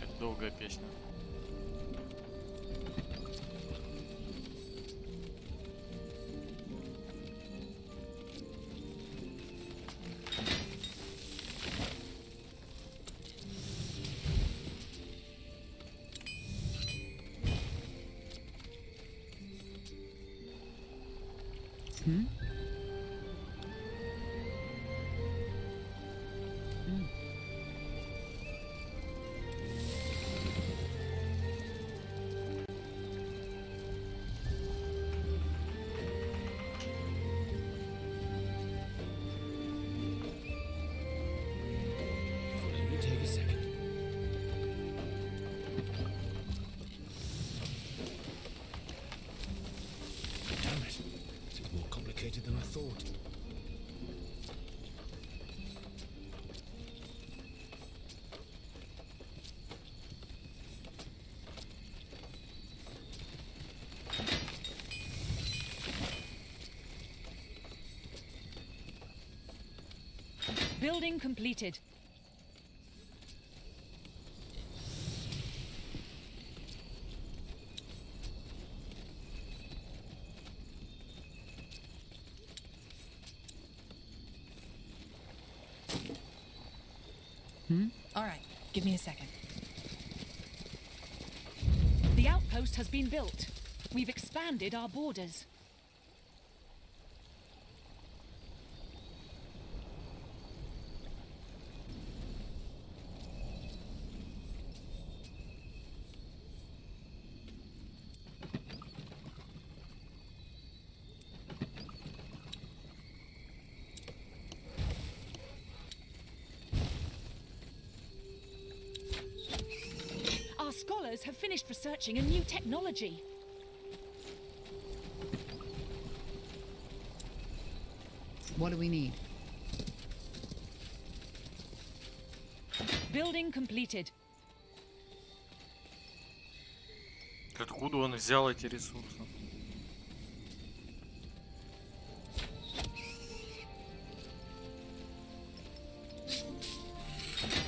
Это долгая песня. Let me take a second. Damn it. This is more complicated than I thought. Building completed. All right, give me a second. The outpost has been built. We've expanded our borders. Our scholars have finished researching a new technology. What do we need? Building completed. Откуда он взял эти ресурсы?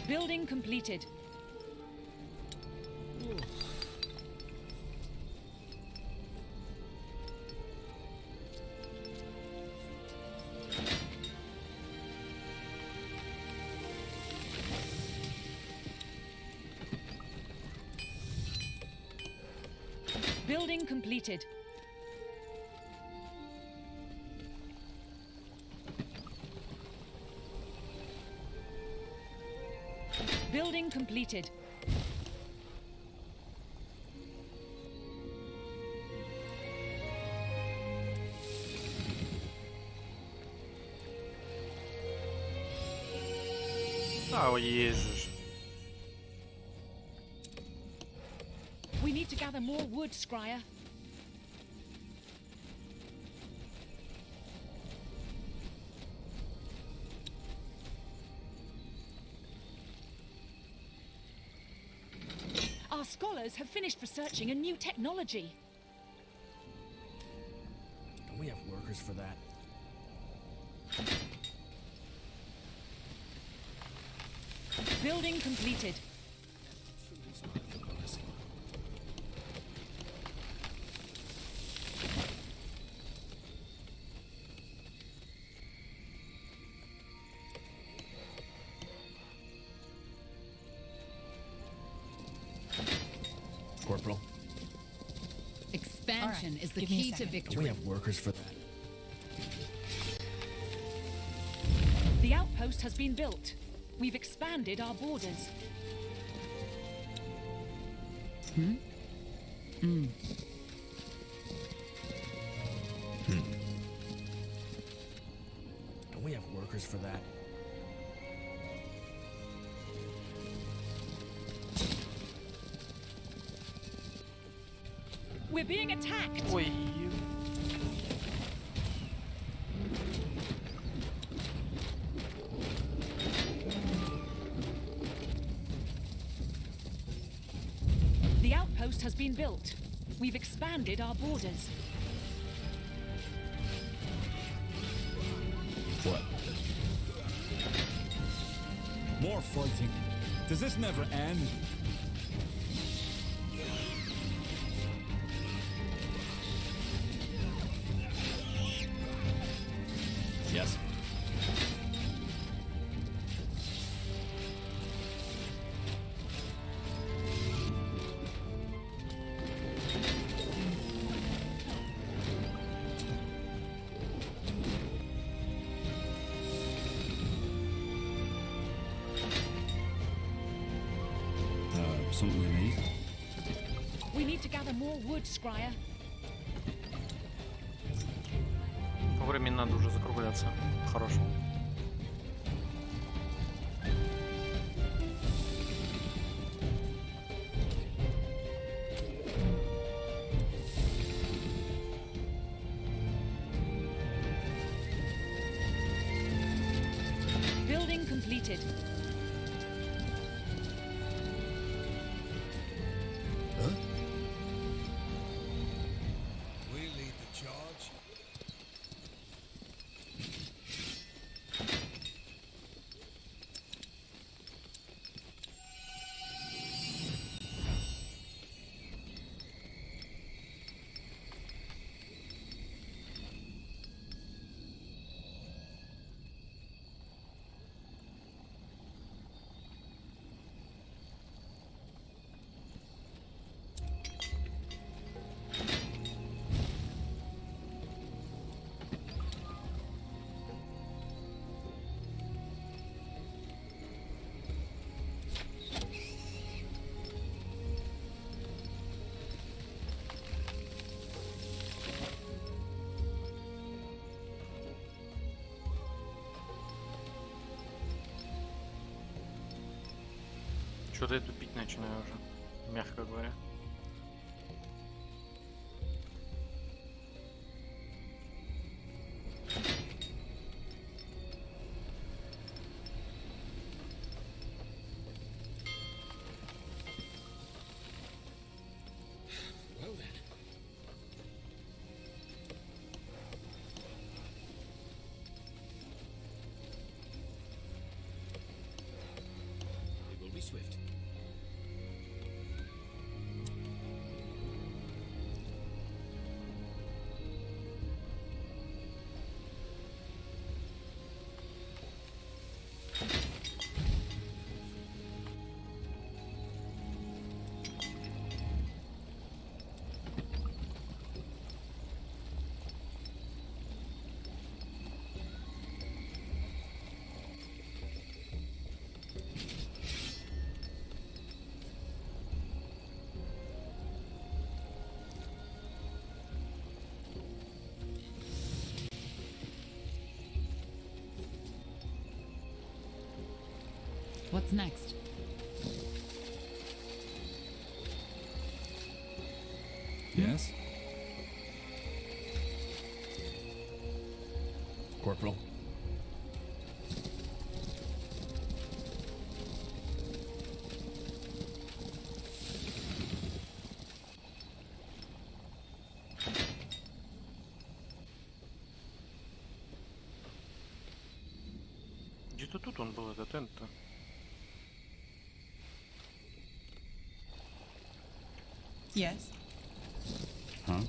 Building completed. Building completed. Building completed. Oh, Jesus. We need to gather more wood, Scryer. Our scholars have finished researching a new technology. Don't we have workers for that? Building completed. Corporal. Expansion is the give me a key to second. victory. Do we have workers for that? The outpost has been built. We've expanded our borders. Hmm? Hmm. Don't we have workers for that? We're being attacked. Ой. The outpost has been built. We've expanded our borders. What? More fighting. Does this never end? Yes. Something we need? We need to gather more wood, Scryer. По времени надо уже закругляться. Хорошо. Building completed. We lead the charge. Что-то я тупить начинаю уже, мягко говоря. Swift. What's next? Yes? Corporal. Где-то тут он был, этот энд-то. Yes? Huh?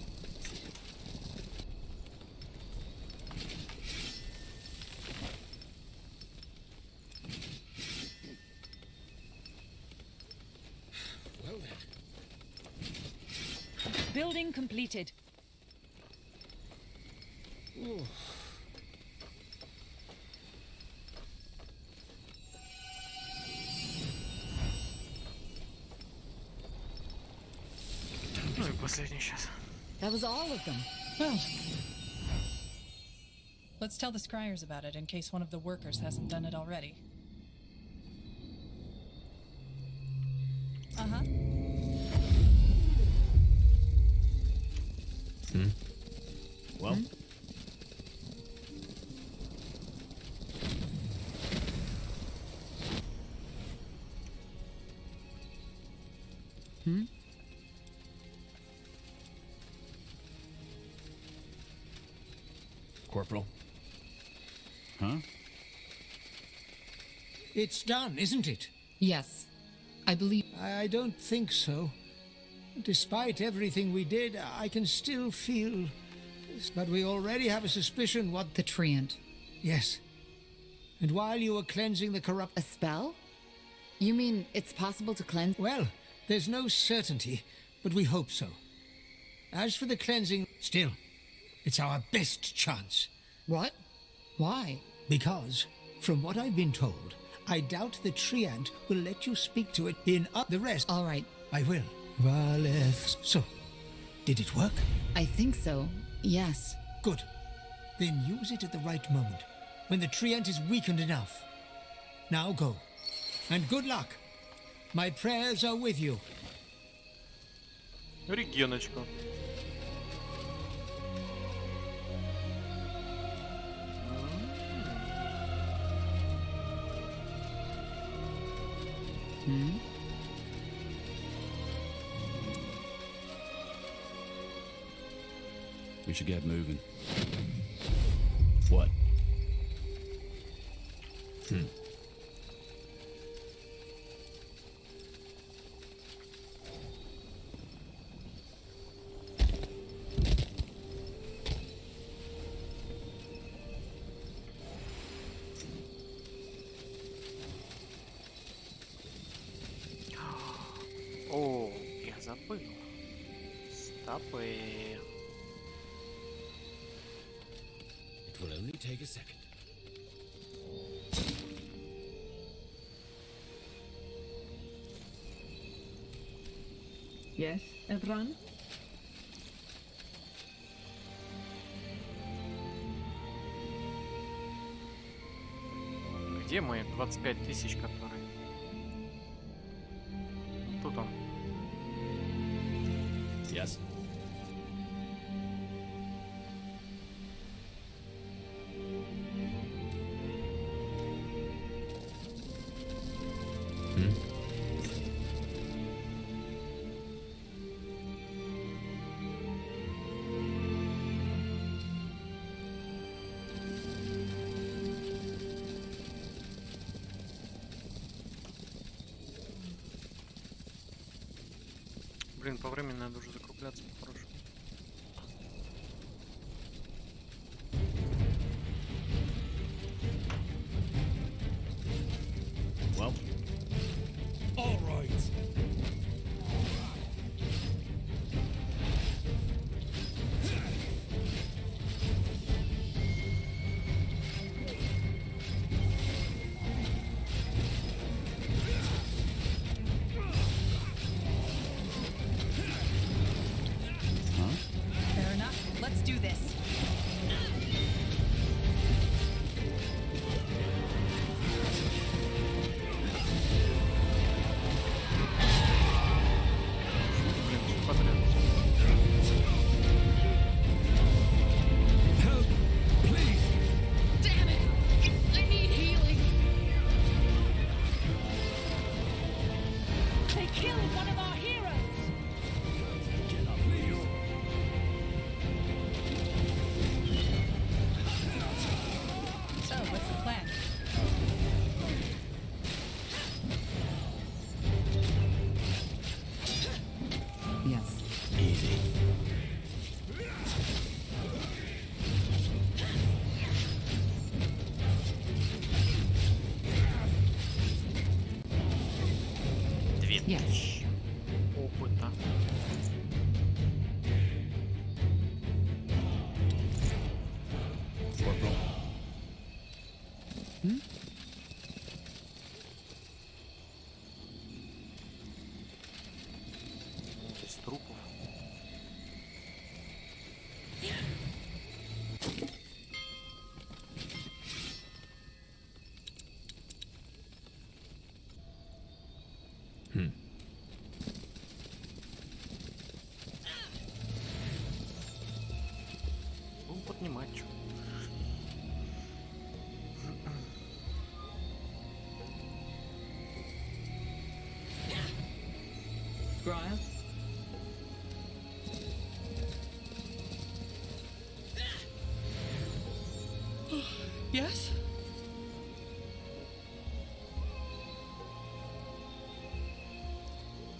Well then. Building completed. Ooh. Ну и последний сейчас. That was all of them. Well, let's tell the scryers about it in case one of the workers hasn't done it already. Uh-huh. Well? Corporal. Huh? It's done, isn't it? Yes. I believe... I don't think so. Despite everything we did, I can still feel... But we already have a suspicion what... The treant. Yes. And while you were cleansing the corrupt... A spell? You mean it's possible to cleanse... Well, there's no certainty, but we hope so. As for the cleansing... Still, it's our best chance. What? Why? Because, from what I've been told, I doubt the treant will let you speak to it in the rest. All right. I will. Valeth. So, did it work? I think so. Yes. Good. Then use it at the right moment, when the treant is weakened enough. Now go. And good luck. My prayers are with you. Регеночка. We should get moving. What? О, я забыл. Стопы. It will only take a second. Yes, Evran? Где мои 25 тысяч, которые? Тут он. Yes. Блин, по времени надо уже закругляться по-хорошему. Well. All right. Без трупов. Ну, поднимать что. Briar? Yes?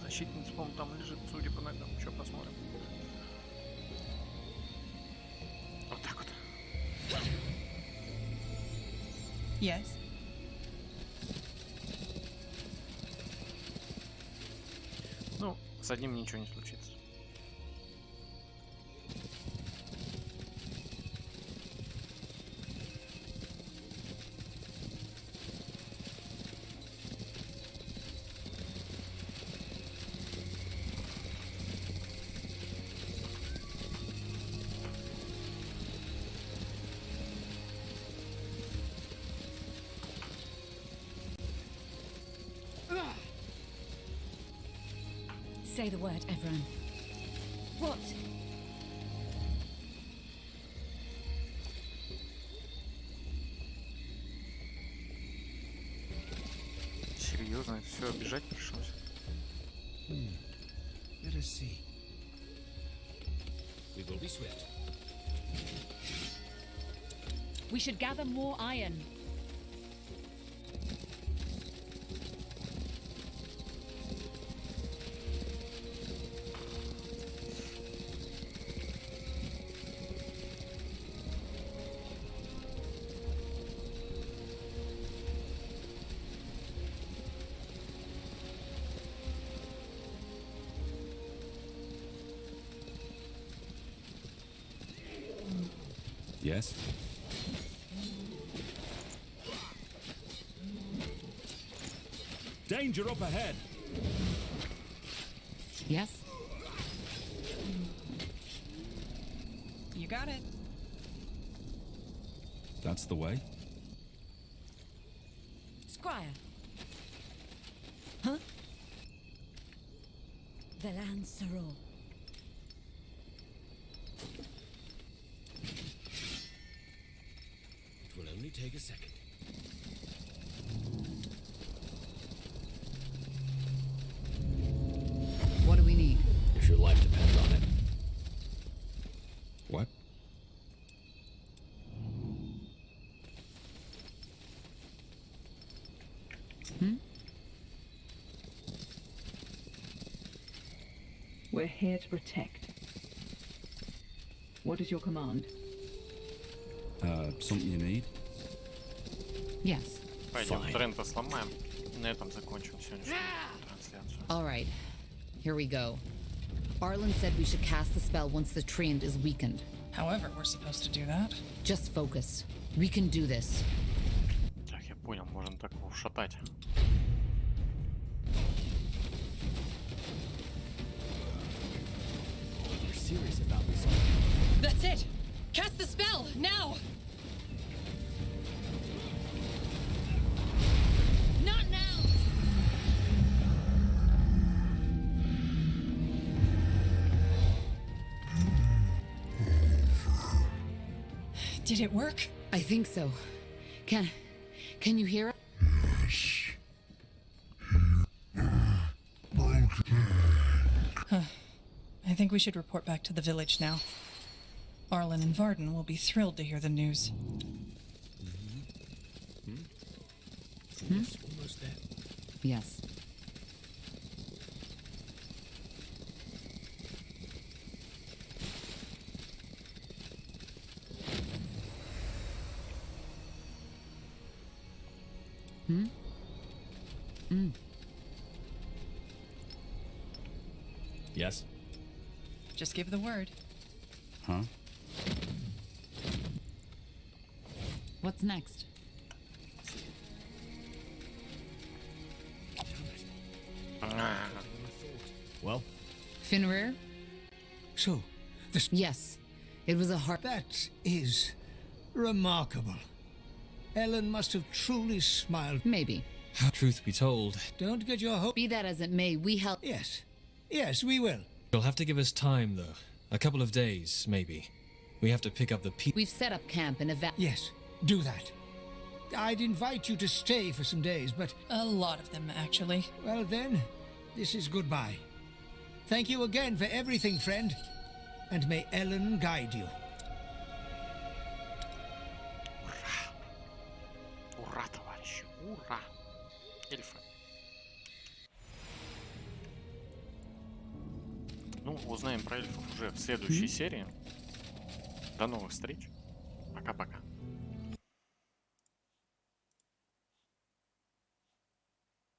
Защитница, по-моему, там лежит, судя по ногам. Еще посмотрим. Вот так вот. Yes. Ну, с одним ничего не случится. Say the word, everyone. What? Серьезно, это все бежать пришлось. Let us see. We will be swift. We should gather more iron. Yes? Danger up ahead. Yes? You got it. That's the way? Squire. Huh? The land Sorrow. It will only take a second. What do we need? If your life depends on it. What? We're here to protect. What is your command? Something you need? Yes. Пойдем Трента сломаем. На этом закончим сегодняшнюю трансляцию. All right. Here we go. Arlen said we should cast the spell once the treant is weakened. However, we're supposed to do that. Just focus. We can do this. Так, я понял, можно так ушатать. You're serious about this. That's it! Cast the spell, now! Not now! Did it work? I think so. Can you hear it? I think we should report back to the village now. Arlen and Varden will be thrilled to hear the news. Almost there. Yes. Yes? Just give the word. Huh? What's next? Finrear? So, this... Yes. It was a hard... That is remarkable. Ellen must have truly smiled. Maybe. Truth be told, Don't get your hope. Be that as it may, we help... Yes. Yes, we will. you'll have to give us time, though. A couple of days, maybe. We have to pick up the people. We've set up camp in a Yes, do that. I'd invite you to stay for some days, but... A lot of them, actually. Well then, this is goodbye. Thank you again for everything, friend. And may Ellen guide you. Ура, товарищи, ура! Эльфы. Ну, узнаем про эльфов уже в следующей серии. До новых встреч.